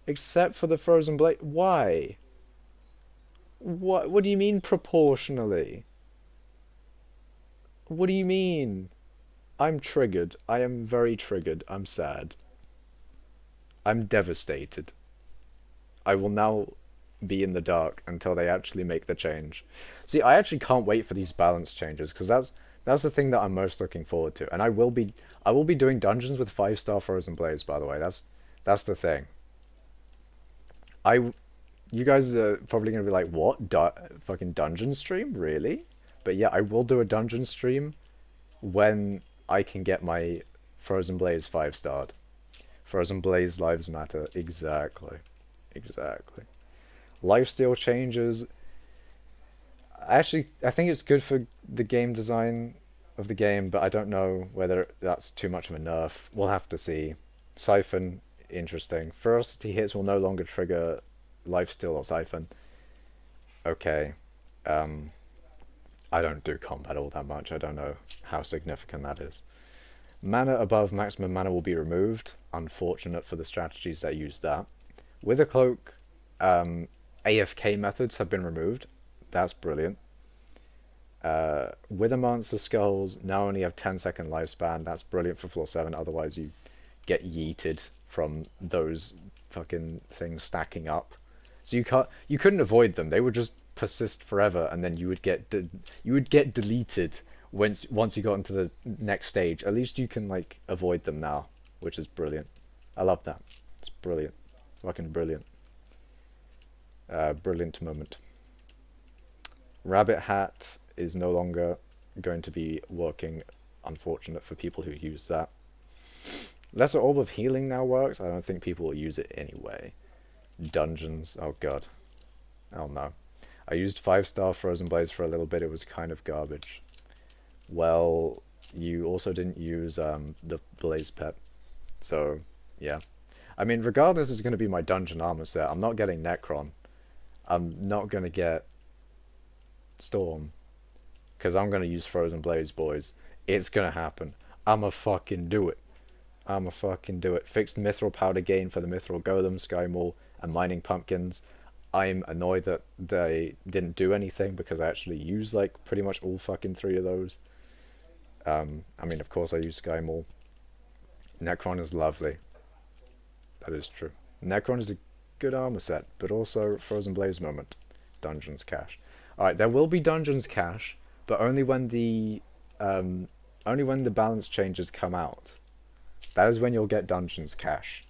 Speaker 1: except for the Frozen Blade. Why? What do you mean proportionally? What do you mean? I'm triggered. I am very triggered. I'm sad. I'm devastated. I will now be in the dark until they actually make the change. See, I actually can't wait for these balance changes because that's the thing that I'm most looking forward to. And I will be doing dungeons with 5-star frozen blades, by the way. That's the thing. I You guys are probably gonna be like, "What? Fucking dungeon stream? Really?" But yeah, I will do a dungeon stream when I can get my Frozen Blaze 5-starred. Frozen Blaze lives matter. Exactly. Exactly. Lifesteal changes. Actually, I think it's good for the game design of the game, but I don't know whether that's too much of a nerf. We'll have to see. Siphon, interesting. Ferocity hits will no longer trigger lifesteal or siphon. Okay. Um, I don't do combat all that much. I don't know how significant that is. Mana above maximum mana will be removed. Unfortunate for the strategies that use that. With a cloak, AFK methods have been removed. That's brilliant. Withermancer skulls now only have 10-second lifespan. That's brilliant for floor 7. Otherwise, you get yeeted from those fucking things stacking up. So you couldn't avoid them. They would just persist forever, and then you would get deleted once you got into the next stage. At least you can like avoid them now, which is brilliant. I love that. It's brilliant. Fucking brilliant. Brilliant moment. Rabbit Hat is no longer going to be working. Unfortunate for people who use that. Lesser Orb of Healing now works. I don't think people will use it anyway. Dungeons. Oh god. Oh no. I used 5-star Frozen Blaze for a little bit. It was kind of garbage. Well, you also didn't use the Blaze Pet. So, yeah. I mean, regardless, it's going to be my dungeon armor set. I'm not getting Necron. I'm not going to get Storm. Because I'm going to use Frozen Blaze, boys. It's going to happen. I'ma fucking do it. I'ma fucking do it. Fixed Mithril Powder gain for the Mithril Golem, Sky Maul, and Mining Pumpkins. I'm annoyed that they didn't do anything because I actually used like pretty much all fucking 3 of those. I mean, of course I use Sky Maul. Necron is lovely. That is true. Necron is a good armor set, but also Frozen Blaze moment. Dungeons cache. Alright, there will be Dungeons cache, but only when the balance changes come out. That is when you'll get Dungeons cache.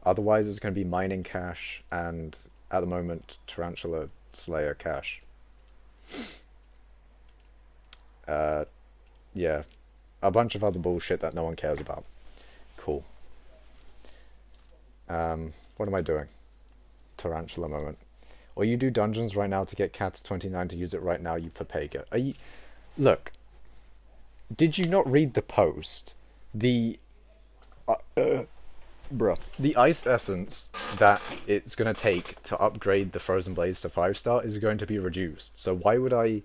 Speaker 1: Otherwise, it's going to be Mining cache and, at the moment, Tarantula Slayer cache. Yeah. A bunch of other bullshit that no one cares about. Cool. What am I doing? Tarantula moment. Or you do dungeons right now to get Cat to 29 to use it right now, you Papega. Are you... Look. Did you not read the post? The... Bruh. The ice essence that it's going to take to upgrade the Frozen Blaze to 5-star is going to be reduced. So why would I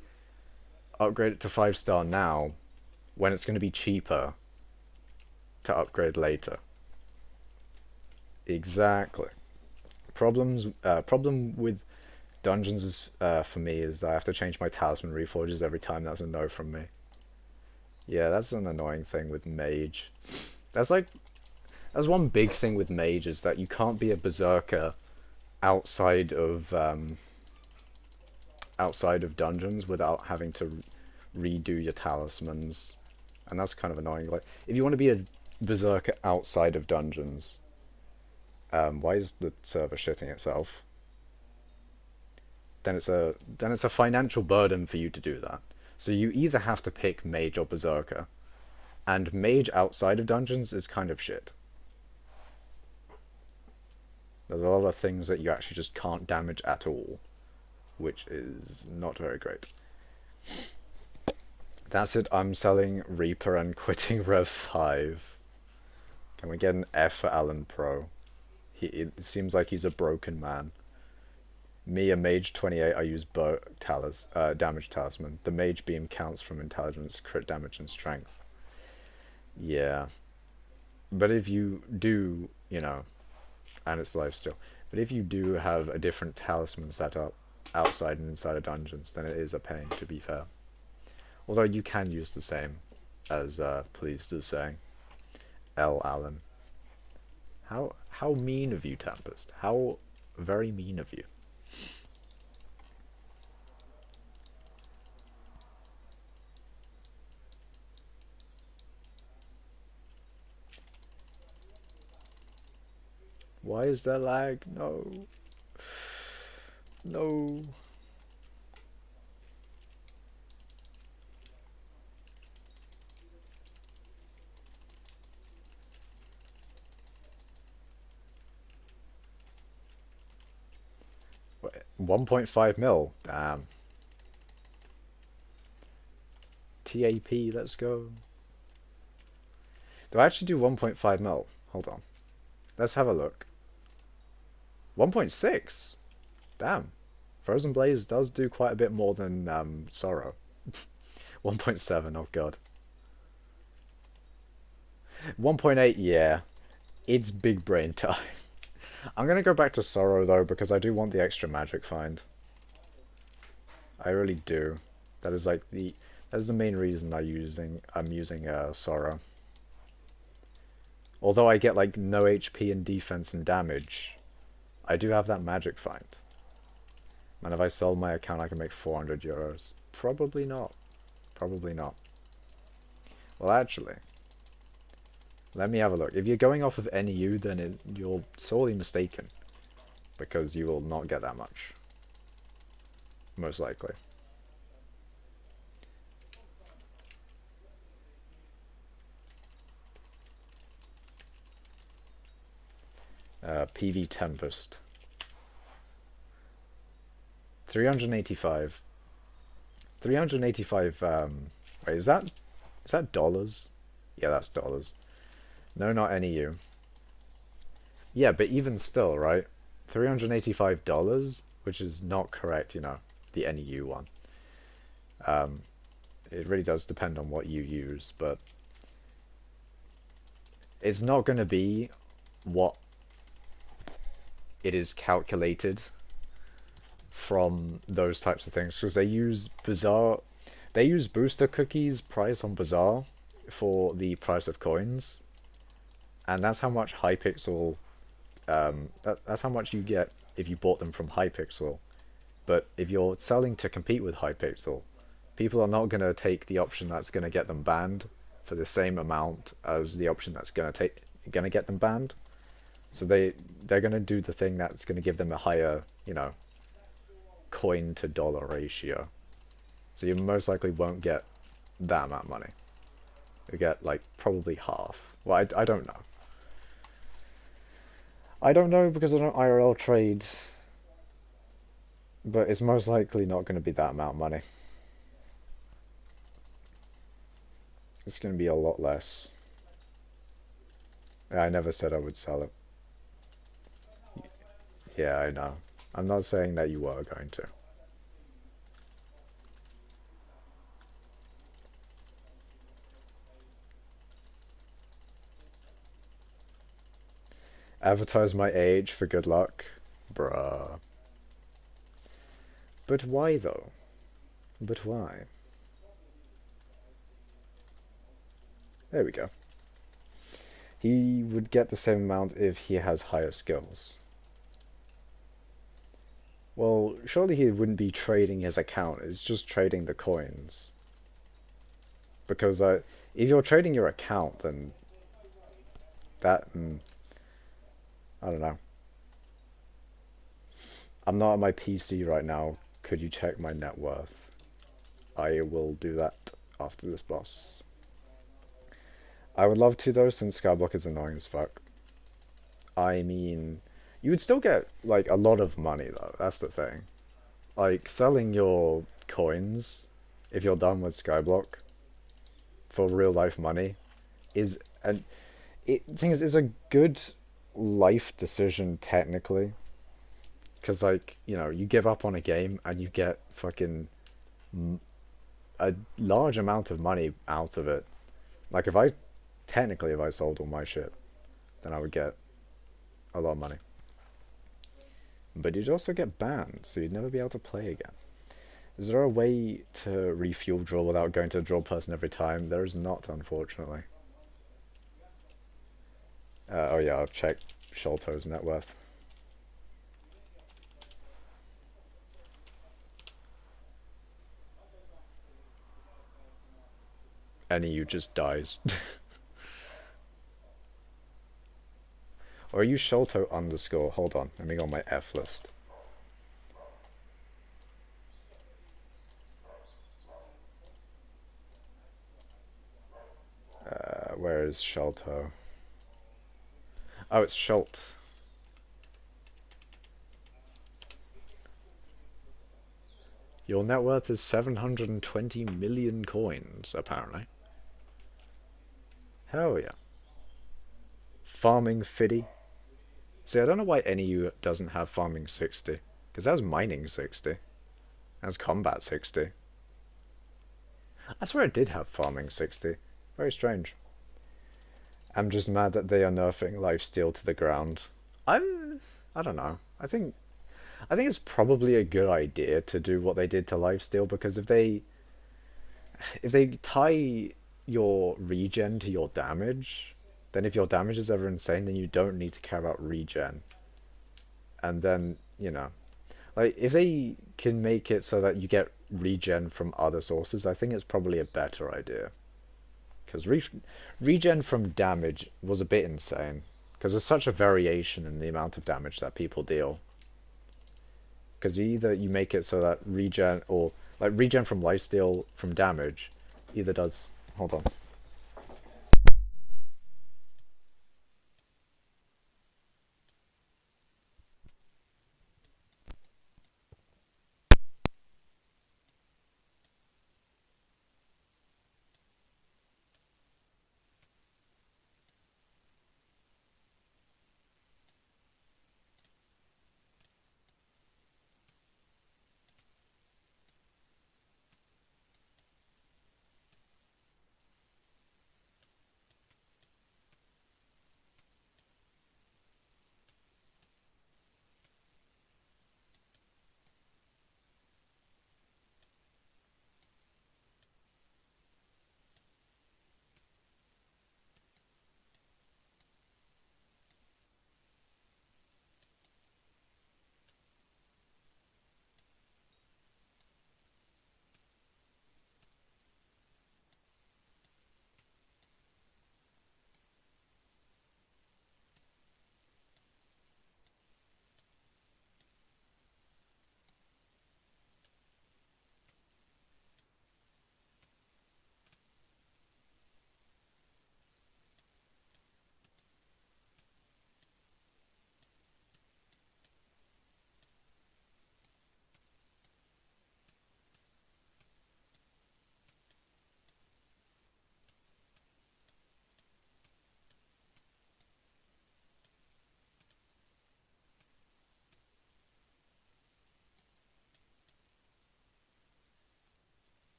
Speaker 1: upgrade it to 5-star now when it's going to be cheaper to upgrade later? Exactly. Problem with dungeons is, for me, is I have to change my talisman reforges every time. That's a no from me. Yeah, that's an annoying thing with mage. That's one big thing with mage is that you can't be a berserker outside of dungeons without having to redo your talismans, and that's kind of annoying. Like, if you want to be a berserker outside of dungeons, why is the server shitting itself? Then it's a financial burden for you to do that. So you either have to pick mage or berserker, and mage outside of dungeons is kind of shit. There's a lot of things that you actually just can't damage at all, which is not very great. That's it, I'm selling Reaper and quitting Rev 5. Can we get an F for Alan Pro? It seems like he's a broken man. Me, a mage 28, I use damage talisman. The mage beam counts from intelligence, crit damage, and strength. Yeah. But if you do, and it's lifesteal. But if you do have a different talisman setup, outside and inside of dungeons, then it is a pain, to be fair. Although you can use the same, as Pleased is saying. L. Allen. How mean of you, Tempest. How very mean of you. Why is there lag? No. No. Wait, 1.5 mil? Damn. TAP, let's go. Do I actually do 1.5 mil? Hold on. Let's have a look. 1.6? Damn. Frozen Blaze does do quite a bit more than Sorrow. 1.7, oh god. 1.8, yeah. It's big brain time. I'm gonna go back to Sorrow though, because I do want the extra magic find. I really do. That is like that is the main reason I'm using Sorrow. Although I get like no HP and defense and damage, I do have that magic find. And if I sell my account, I can make 400 euros. Probably not. Probably not. Well, actually, let me have a look. If you're going off of NEU, then you're sorely mistaken, because you will not get that much. Most likely. PV Tempest. 385. 385, wait, is that dollars? Yeah, that's dollars. No, not NEU. Yeah, but even still, right? $385, which is not correct, you know, the NEU one. It really does depend on what you use, but it's not going to be what it is calculated from those types of things, because they use booster cookies price on Bazaar for the price of coins, and that's how much hypixel that's how much you get if you bought them from hypixel. But if you're selling to compete with hypixel, people are not going to take the option that's going to get them banned for the same amount as the option that's going to get them banned. So they're going to do the thing that's going to give them a higher, you know, coin to dollar ratio. So you most likely won't get that amount of money. You get like probably half. Well, I don't know. I don't know because I don't IRL trade, but it's most likely not going to be that amount of money. It's going to be a lot less. I never said I would sell it. Yeah, I know. I'm not saying that you were going to. Advertise my age for good luck? Bruh. But why though? But why? There we go. He would get the same amount if he has higher skills. Well, surely he wouldn't be trading his account, it's just trading the coins. Because if you're trading your account, then that... I don't know. I'm not on my PC right now. Could you check my net worth? I will do that after this boss. I would love to though, since skyblock is annoying as fuck. I mean, you would still get like a lot of money though, that's the thing. Like selling your coins, if you're done with skyblock, for real life money, is thing is, it's a good life decision technically. Because like, you know, you give up on a game and you get fucking a large amount of money out of it. Like if I sold all my shit, then I would get a lot of money. but you'd also get banned, so you'd never be able to play again. Is there a way to refuel draw without going to the draw person every time? There is not, unfortunately. Oh yeah, I'll check Sholto's net worth. Any you just dies. Or are you Sholto underscore? Hold on, let me go on my F list. Where is Sholto? Oh, it's Schult. Your net worth is 720 million coins, apparently. Hell yeah. Farming 50. See, I don't know why any of you doesn't have farming 60. Because that has mining 60. That has combat 60. I swear I did have farming 60. Very strange. I'm just mad that they are nerfing lifesteal to the ground. I don't know. I think it's probably a good idea to do what they did to lifesteal, because if they tie your regen to your damage, then if your damage is ever insane, then you don't need to care about regen. And then, like, if they can make it so that you get regen from other sources, I think it's probably a better idea. Because regen from damage was a bit insane. Because there's such a variation in the amount of damage that people deal. Because either you make it so that regen, or like regen from lifesteal from damage, either does. Hold on.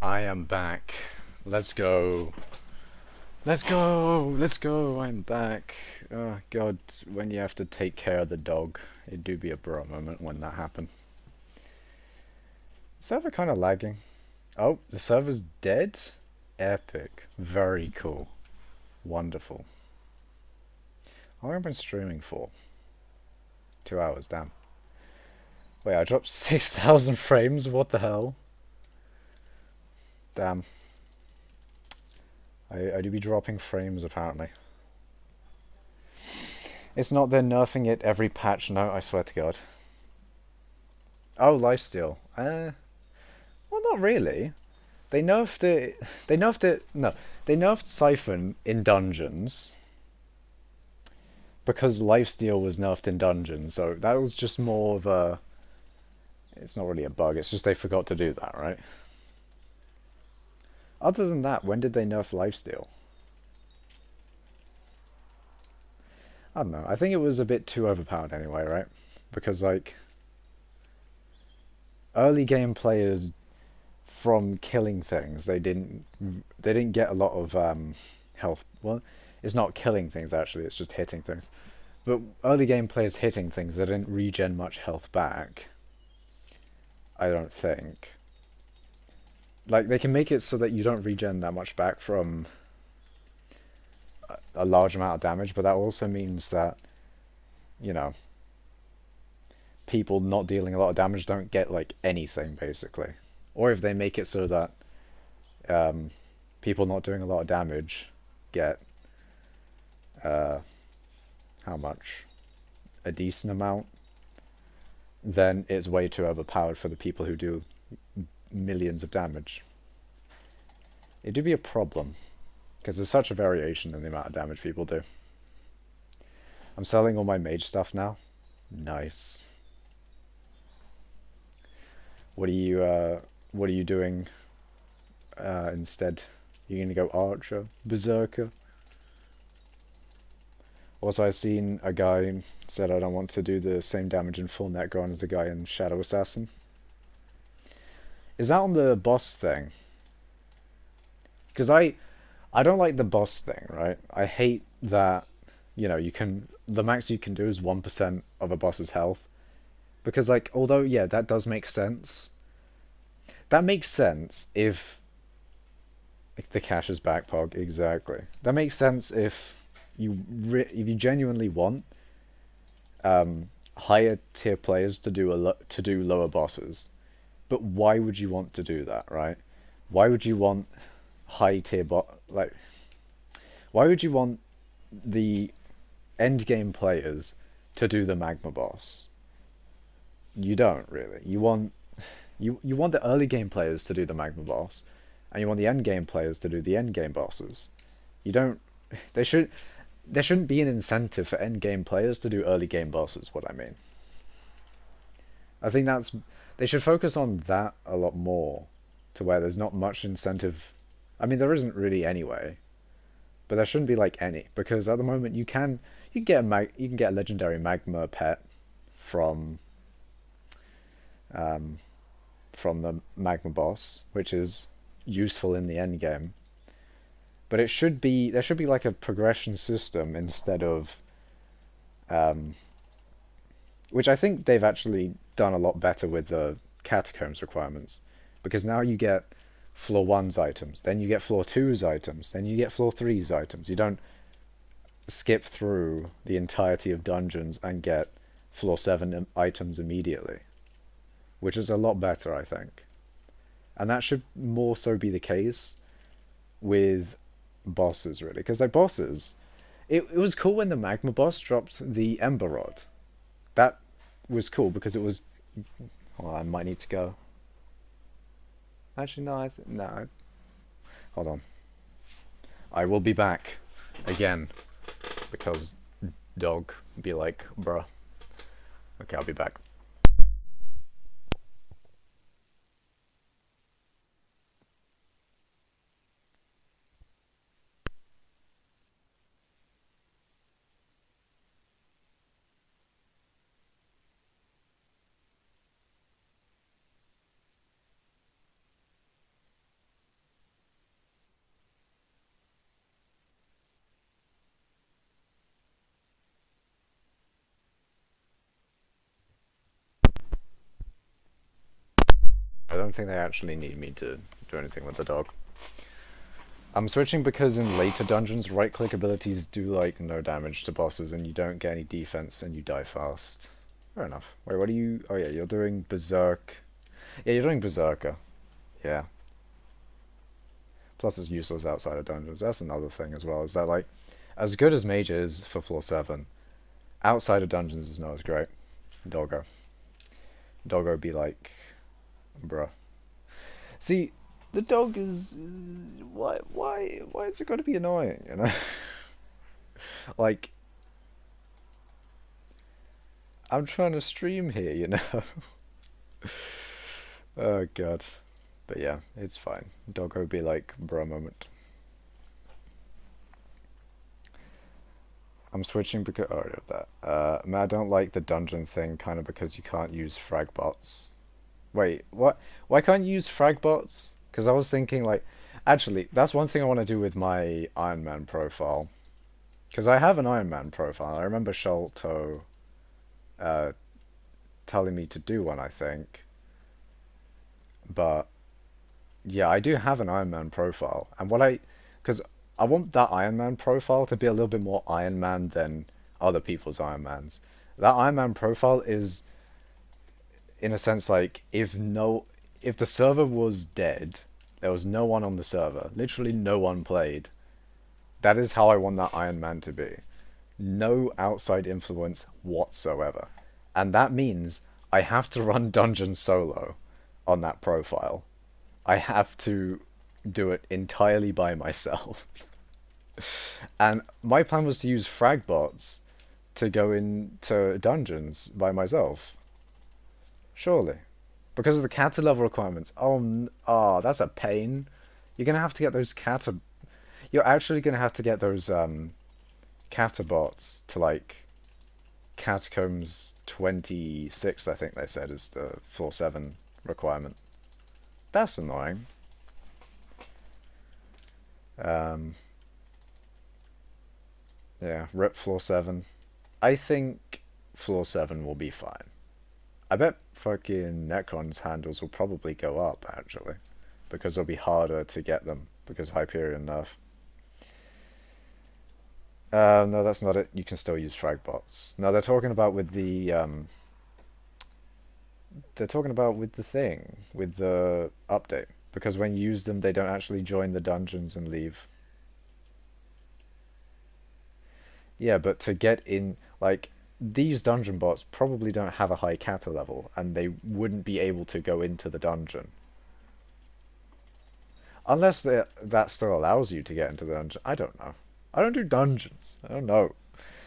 Speaker 1: I am back. Let's go. Let's go. Let's go. I'm back. Oh God, when you have to take care of the dog, it do be a bro moment when that happened. Server kind of lagging. Oh, the server's dead? Epic. Very cool. Wonderful. How long have I been streaming for? 2 hours, damn. Wait, I dropped 6,000 frames? What the hell? Damn. I do be dropping frames, apparently. It's not they're nerfing it every patch, no, I swear to God. Oh, lifesteal. Well, not really. They nerfed it. They nerfed it. No, they nerfed Siphon in dungeons because lifesteal was nerfed in dungeons. So that was just more of a. It's not really a bug. It's just they forgot to do that, right? Other than that, when did they nerf lifesteal? I don't know. I think it was a bit too overpowered anyway, right? Because like early game players from killing things, they didn't get a lot of health. Well, it's not killing things actually, it's just hitting things. But early game players hitting things, they didn't regen much health back. I don't think. Like they can make it so that you don't regen that much back from a large amount of damage, but that also means that, you know, people not dealing a lot of damage don't get like anything basically. Or if they make it so that people not doing a lot of damage get how much? A decent amount, then it's way too overpowered for the people who do millions of damage. It do be a problem because there's such a variation in the amount of damage people do. I'm selling all my mage stuff now. Nice. What are you doing instead? You're gonna go archer, berserker. Also, I've seen a guy said I don't want to do the same damage in full net grown as the guy in Shadow Assassin. Is that on the boss thing? Because I don't like the boss thing, right? I hate that, you know, the max you can do is 1% of a boss's health. Because like, although yeah, that does make sense. That makes sense if the cash is back, Pog, exactly. That makes sense if if you genuinely want higher tier players to do lower bosses. But why would you want to do that, right? Why would you want high tier like? Why would you want the end game players to do the magma boss? You don't really. You want the early game players to do the magma boss, and you want the end game players to do the end game bosses. You don't. They should. There shouldn't be an incentive for end game players to do early game bosses. What I mean. I think they should focus on that a lot more, to where there's not much incentive. I mean, there isn't really anyway, but there shouldn't be like any, because at the moment you can get a legendary magma pet from the magma boss, which is useful in the end game. But there should be like a progression system instead of which I think they've actually done a lot better with the catacombs requirements, because now you get floor 1's items, then you get floor 2's items, then you get floor 3's items. You don't skip through the entirety of dungeons and get floor 7 items immediately, which is a lot better, I think. And that should more so be the case with bosses, really, because like bosses, it was cool when the magma boss dropped the ember rod. That was cool because it was. Oh, I might need to go. Actually, no. No. Hold on. I will be back again because dog be like, bruh. Okay, I'll be back. I don't think they actually need me to do anything with the dog. I'm switching because in later dungeons, right-click abilities do, like, no damage to bosses, and you don't get any defense, and you die fast. Fair enough. Wait, what are you... Oh yeah, you're doing Berserk. Yeah, you're doing Berserker. Yeah. Plus it's useless outside of dungeons. That's another thing as well, is that, like, as good as Mage is for floor 7, outside of dungeons is not as great. Doggo. Doggo be like... Bruh. See... The dog is... Why is it going to be annoying, you know? Like... I'm trying to stream here, you know? Oh, God. But yeah, it's fine. Doggo be like, bruh moment. I'm switching because... Oh, that. Man, I don't like the dungeon thing, kind of because you can't use frag bots. Wait, what? Why can't you use frag bots? Because I was thinking, like, actually, that's one thing I want to do with my Iron Man profile. Because I have an Iron Man profile. I remember Sholto telling me to do one, I think. But, yeah, I do have an Iron Man profile. And because I want that Iron Man profile to be a little bit more Iron Man than other people's Iron Mans. That Iron Man profile is, in a sense, like, if the server was dead, there was no one on the server, literally no one played, that is how I want that Iron Man to be. No outside influence whatsoever. And that means I have to run dungeons solo on that profile. I have to do it entirely by myself. And my plan was to use frag bots to go into dungeons by myself. Surely. Because of the kata level requirements. Oh, that's a pain. You're going to have to get those kata... You're actually going to have to get those kata bots to, like, Catacombs 26, I think they said, is the floor 7 requirement. That's annoying. Yeah, rip floor 7. I think floor 7 will be fine. I bet fucking Necron's handles will probably go up, actually. Because it'll be harder to get them, because Hyperion nerf. No, that's not it. You can still use frag bots. No, they're talking about with the, They're talking about with the thing, with the update. Because when you use them, they don't actually join the dungeons and leave. Yeah, but to get in, like... These dungeon bots probably don't have a high kata level, and they wouldn't be able to go into the dungeon. Unless that still allows you to get into the dungeon. I don't know. I don't do dungeons. I don't know.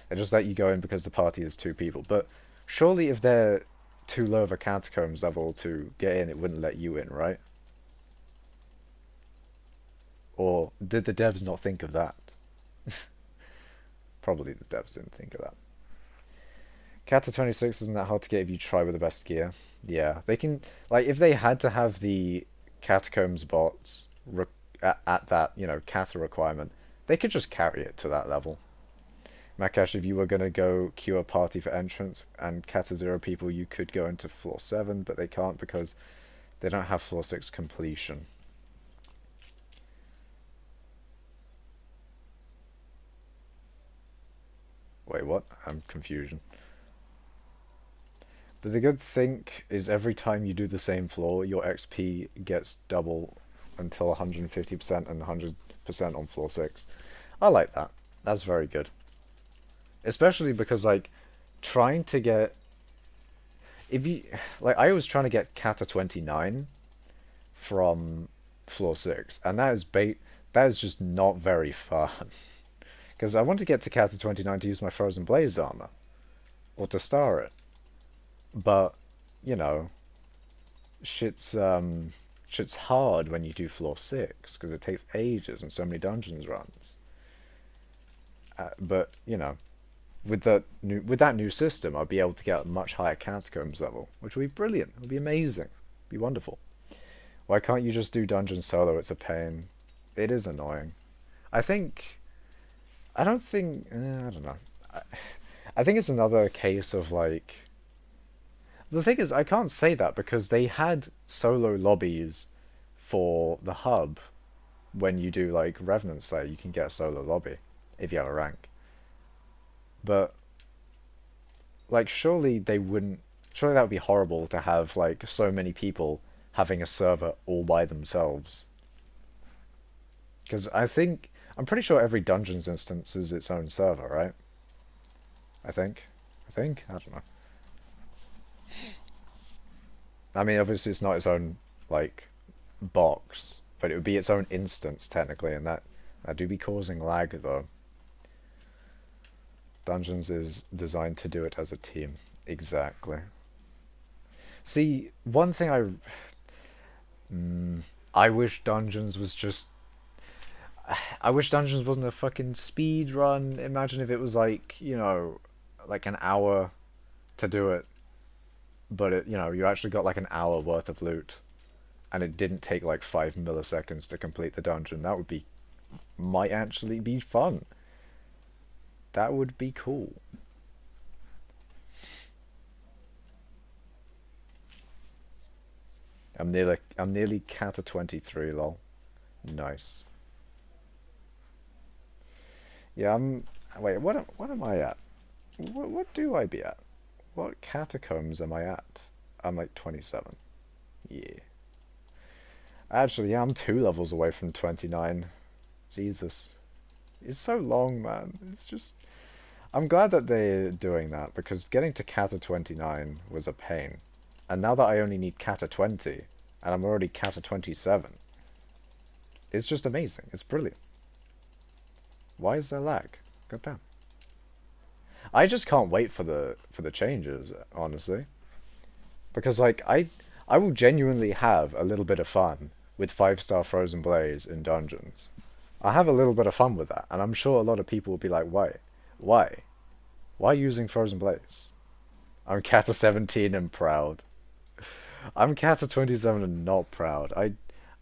Speaker 1: They just let you go in because the party is 2 people. But surely if they're too low of a catacombs level to get in, it wouldn't let you in, right? Or did the devs not think of that? Probably the devs didn't think of that. Kata 26 isn't that hard to get if you try with the best gear. Yeah, they can... Like, if they had to have the Catacombs bots at that, you know, Kata requirement, they could just carry it to that level. Makash, if you were going to go queue a party for entrance and Kata 0 people, you could go into floor 7, but they can't because they don't have floor 6 completion. Wait, what? I'm confusion. But the good thing is every time you do the same floor, your XP gets double until 150% and 100% on floor 6. I like that. That's very good. Especially because, like, trying to get... If you... Like, I was trying to get Kata 29 from floor 6, and that is just not very fun. Because I want to get to Kata 29 to use my Frozen Blaze armor. Or to star it. But, you know, shit's hard when you do floor 6, because it takes ages and so many dungeons runs. But, you know, with that new system, I'll be able to get a much higher catacombs level, which would be brilliant. It would be amazing. It would be wonderful. Why can't you just do dungeon solo? It's a pain. It is annoying. I don't know. I think it's another case of, like... the thing is, I can't say that because they had solo lobbies for the hub. When you do like Revenant Slayer, you can get a solo lobby if you have a rank. But like, surely they wouldn't. Surely that would be horrible to have like so many people having a server all by themselves. Because I'm pretty sure every Dungeons instance is its own server, right? I think. I don't know. I mean, obviously it's not its own like box, but it would be its own instance technically, and that do be causing lag though. Dungeons is designed to do it as a team. Exactly. See, one thing I wish Dungeons was just. I wish Dungeons wasn't a fucking speed run. Imagine if it was like, like an hour to do it, but you actually got like an hour worth of loot, and it didn't take like 5 milliseconds to complete the dungeon. Might actually be fun. That would be cool. I'm nearly Kata 23, lol. Nice. Yeah, wait, what am I at? What do I be at? What catacombs am I at? I'm like 27. Yeah. Actually, yeah, I'm 2 levels away from 29. Jesus. It's so long, man. It's just... I'm glad that they're doing that, because getting to Kata 29 was a pain. And now that I only need Kata 20, and I'm already Kata 27, it's just amazing. It's brilliant. Why is there lag? God damn. I just can't wait for the changes, honestly. Because like I will genuinely have a little bit of fun with 5-star Frozen Blaze in dungeons. I have a little bit of fun with that, and I'm sure a lot of people will be like, why? Why? Why using Frozen Blaze? I'm Kata 17 and proud. I'm Kata 27 and not proud.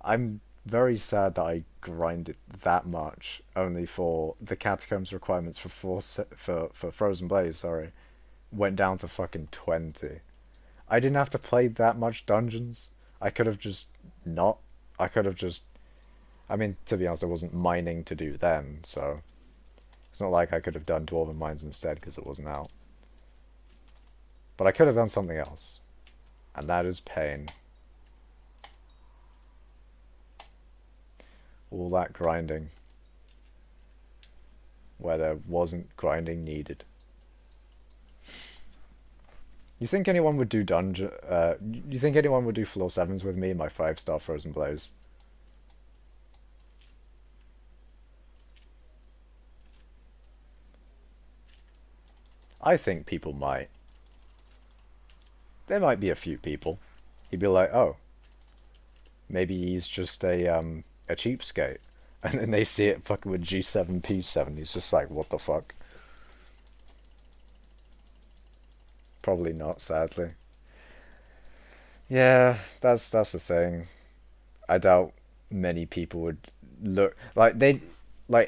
Speaker 1: I'm very sad that I grinded that much only for the catacombs requirements for Frozen Blaze, sorry, went down to fucking 20. I didn't have to play that much dungeons. I could have just not. I could have just... I mean, to be honest, I wasn't mining to do them, so it's not like I could have done Dwarven Mines instead because it wasn't out. But I could have done something else, and that is pain. All that grinding where there wasn't grinding needed. You think anyone would do you think anyone would do floor 7s with me in my 5-star Frozen Blaze? I think people might. There might be a few people. He'd be like, oh, maybe he's just a cheapskate. And then they see it fucking with G7, P7. He's just like, what the fuck? Probably not, sadly. Yeah, that's the thing. I doubt many people would look like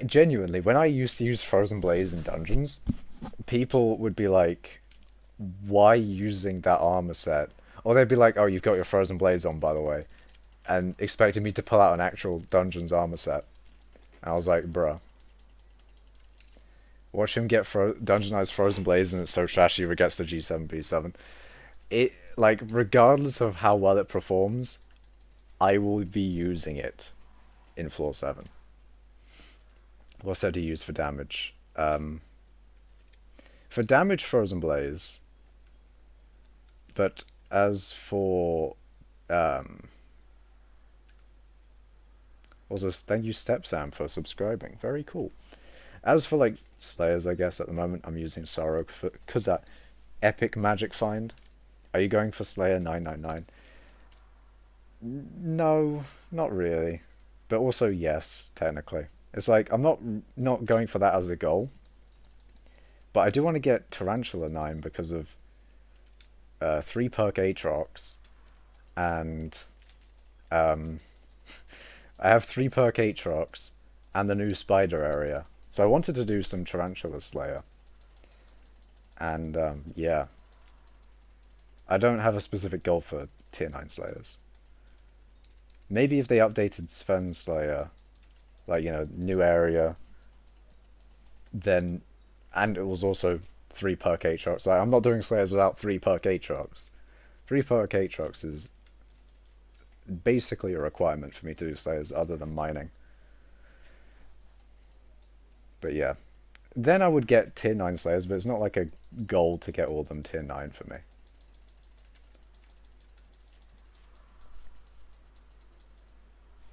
Speaker 1: genuinely, when I used to use Frozen Blaze in dungeons, people would be like, why using that armor set? Or they'd be like, oh, you've got your Frozen Blaze on, by the way, and expecting me to pull out an actual dungeons armor set. And I was like, bruh. Watch him get dungeonized Frozen Blaze, and it's so trashy he forgets the G7 P7. It, like, regardless of how well it performs, I will be using it in floor 7. What set do you use for damage? For damage, Frozen Blaze. But as for... Also, thank you, Stepsam, for subscribing. Very cool. As for, like, Slayers, I guess, at the moment, I'm using Sorrow because that epic magic find. Are you going for Slayer 999? No, not really. But also, yes, technically. It's like, I'm not going for that as a goal. But I do want to get Tarantula 9 because of 3 perk Aatrox. And I have 3 perk Aatrox and the new spider area. So I wanted to do some Tarantula Slayer. And, yeah. I don't have a specific goal for tier 9 Slayers. Maybe if they updated Sven Slayer, like, you know, new area, then, and it was also 3 perk Aatrox. Like, I'm not doing Slayers without 3 perk Aatrox. 3 perk Aatrox is basically a requirement for me to do Slayers other than mining. But yeah. Then I would get tier 9 Slayers, but it's not like a goal to get all of them tier 9 for me.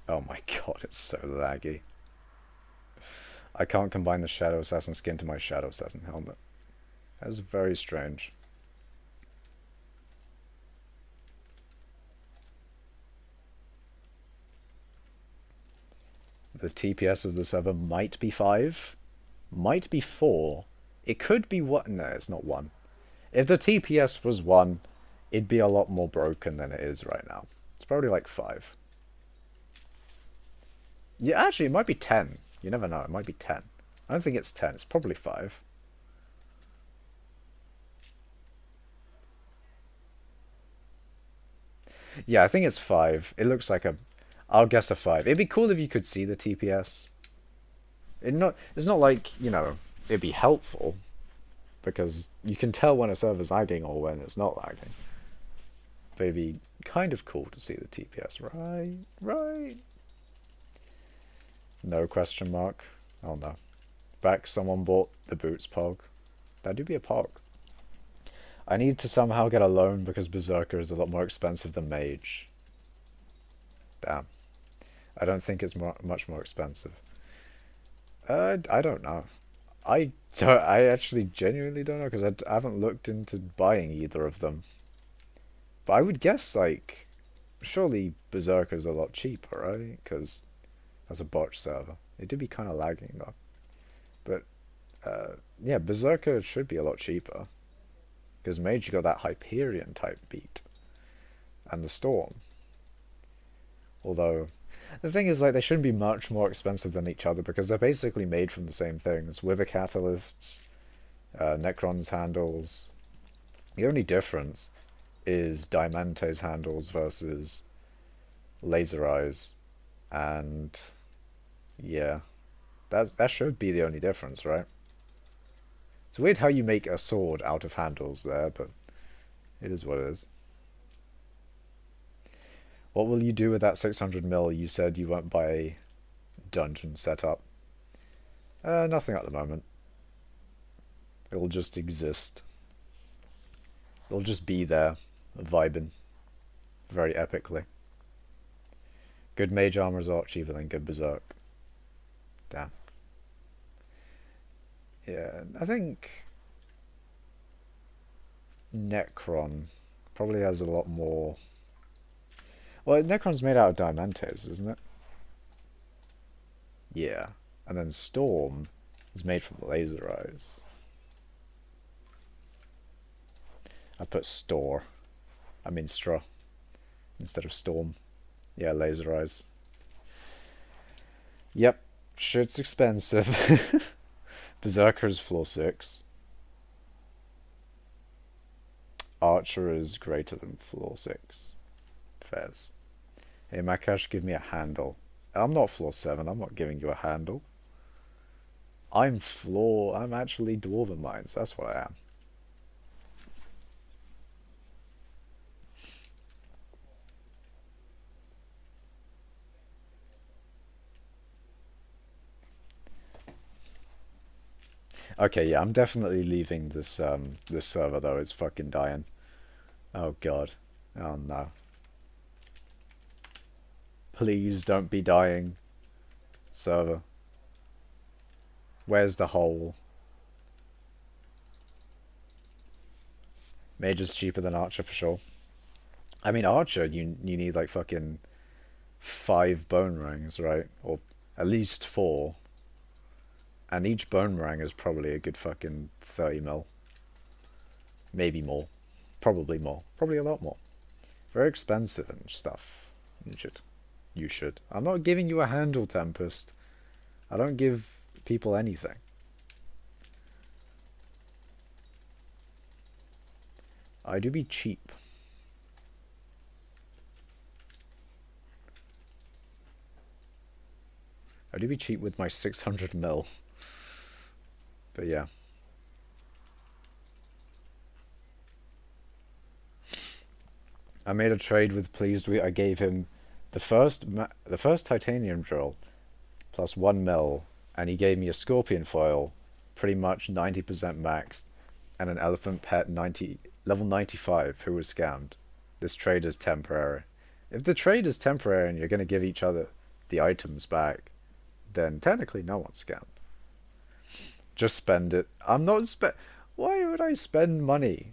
Speaker 1: Oh my god, it's so laggy. I can't combine the Shadow Assassin skin to my Shadow Assassin helmet. That's very strange. The TPS of the server might be 5. Might be 4. It could be 1. No, it's not 1. If the TPS was 1, it'd be a lot more broken than it is right now. It's probably like 5. Yeah, actually, it might be 10. You never know. It might be 10. I don't think it's 10. It's probably 5. Yeah, I think it's 5. It looks like a... I'll guess a 5. It'd be cool if you could see the TPS. It's not like, you know, it'd be helpful. Because you can tell when a server's lagging or when it's not lagging. But it'd be kind of cool to see the TPS. Right, right. No question mark. Oh no. Back, someone bought the boots pog. That do be a pog. I need to somehow get a loan because Berserker is a lot more expensive than Mage. Damn. I don't think it's much more expensive. I don't know. I actually genuinely don't know because I haven't looked into buying either of them. But I would guess, like, surely Berserker's a lot cheaper, right? Because as a botch server. It did be kind of lagging though. But yeah, Berserker should be a lot cheaper. Because Mage got that Hyperion type beat. And the Storm. Although, the thing is, like, they shouldn't be much more expensive than each other because they're basically made from the same things. Wither Catalysts, Necron's handles. The only difference is Diamante's handles versus Laser Eyes. And yeah, that should be the only difference, right? It's weird how you make a sword out of handles there, but it is what it is. What will you do with that 600 mil? You said you won't buy a dungeon setup. Nothing at the moment. It'll just exist. It'll just be there, vibing, very epically. Good mage armor is a lot cheaper than good berserk. Damn. Yeah, I think Necron probably has a lot more... Well, Necron's made out of Diamantes, isn't it? Yeah. And then Storm is made from Laser Eyes. I put Store. I mean Straw. Instead of Storm. Yeah, Laser Eyes. Yep. Shit's expensive. Berserker is floor 6. Archer is greater than floor 6. Fairs. Hey, Makash, give me a handle. I'm not floor 7. I'm not giving you a handle. I'm actually Dwarven Mines. That's what I am. Okay, yeah, I'm definitely leaving this this server though. It's fucking dying. Oh god. Oh no. Please don't be dying. Server. Where's the hole? Mage is cheaper than Archer for sure. I mean, Archer, you need like fucking 5 bone rings, right? Or at least 4. And each bone ring is probably a good fucking 30 mil. Maybe more. Probably more. Probably a lot more. Very expensive and stuff. You should. I'm not giving you a handle, Tempest. I don't give people anything. I do be cheap. I do be cheap with my 600 mil. But yeah. I made a trade with Pleased Wheat. I gave him the first titanium drill plus 1 mil, and he gave me a scorpion foil, pretty much 90% maxed, and an elephant pet level 95 who was scammed. This trade is temporary. If the trade is temporary and you're going to give each other the items back, then technically no one's scammed. Just spend it. I'm not Why would I spend money?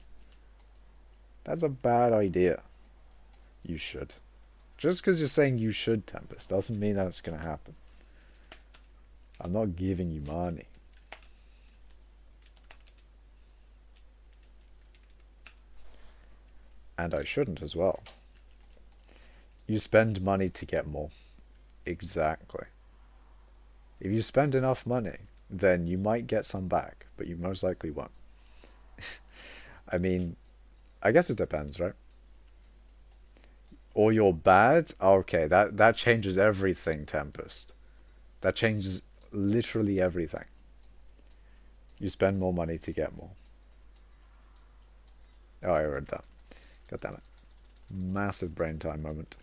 Speaker 1: That's a bad idea. You should. Just because you're saying you should, Tempest, doesn't mean that it's going to happen. I'm not giving you money. And I shouldn't as well. You spend money to get more. Exactly. If you spend enough money, then you might get some back, but you most likely won't. I mean, I guess it depends, right? Or you're bad? Okay, that changes everything, Tempest. That changes literally everything. You spend more money to get more. Oh, I read that. God damn it. Massive brain time moment.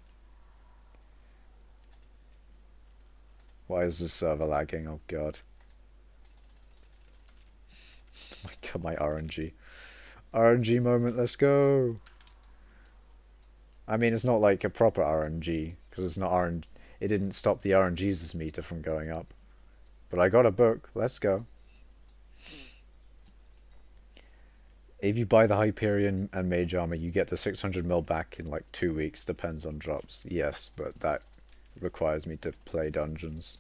Speaker 1: Why is this server lagging? Oh god. My god, my RNG. RNG moment, let's go! I mean, it's not like a proper RNG, because it's not RNG. It didn't stop the RNGesus meter from going up. But I got a book, let's go. If you buy the Hyperion and Mage Armor, you get the 600 mil back in like 2 weeks, depends on drops. Yes, but that requires me to play dungeons.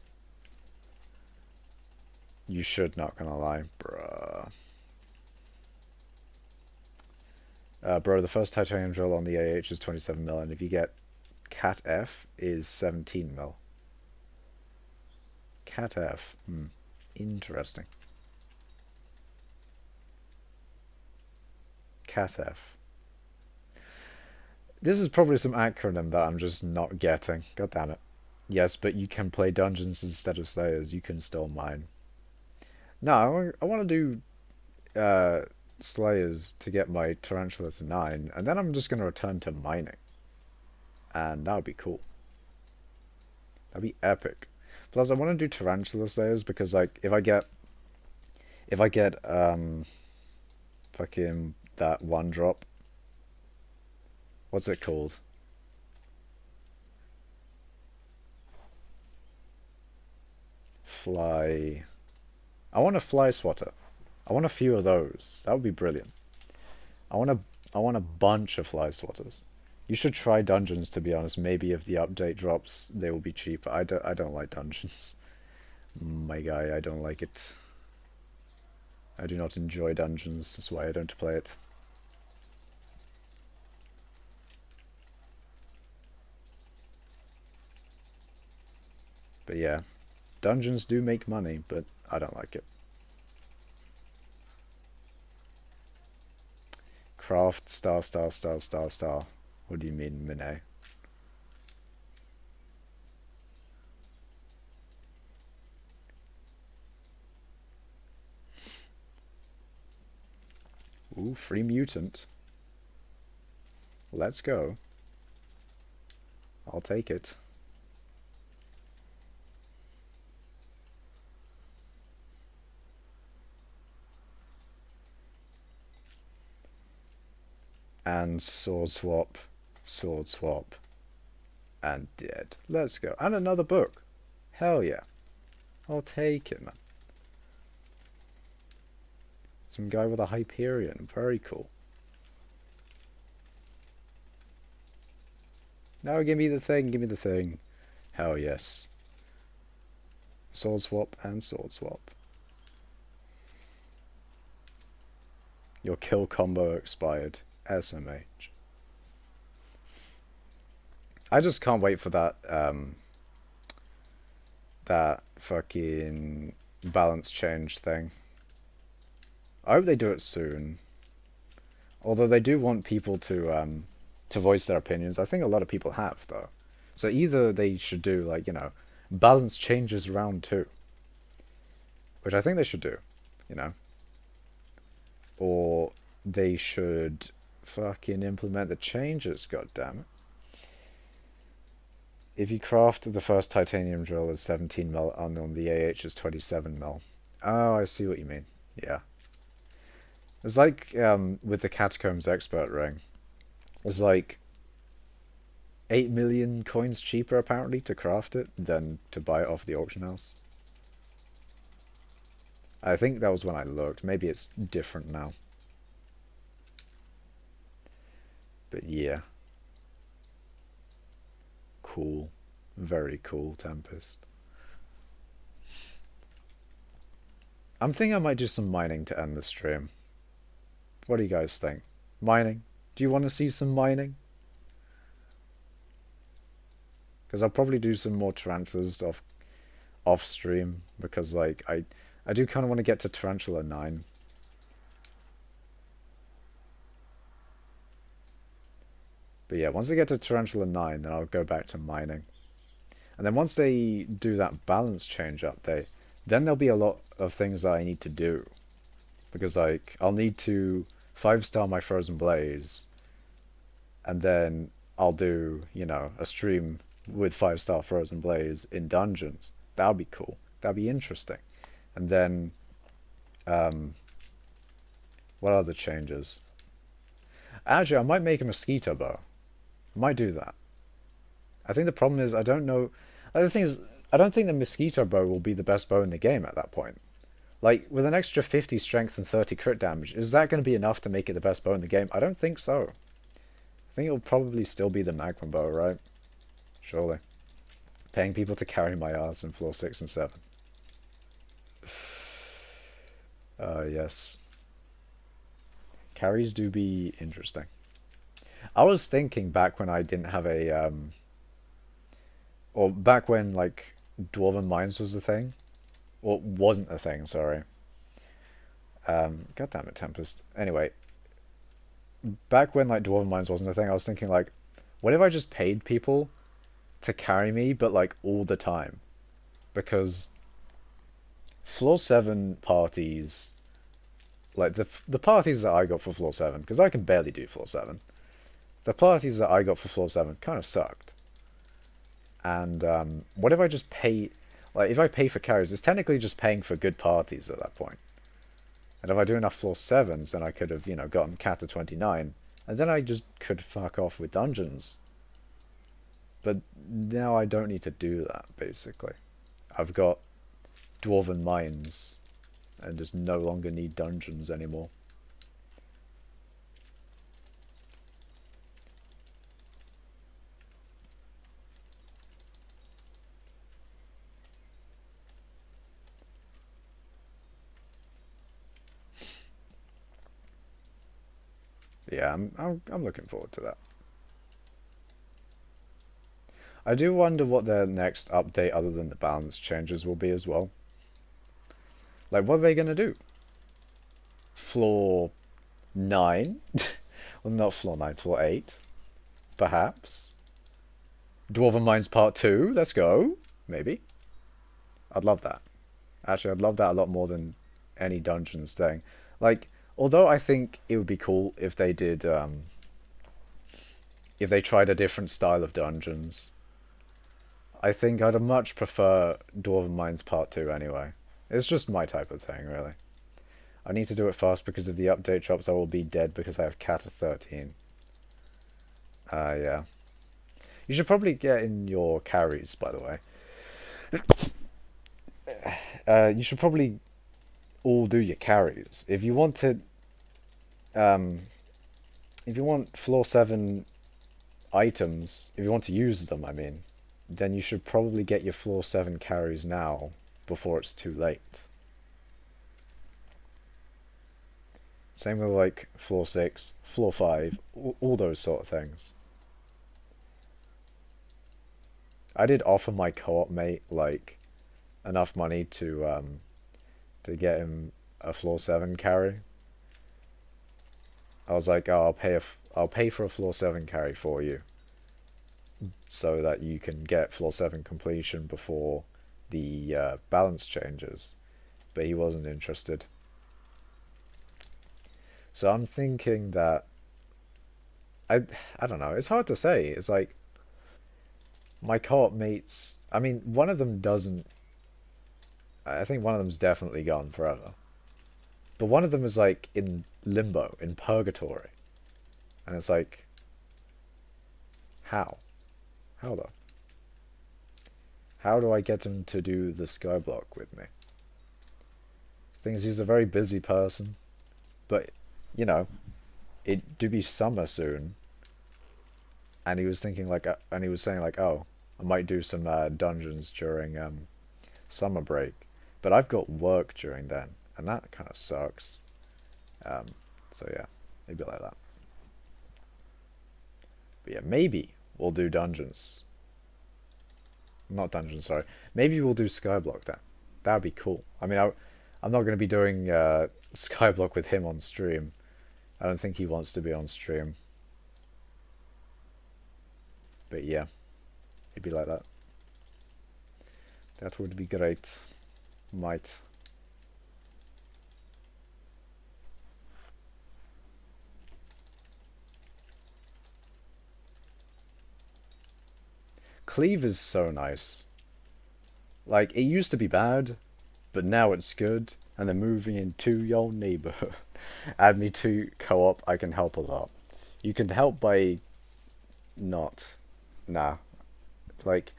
Speaker 1: You should, not gonna lie, bruh. Bro, the first titanium drill on the AH is 27 mil, and if you get Cat F is 17 mil. Cat F, interesting. Cat F. This is probably some acronym that I'm just not getting. God damn it. Yes, but you can play dungeons instead of slayers. You can still mine. No, I want to do slayers to get my tarantula to 9, and then I'm just going to return to mining. And that would be cool. That'd be epic. Plus, I want to do tarantula slayers because, like, if I get fucking that one drop. What's it called? Fly. I want a fly swatter. I want a few of those. That would be brilliant. I want a bunch of fly swatters. You should try dungeons, to be honest. Maybe if the update drops, they will be cheaper. I don't like dungeons. My guy, I don't like it. I do not enjoy dungeons. That's why I don't play it. But yeah, dungeons do make money, but I don't like it. Craft star. What do you mean, Mine? Ooh, free mutant. Let's go. I'll take it. And sword swap, and dead. Let's go. And another book. Hell yeah. I'll take it, man. Some guy with a Hyperion. Very cool. No, give me the thing, give me the thing. Hell yes. Sword swap and sword swap. Your kill combo expired. SMH. I just can't wait for that that fucking balance change thing. I hope they do it soon. Although they do want people to voice their opinions. I think a lot of people have, though. So either they should do, like, you know, balance changes round 2. Which I think they should do, you know. Or they should fucking implement the changes, goddammit. If you craft the first titanium drill as 17 mil and on the AH is 27 mil. Oh, I see what you mean. Yeah. It's like with the Catacombs Expert Ring. It's like 8 million coins cheaper apparently to craft it than to buy it off the auction house. I think that was when I looked. Maybe it's different now. But yeah. Cool. Very cool, Tempest. I'm thinking I might do some mining to end the stream. What do you guys think? Mining? Do you want to see some mining? Because I'll probably do some more tarantulas off stream. Because like I do kind of want to get to Tarantula 9. But yeah, once I get to Tarantula 9, then I'll go back to mining. And then once they do that balance change update, then there'll be a lot of things that I need to do. Because like, I'll need to 5-star my Frozen Blaze. And then I'll do, you know, a stream with 5-star Frozen Blaze in dungeons. That'll be cool. That'll be interesting. And then, what other changes? Actually, I might make a mosquito bow. I might do that. I think the problem is I don't know. The thing is, I don't think the mosquito bow will be the best bow in the game at that point. Like, with an extra 50 strength and 30 crit damage, is that going to be enough to make it the best bow in the game? I don't think so. I think it'll probably still be the magma bow, right? Surely. Paying people to carry my ass in floor 6 and 7. Yes. Carries do be interesting. I was thinking back when I didn't have a, or back when, like, Dwarven Mines was the thing. Or wasn't a thing, sorry. God damn it, Tempest. Anyway, back when, like, Dwarven Mines wasn't a thing, I was thinking, like, what if I just paid people to carry me, but, like, all the time? Because floor 7 parties, like, the parties that I got for floor 7, because I can barely do floor 7, the parties that I got for floor 7 kind of sucked. And what if I just pay, like, if I pay for carries, it's technically just paying for good parties at that point. And if I do enough floor 7s, then I could have, you know, gotten Kata 29, and then I just could fuck off with dungeons. But now I don't need to do that, basically. I've got Dwarven Mines, and just no longer need dungeons anymore. Yeah, I'm looking forward to that. I do wonder what their next update other than the balance changes will be as well. Like, what are they going to do? Floor 9? Well, not floor 9, floor 8. Perhaps. Dwarven Mines Part 2? Let's go. Maybe. I'd love that. Actually, I'd love that a lot more than any dungeons thing. Like, although I think it would be cool if they did, if they tried a different style of dungeons. I think I'd much prefer Dwarven Mines Part 2 anyway. It's just my type of thing, really. I need to do it fast because if the update drops I will be dead because I have Kata 13. Yeah. You should probably get in your carries, by the way. You should probably all do your carries. If you want to... if you want floor 7 items, if you want to use them, I mean, then you should probably get your floor 7 carries now, before it's too late. Same with, like, floor 6, floor 5, all those sort of things. I did offer my co-op mate, like, enough money to get him a floor 7 carry. I was like, oh, I'll pay for a floor 7 carry for you. so that you can get floor 7 completion before the balance changes, but he wasn't interested. So I'm thinking that I I don't know. It's hard to say. It's like my co-op mates. I mean, one of them doesn't. I think one of them's definitely gone forever. But one of them is like in limbo, in purgatory, and it's like, how? How though? How do I get him to do the skyblock with me? Thing is, he's a very busy person, but you know, it do be summer soon, and he was thinking like, and he was saying like, oh, I might do some dungeons during summer break, but I've got work during then, and that kind of sucks. Um, so yeah, maybe like that. But yeah, maybe we'll do dungeons. Not dungeons, sorry. Maybe we'll do skyblock then. That would be cool. I mean, I'm not going to be doing skyblock with him on stream. I don't think he wants to be on stream. But yeah, it'd be like that. That would be great. Might. Cleave is so nice. Like, it used to be bad, but now it's good. And they're moving into your neighborhood. Add me to co-op, I can help a lot. You can help by not. Nah. Like,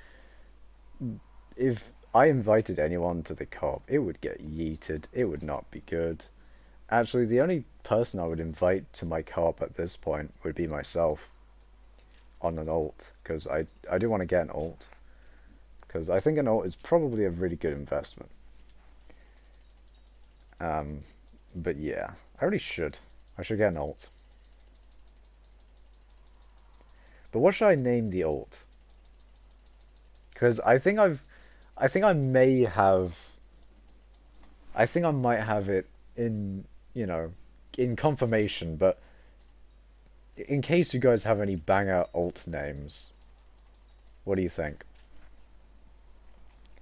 Speaker 1: if I invited anyone to the co-op, it would get yeeted. It would not be good. Actually, the only person I would invite to my co-op at this point would be myself on an alt, because I do want to get an alt, because I think an alt is probably a really good investment. But yeah, I really should. I should get an alt. But what should I name the alt? Because I think I may have, I think I might have it in, in confirmation, but in case you guys have any banger alt names, what do you think?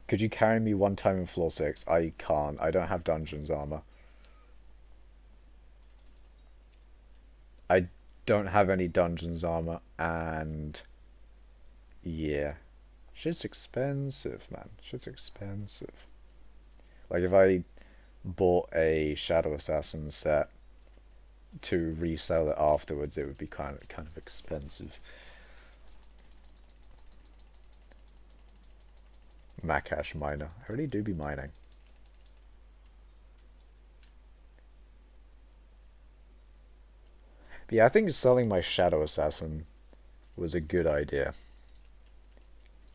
Speaker 1: Could you carry me one time in floor 6? I can't. I don't have dungeons armor. I don't have any dungeons armor, and yeah. Shit's expensive, man. Shit's expensive. Like, if I bought a Shadow Assassin set to resell it afterwards, it would be kind of expensive. Macash miner. I really do be mining. But yeah, I think selling my Shadow Assassin was a good idea,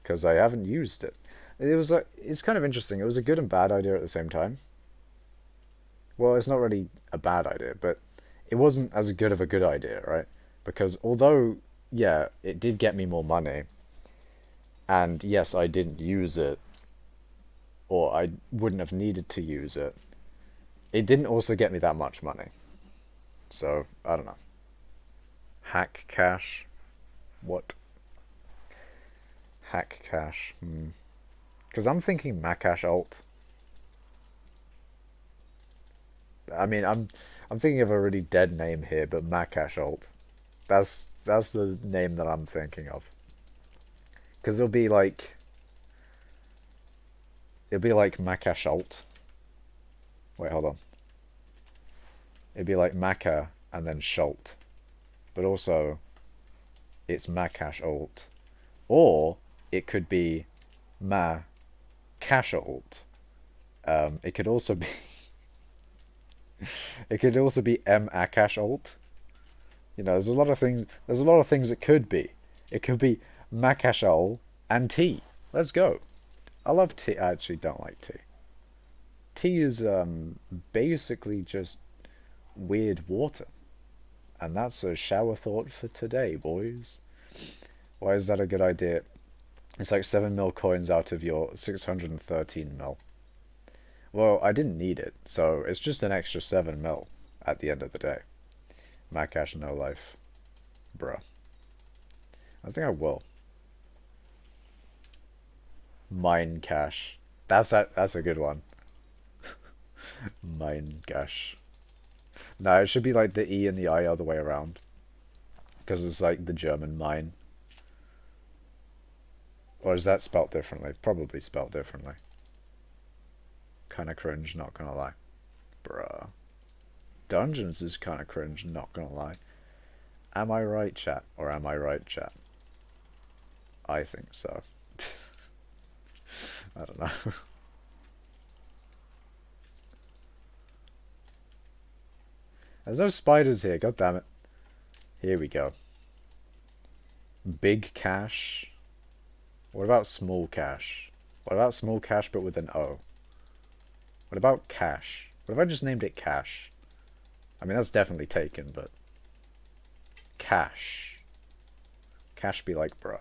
Speaker 1: because I haven't used it. It's kind of interesting. It was a good and bad idea at the same time. Well, it's not really a bad idea, but it wasn't as good of a good idea, right? Because although, yeah, it did get me more money, and yes, I didn't use it, or I wouldn't have needed to use it, it didn't also get me that much money. So, I don't know. Hack cash? What? Hack cash? Because I'm thinking Macash alt. I mean, I'm thinking of a really dead name here, but Macash alt. That's the name that I'm thinking of. Because it'll be like Macash alt. Wait, hold on. It'd be like Maca and then Shalt, but also it's Macash alt, or it could be Ma Cash alt. It could also be it could also be M Akash alt. There's a lot of things. There's a lot of things it could be. It could be Macash alt and tea. Let's go. I love tea. I actually don't like tea. Tea is basically just weird water. And that's a shower thought for today, boys. Why is that a good idea? It's like 7 mil coins out of your 613 mil. Well, I didn't need it, so it's just an extra 7 mil at the end of the day. Macash no life. Bruh. I think I will. Mine cache. That's a good one. Mine cache. No, it should be like the E and the I other way around. Because it's like the German mine. Or is that spelt differently? Probably spelt differently. Kinda cringe, not gonna lie. Bruh. Dungeons is kinda cringe, not gonna lie. Am I right, chat? Or am I right, chat? I think so. I don't know. There's no spiders here, god damn it. Here we go. Big cache. What about small cache? What about small cache but with an O? What about cache? What if I just named it cache? I mean, that's definitely taken, but... Cache. Cache be like, bruh.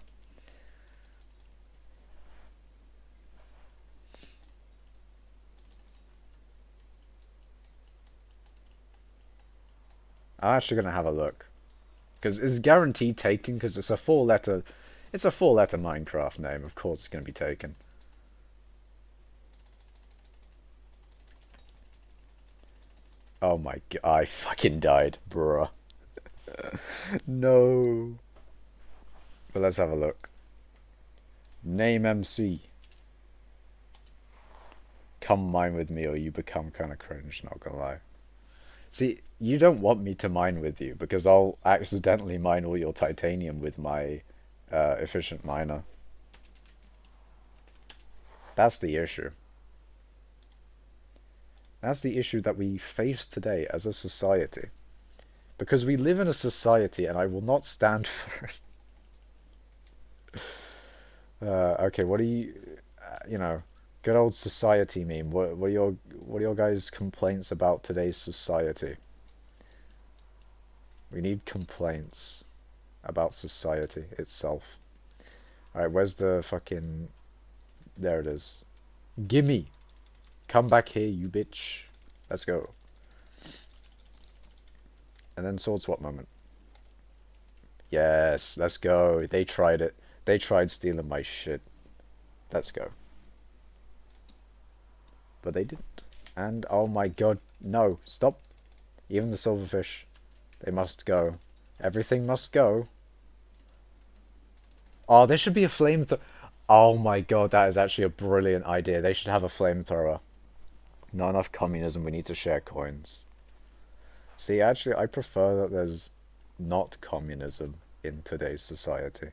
Speaker 1: I'm actually gonna have a look. Because it's guaranteed taken, because it's a four-letter Minecraft name. Of course it's gonna be taken. Oh my god, I fucking died, bruh. No. But let's have a look. Name MC. Come mine with me or you become kind of cringe, not gonna lie. See, you don't want me to mine with you because I'll accidentally mine all your titanium with my efficient miner. That's the issue. That's the issue that we face today as a society. Because we live in a society and I will not stand for it. Okay, what do you, you know, good old society meme. What are your guys' complaints about today's society? We need complaints about society itself. Alright, where's the fucking... There it is. Gimme! Come back here, you bitch. Let's go. And then sword swap moment. Yes, let's go. They tried it. They tried stealing my shit. Let's go. But they didn't. And oh my god, no, stop. Even the silverfish. They must go. Everything must go. Oh, there should be a flamethrower. Oh my god, that is actually a brilliant idea. They should have a flamethrower. Not enough communism, we need to share coins. See, actually, I prefer that there's not communism in today's society.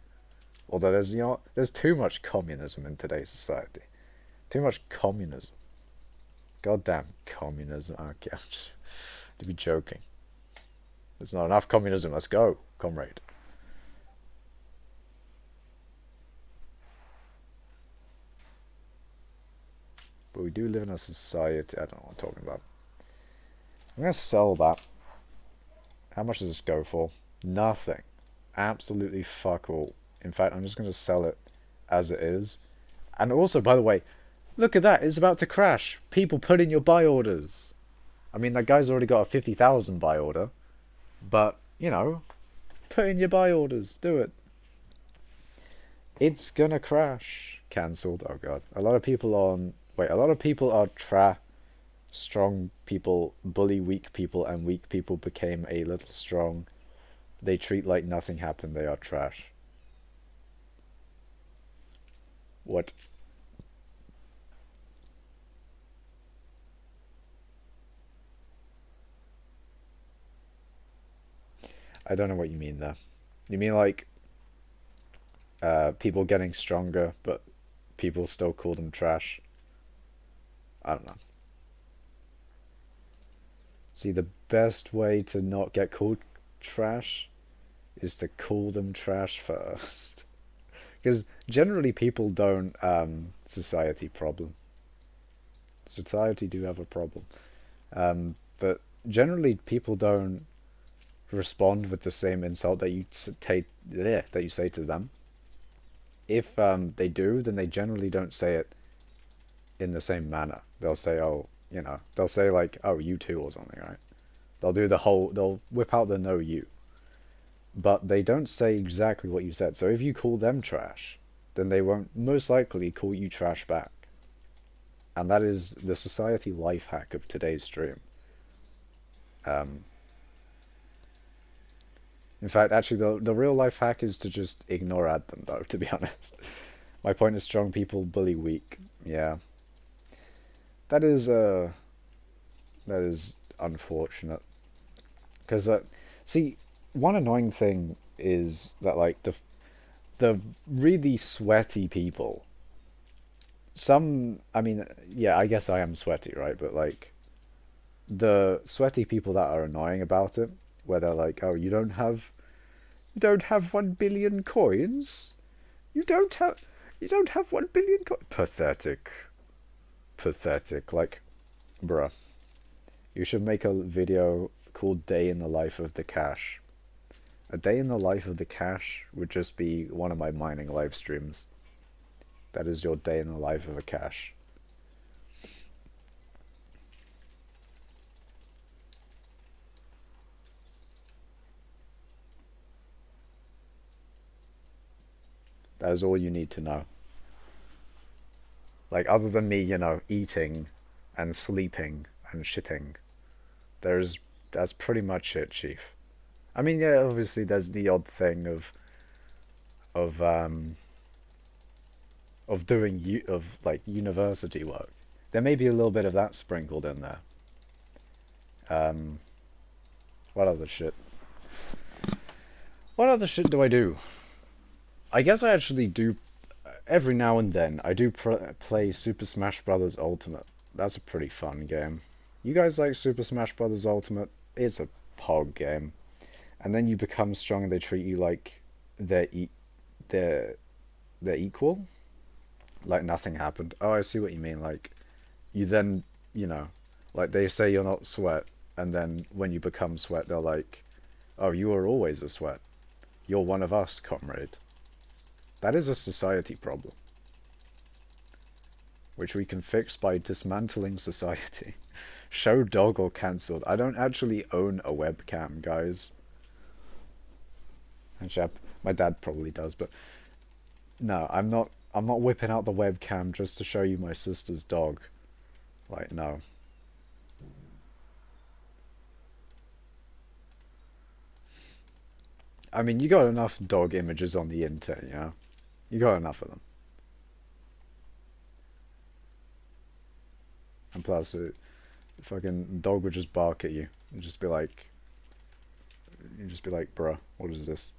Speaker 1: Although there's, you know, there's too much communism in today's society. Too much communism. Goddamn communism. Okay, to be joking. There's not enough communism. Let's go, comrade. But we do live in a society. I don't know what I'm talking about. I'm gonna sell that. How much does this go for? Nothing. Absolutely fuck all. In fact, I'm just gonna sell it as it is. And also, by the way, look at that. It's about to crash. People put in your buy orders. I mean, that guy's already got a 50,000 buy order. But, you know, put in your buy orders. Do it. It's gonna crash. Cancelled. Oh god. A lot of people are strong people bully weak people, and weak people became a little strong. They treat like nothing happened. They are trash. What? I don't know what you mean there. You mean like people getting stronger, but people still call them trash? I don't know. See, the best way to not get called trash is to call them trash first. Because generally people don't, society problem. Society do have a problem. But generally people don't respond with the same insult that you say to them. If they do, then they generally don't say it in the same manner. They'll say, oh, you know, they'll say like, oh, you too or something, right? They'll whip out the no you. But they don't say exactly what you said. So if you call them trash, then they won't most likely call you trash back. And that is the society life hack of today's stream. Um, in fact, actually, the real life hack is to just ignore at them, though, to be honest. My point is strong people bully weak. Yeah. That is, that is unfortunate. Because, see, one annoying thing is that, like, the really sweaty people, some, I mean, yeah, I guess I am sweaty, right? But, like, the sweaty people that are annoying about it, where they're like, oh, you don't have 1 billion coins? You don't have, you don't have 1 billion coins? Pathetic. Pathetic. Like, bruh. You should make a video called Day in the Life of the Cash. A day in the life of the cash would just be one of my mining live streams. That is your day in the life of a cash. That is all you need to know. Like, other than me, you know, eating and sleeping and shitting, that's pretty much it, Chief. I mean, yeah, obviously there's the odd thing of um of doing like university work. There may be a little bit of that sprinkled in there. Um, what other shit? What other shit do I do? I guess I actually do. Every now and then, I do play Super Smash Bros. Ultimate. That's a pretty fun game. You guys like Super Smash Bros. Ultimate? It's a pog game. And then you become strong and they treat you like they're they're equal. Like nothing happened. Oh, I see what you mean. Like, you then, you know, like they say you're not sweat, and then when you become sweat, they're like, oh, you were always a sweat. You're one of us, comrade. That is a society problem, which we can fix by dismantling society. Show dog or cancelled. I don't actually own a webcam, guys. Actually, my dad probably does, but no, I'm not. I'm not whipping out the webcam just to show you my sister's dog. Like, no. I mean, you got enough dog images on the internet, you know? You got enough of them. And plus, the fucking dog would just bark at you and just be like, bruh, what is this?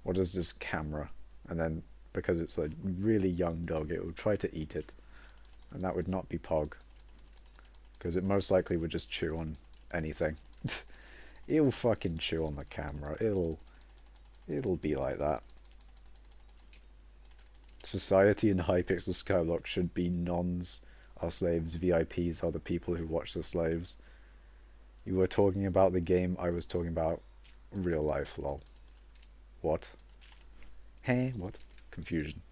Speaker 1: What is this camera? And then, because it's a really young dog, it will try to eat it. And that would not be pog. Because it most likely would just chew on anything. It'll fucking chew on the camera. It'll be like that. Society in hypixel skyblock should be nons are slaves, VIPs are the people who watch the slaves. You were talking about the game, I was talking about real life, lol. What? Hey, what? Confusion.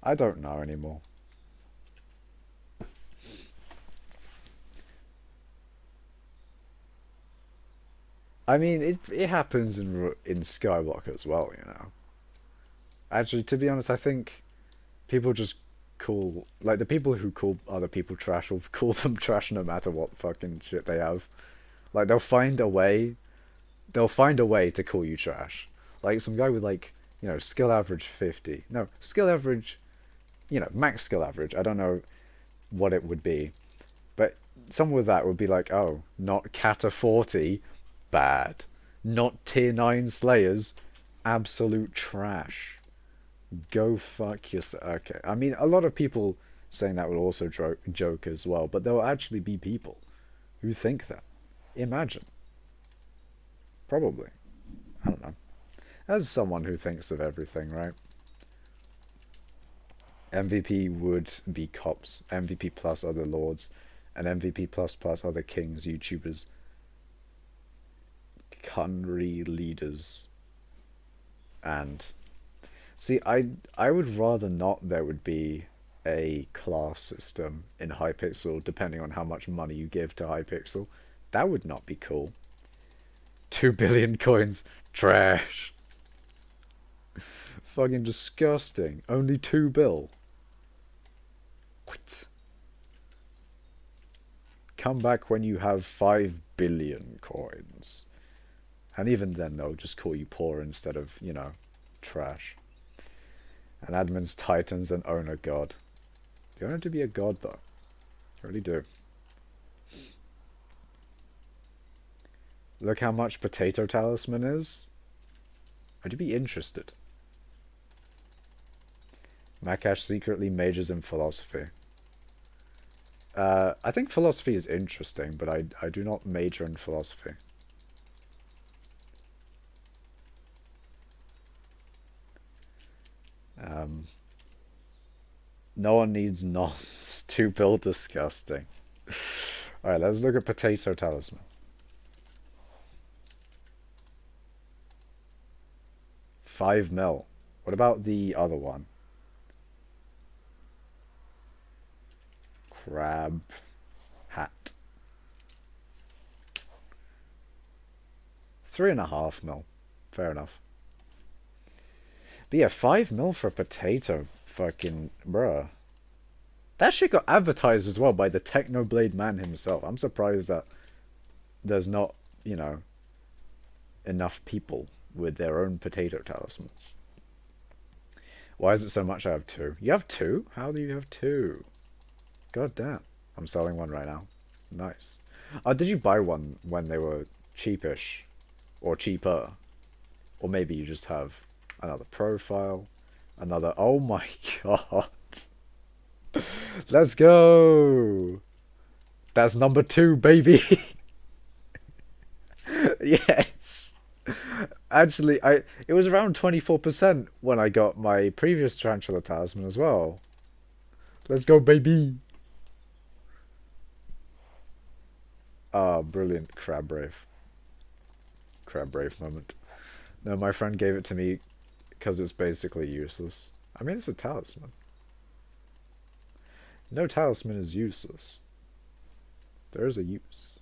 Speaker 1: I don't know anymore. I mean, it happens in Skyblock as well, you know. Actually, to be honest, I think people just call, like, the people who call other people trash will call them trash no matter what fucking shit they have. Like, they'll find a way to call you trash. Like, some guy with, like, you know, skill average 50. No, skill average, you know, max skill average. I don't know what it would be. But someone with that would be like, oh, not Kata 40, bad. Not tier 9 Slayers, absolute trash. Go fuck yourself. Okay, I mean, a lot of people saying that will also joke as well, but there will actually be people who think that. Imagine. Probably. I don't know. As someone who thinks of everything, right? MVP would be cops. MVP plus are the lords. And MVP plus plus are the kings, YouTubers, country leaders. And see, I would rather not there would be a class system in Hypixel depending on how much money you give to Hypixel. That would not be cool. 2 billion coins. Trash. fucking disgusting. Only 2 bill. What? Come back when you have 5 billion coins. And even then, they'll just call you poor instead of, you know, trash. And admin's titans and owner god. The owner to be a god, though. I really do. Look how much potato talisman is. Would you be interested? Makash secretly majors in philosophy. I think philosophy is interesting, but I do not major in philosophy. No one needs nonce to build disgusting. Alright, let's look at potato talisman. 5 mil. What about the other one? Crab hat. 3.5 mil. Fair enough. But yeah, 5 mil for a potato. Fucking bruh. That shit got advertised as well by the Technoblade man himself. I'm surprised that there's not, you know, enough people with their own potato talismans. Why is it so much? I have 2. You have 2? How do you have 2? God damn. I'm selling one right now. Nice. Oh, did you buy one when they were cheapish? Or cheaper? Or maybe you just have another profile. Another... Oh my god. Let's go. That's number 2, baby. Yes. Actually, it was around 24% when I got my previous Tarantula Talisman as well. Let's go, baby. Ah, brilliant crab brave. Crab brave moment. No, my friend gave it to me because it's basically useless. I mean, it's a talisman. No talisman is useless. There is a use.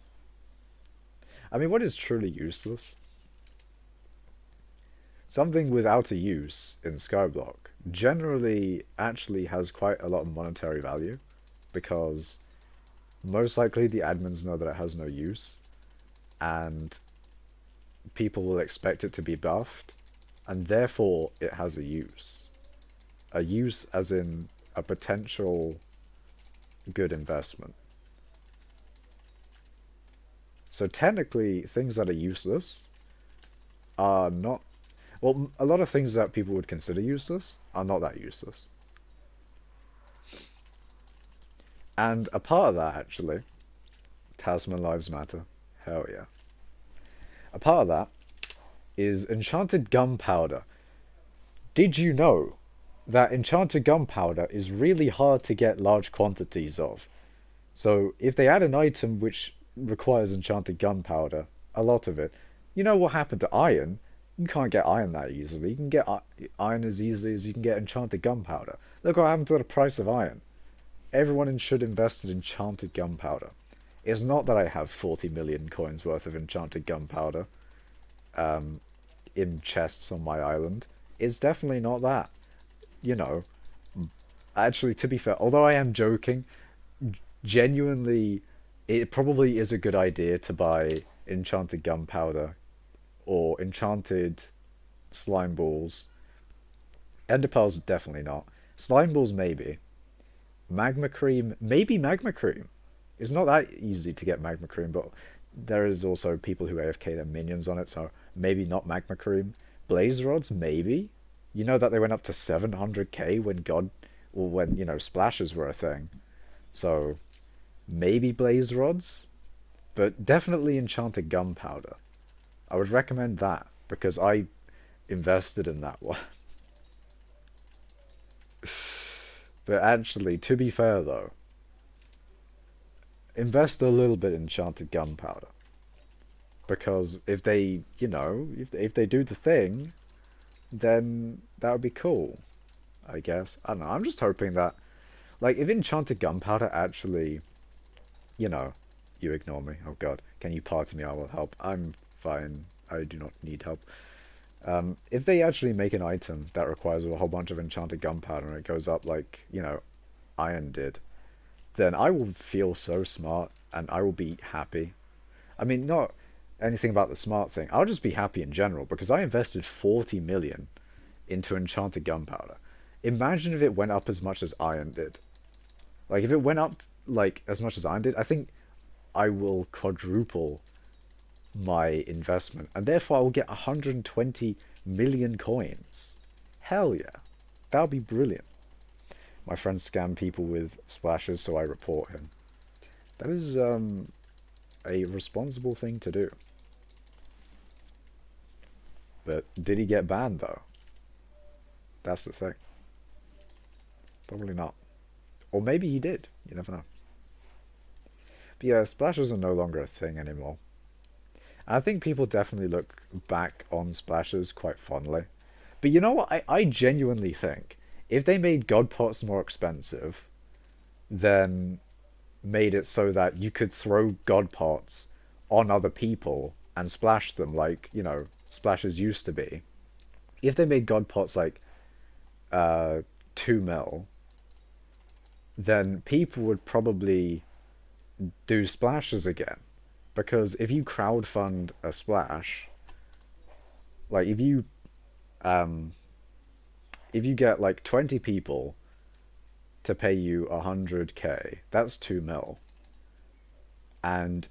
Speaker 1: I mean, what is truly useless? Something without a use in skyblock generally actually has quite a lot of monetary value, because most likely the admins know that it has no use, and people will expect it to be buffed, and therefore it has a use. A use as in a potential good investment. So technically, things that are useless are not... Well, a lot of things that people would consider useless are not that useless. And a part of that, actually, Tasman Lives Matter. Hell yeah. A part of that is enchanted gunpowder. Did you know that enchanted gunpowder is really hard to get large quantities of? So if they add an item which requires enchanted gunpowder, a lot of it, you know what happened to iron? You can't get iron that easily. You can get iron as easily as you can get enchanted gunpowder. Look what happened to the price of iron. Everyone should invest in enchanted gunpowder. It's not that I have 40 million coins worth of enchanted gunpowder in chests on my island. It's definitely not that. You know, actually, to be fair, although I am joking, genuinely, it probably is a good idea to buy enchanted gunpowder or enchanted slime balls. Ender pearls, definitely not. Slime balls, maybe. Magma cream, maybe magma cream. It's not that easy to get magma cream, but there is also people who AFK their minions on it, so maybe not magma cream. Blaze rods, maybe. You know that they went up to 700k when you know, splashes were a thing. So maybe blaze rods, but definitely enchanted gunpowder. I would recommend that because I invested in that one. But actually, to be fair though, invest a little bit in enchanted gunpowder, because if they, you know, if they do the thing, then that would be cool, I guess. I don't know. I'm just hoping that, like, if enchanted gunpowder actually, you know, you ignore me. Oh god, can you pardon me? I will help. I'm fine. I do not need help. If they actually make an item that requires a whole bunch of enchanted gunpowder and it goes up like, iron did, then I will feel so smart and I will be happy. I mean, not anything about the smart thing. I'll just be happy in general because I invested 40 million into enchanted gunpowder. Imagine if it went up as much as iron did. Like if it went up like as much as iron did, I think I will quadruple my investment and therefore I will get 120 million coins. Hell yeah. That would be brilliant. My friend scammed people with splashes, so I report him. That is a responsible thing to do. But did he get banned though? That's the thing. Probably not. Or maybe he did. You never know. But yeah, splashes are no longer a thing anymore. And I think people definitely look back on splashes quite fondly. But you know what? I genuinely think if they made God Pots more expensive, then made it so that you could throw God Pots on other people and splash them like, splashes used to be. If they made God Pots like 2 mil, then people would probably do splashes again. Because if you crowdfund a splash, like if you get like 20 people to pay you 100k, that's 2 mil. And,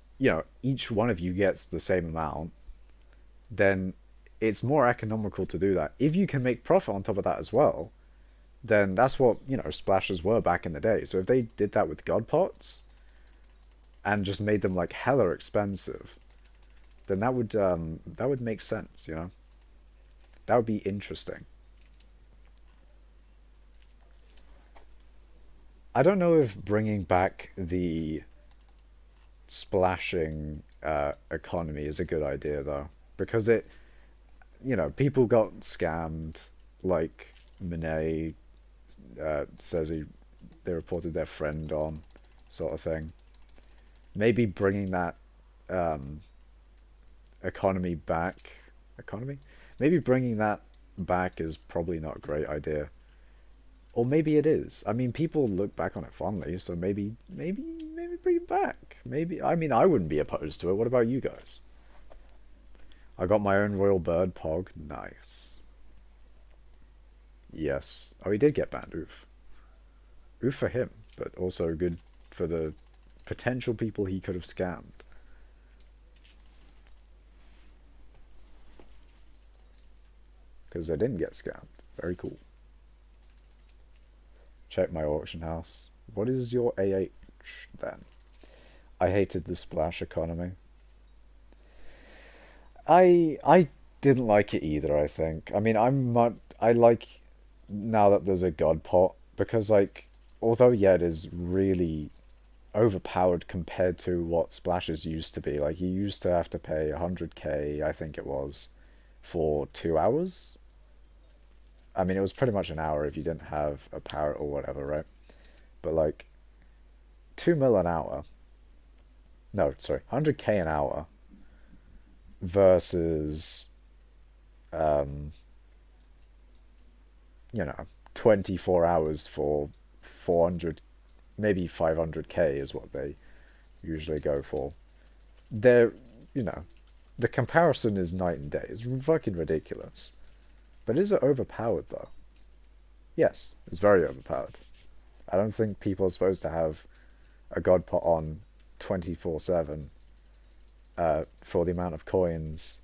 Speaker 1: each one of you gets the same amount, then it's more economical to do that. If you can make profit on top of that as well, then that's what, splashes were back in the day. So if they did that with God Pots and just made them like hella expensive, then that would make sense. That would be interesting. I don't know if bringing back the splashing economy is a good idea though, because people got scammed. Like Monet says they reported their friend on, sort of thing. Maybe bringing that um, economy back, economy. Maybe bringing that back is probably not a great idea. Or maybe it is. I mean, people look back on it fondly, so maybe bring it back. Maybe. I mean, I wouldn't be opposed to it. What about you guys? I got my own royal bird pog. Nice. Yes. Oh, he did get banned. Oof. Oof for him, but also good for the potential people he could have scammed. Because they didn't get scammed. Very cool. Check my auction house. What is your AH then? I hated the splash economy. I didn't like it either, I think. I mean, I like now that there's a god pot because like although yeah it is really overpowered compared to what splashes used to be. Like you used to have to pay 100k, I think it was, for 2 hours. I mean, it was pretty much an hour if you didn't have a parrot or whatever, right? But like 2 mil an hour. No, sorry, 100k an hour versus um, 24 hours for 400, maybe 500k is what they usually go for. They're, you know, the comparison is night and day. It's fucking ridiculous. But is it overpowered though? Yes, it's very overpowered. I don't think people are supposed to have a god pot on 24/7 for the amount of coins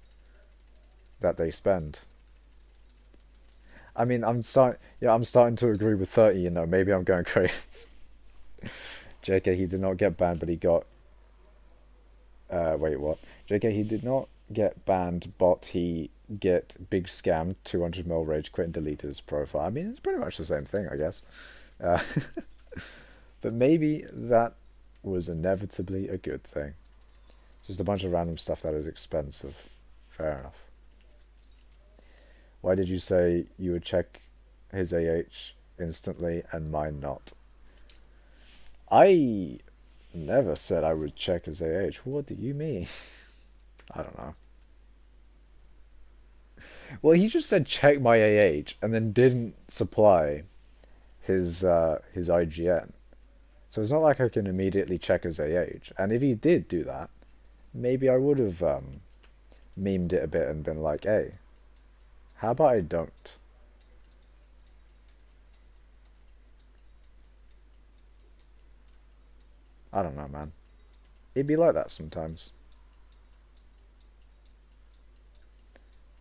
Speaker 1: that they spend. I mean, I'm starting to agree with 30, maybe I'm going crazy. JK, he did not get banned, but he got wait, what? JK, he did not get banned, but he get big scam 200 mil rage quit and deleted his profile. I mean, it's pretty much the same thing, I guess. Uh, but maybe that was inevitably a good thing. Just a bunch of random stuff that is expensive. Fair enough. Why did you say you would check his AH instantly and mine not? I never said I would check his AH. What do you mean? I don't know. Well, he just said check my AH and then didn't supply his IGN. So it's not like I can immediately check his AH. And if he did do that, maybe I would have memed it a bit and been like, hey, how about I don't? I don't know, man. It'd be like that sometimes.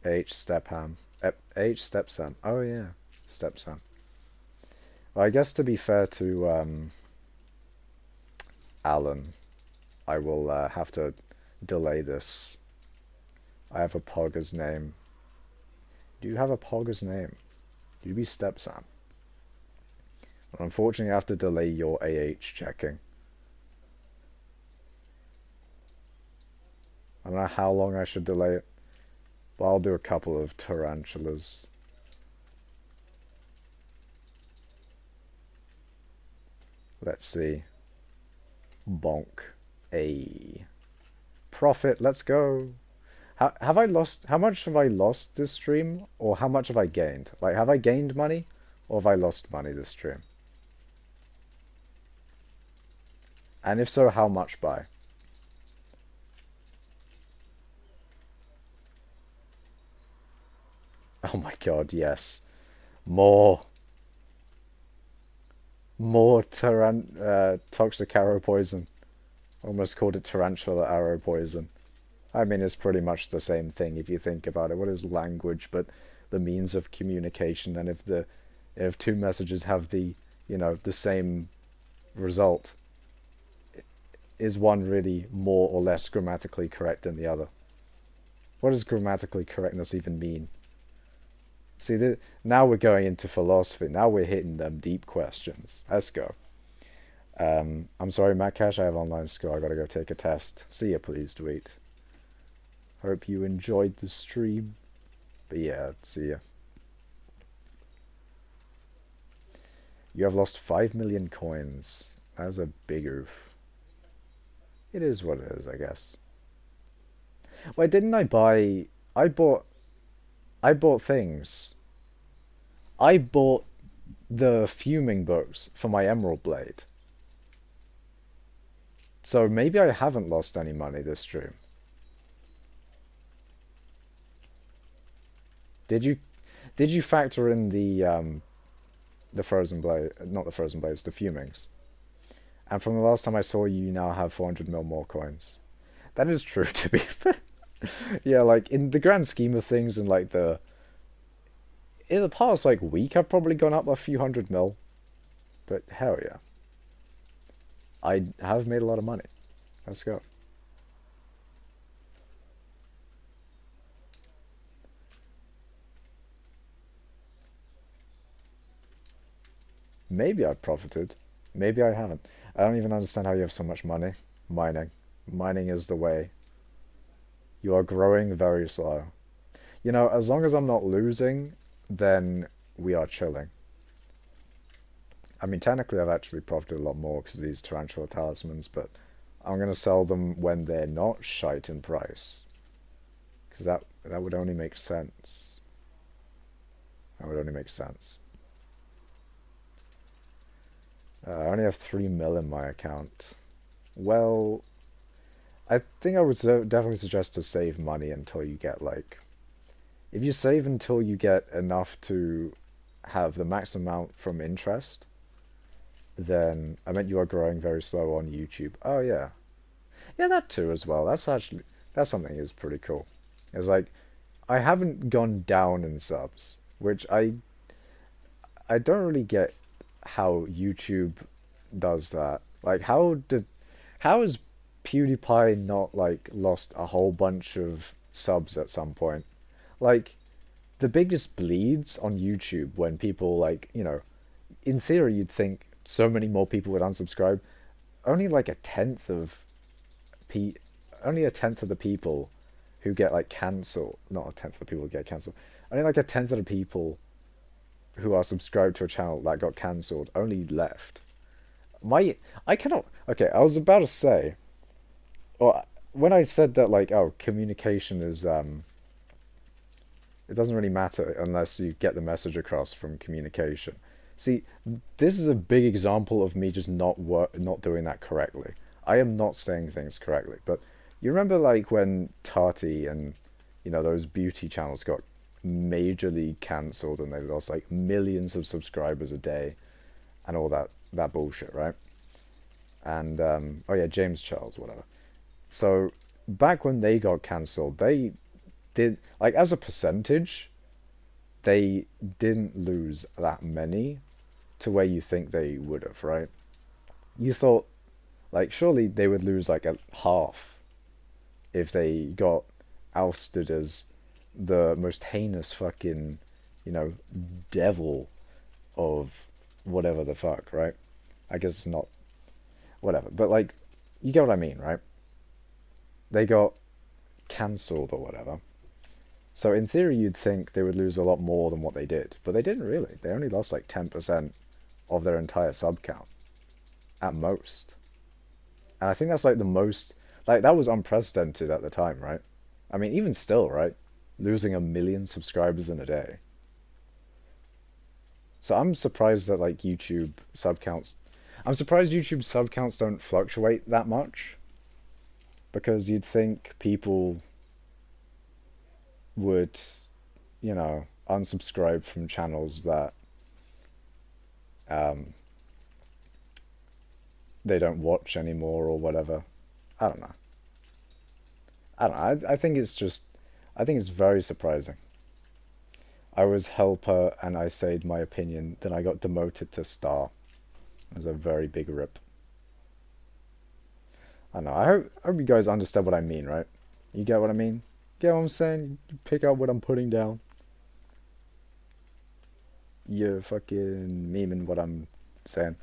Speaker 1: H Stepham. H Stepson. Oh yeah, Stepson. Well, I guess to be fair to Alan, I will have to delay this. I have a Pogger's name. Do you have a Pogger's name? Do you be Stepson? Well, unfortunately, I have to delay your AH checking. I don't know how long I should delay it, but I'll do a couple of tarantulas. Let's see. Bonk. A profit. Let's go. Have I lost? How much have I lost this stream, or how much have I gained? Like, have I gained money, or have I lost money this stream? And if so, how much by? Oh my god, yes. More. More toxic arrow poison. Almost called it tarantula arrow poison. I mean, it's pretty much the same thing if you think about it. What is language but the means of communication? And if two messages have the, the same result, is one really more or less grammatically correct than the other? What does grammatically correctness even mean? See, now we're going into philosophy. Now we're hitting them deep questions. Let's go. I'm sorry, Matt Cash, I have online school. I gotta go take a test. See ya, please, tweet. Hope you enjoyed the stream. But yeah, see ya. You have lost 5 million coins. That is a big oof. It is what it is, I guess. Wait, didn't I buy... I bought things. I bought the fuming books for my Emerald Blade. So maybe I haven't lost any money this stream. Did you factor in the frozen blade, not the frozen blades, the fumings? And from the last time I saw you, you now have 400 mil more coins. That is true, to be fair. Yeah, like in the grand scheme of things, and like in the past like week, I've probably gone up a few hundred mil. But hell yeah, I have made a lot of money. Let's go. Maybe I've profited. Maybe I haven't. I don't even understand how you have so much money. Mining. Mining is the way. You are growing very slow. As long as I'm not losing, then we are chilling. I mean, technically I've actually profited a lot more because of these tarantula talismans, but I'm going to sell them when they're not shite in price. Because that would only make sense. That would only make sense. I only have 3 mil in my account. Well, I think I would definitely suggest to save money until you get like... If you save until you get enough to have the maximum amount from interest, then I meant you are growing very slow on YouTube. Oh yeah. Yeah, that too as well. That's something that's pretty cool. It's like, I haven't gone down in subs, which I don't really get how YouTube does that. Like, how has PewDiePie not like lost a whole bunch of subs at some point? Like, the biggest bleeds on YouTube when people like, in theory you'd think so many more people would unsubscribe. Only like only a tenth of the people who get like cancelled, not a tenth of the people who get cancelled. Only like a tenth of the people who are subscribed to a channel that got cancelled only left. I cannot. Okay, I was about to say, or when I said that like, oh, communication It doesn't really matter unless you get the message across from communication. See, this is a big example of me just not doing that correctly. I am not saying things correctly, but you remember like when Tati and those beauty channels got majorly cancelled and they lost like millions of subscribers a day and all that bullshit, right? And oh yeah, James Charles, whatever. So back when they got cancelled, they did like as a percentage, they didn't lose that many to where you think they would have, right? You thought like surely they would lose like a half if they got ousted as the most heinous fucking, you know, devil of whatever the fuck, right? I guess it's not whatever, but like you get what I mean, right? They got cancelled or whatever. So in theory you'd think they would lose a lot more than what they did, but they didn't really. They only lost like 10% of their entire sub count at most. And I think that's like the most, like that was unprecedented at the time, right? I mean, even still, right? Losing 1 million subscribers in a day. So I'm surprised that like YouTube sub counts, I'm surprised YouTube sub counts don't fluctuate that much, because you'd think people would, unsubscribe from channels that um, they don't watch anymore or whatever. I don't know. I don't know. I think it's very surprising. I was helper and I said my opinion, then I got demoted to star. It was a very big rip. I don't know. I hope you guys understand what I mean, right? You get what I mean? Get what I'm saying? You pick out what I'm putting down. You're fucking memeing what I'm saying.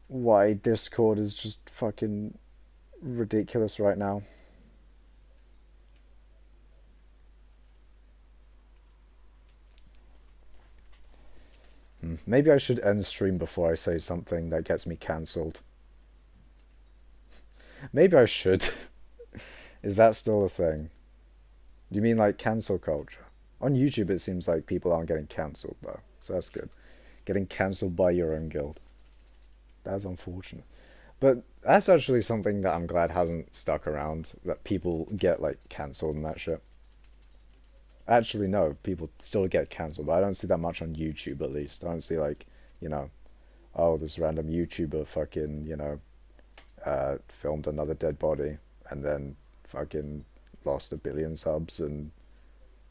Speaker 1: Why Discord is just fucking ridiculous right now. Maybe I should end stream before I say something that gets me cancelled. Maybe I should. Is that still a thing? Do you mean like cancel culture? On YouTube it seems like people aren't getting cancelled though, so that's good. Getting cancelled by your own guild. That's unfortunate. But that's actually something that I'm glad hasn't stuck around, that people get like cancelled and that shit. Actually, no, people still get cancelled, but I don't see that much on YouTube at least. I don't see like, oh, this random YouTuber fucking, filmed another dead body and then fucking lost 1 billion subs and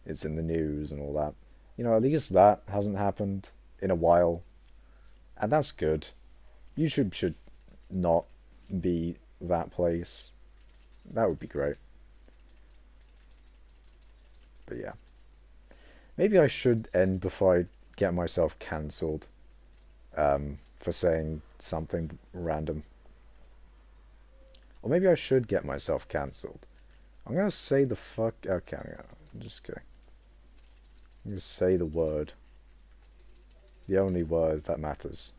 Speaker 1: it's in the news and all that. At least that hasn't happened in a while. And that's good. YouTube should not be that place. That would be great. But yeah. Maybe I should end before I get myself cancelled for saying something random. Or maybe I should get myself cancelled. I'm gonna say the fuck... Okay, I'm just kidding. I'm gonna say the word. The only word that matters.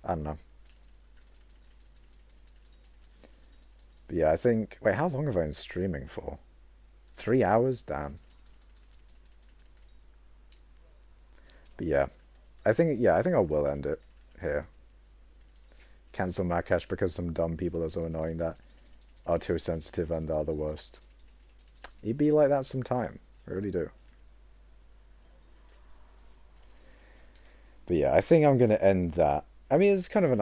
Speaker 1: I don't know. But yeah, I think... Wait, how long have I been streaming for? 3 hours? Damn. But yeah. I think I will end it here. Cancel Makash because some dumb people are so annoying that are too sensitive and are the worst. He'd be like that sometime. I really do. But yeah, I think I'm going to end that. I mean, it's kind of an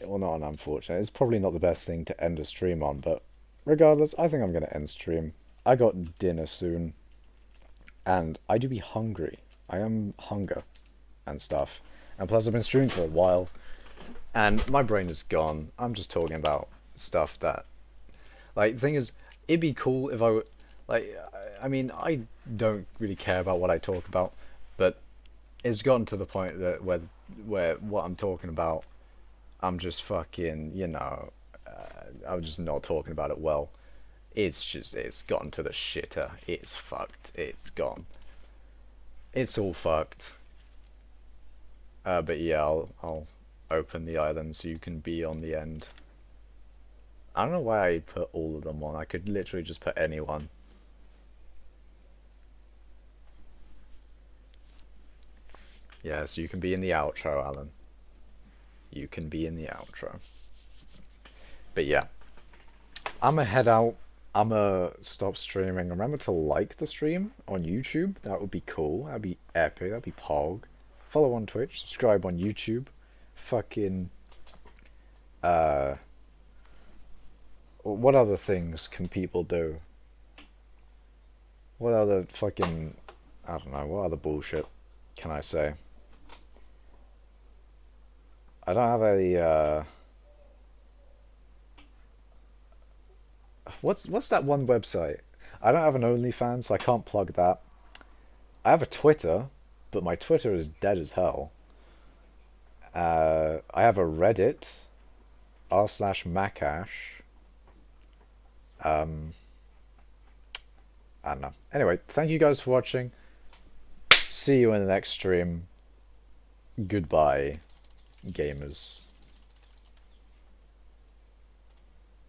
Speaker 1: well, not an unfortunate. It's probably not the best thing to end a stream on, but regardless, I think I'm going to end stream. I got dinner soon, and I do be hungry. I am hunger and stuff. And plus, I've been streaming for a while, and my brain is gone. I'm just talking about stuff that... Like, the thing is, it'd be cool if I would... Like, I mean, I don't really care about what I talk about, but it's gotten to the point that where what I'm talking about, I'm just fucking, I'm just not talking about it well. It's gotten to the shitter. It's fucked. It's gone. It's all fucked. But yeah, I'll open the island so you can be on the end. I don't know why I put all of them on. I could literally just put anyone. Yeah, so you can be in the outro, Alan. You can be in the outro. But yeah, I'ma head out. I'ma stop streaming. Remember to like the stream on YouTube. That would be cool. That'd be epic. That'd be pog. Follow on Twitch. Subscribe on YouTube. Fucking what other things can people do? What other fucking, I don't know, what other bullshit can I say? I don't have a what's that one website? I don't have an OnlyFans, so I can't plug that. I have a Twitter, but my Twitter is dead as hell. I have a Reddit, r/Macash. I don't know. Anyway, thank you guys for watching. See you in the next stream. Goodbye, gamers.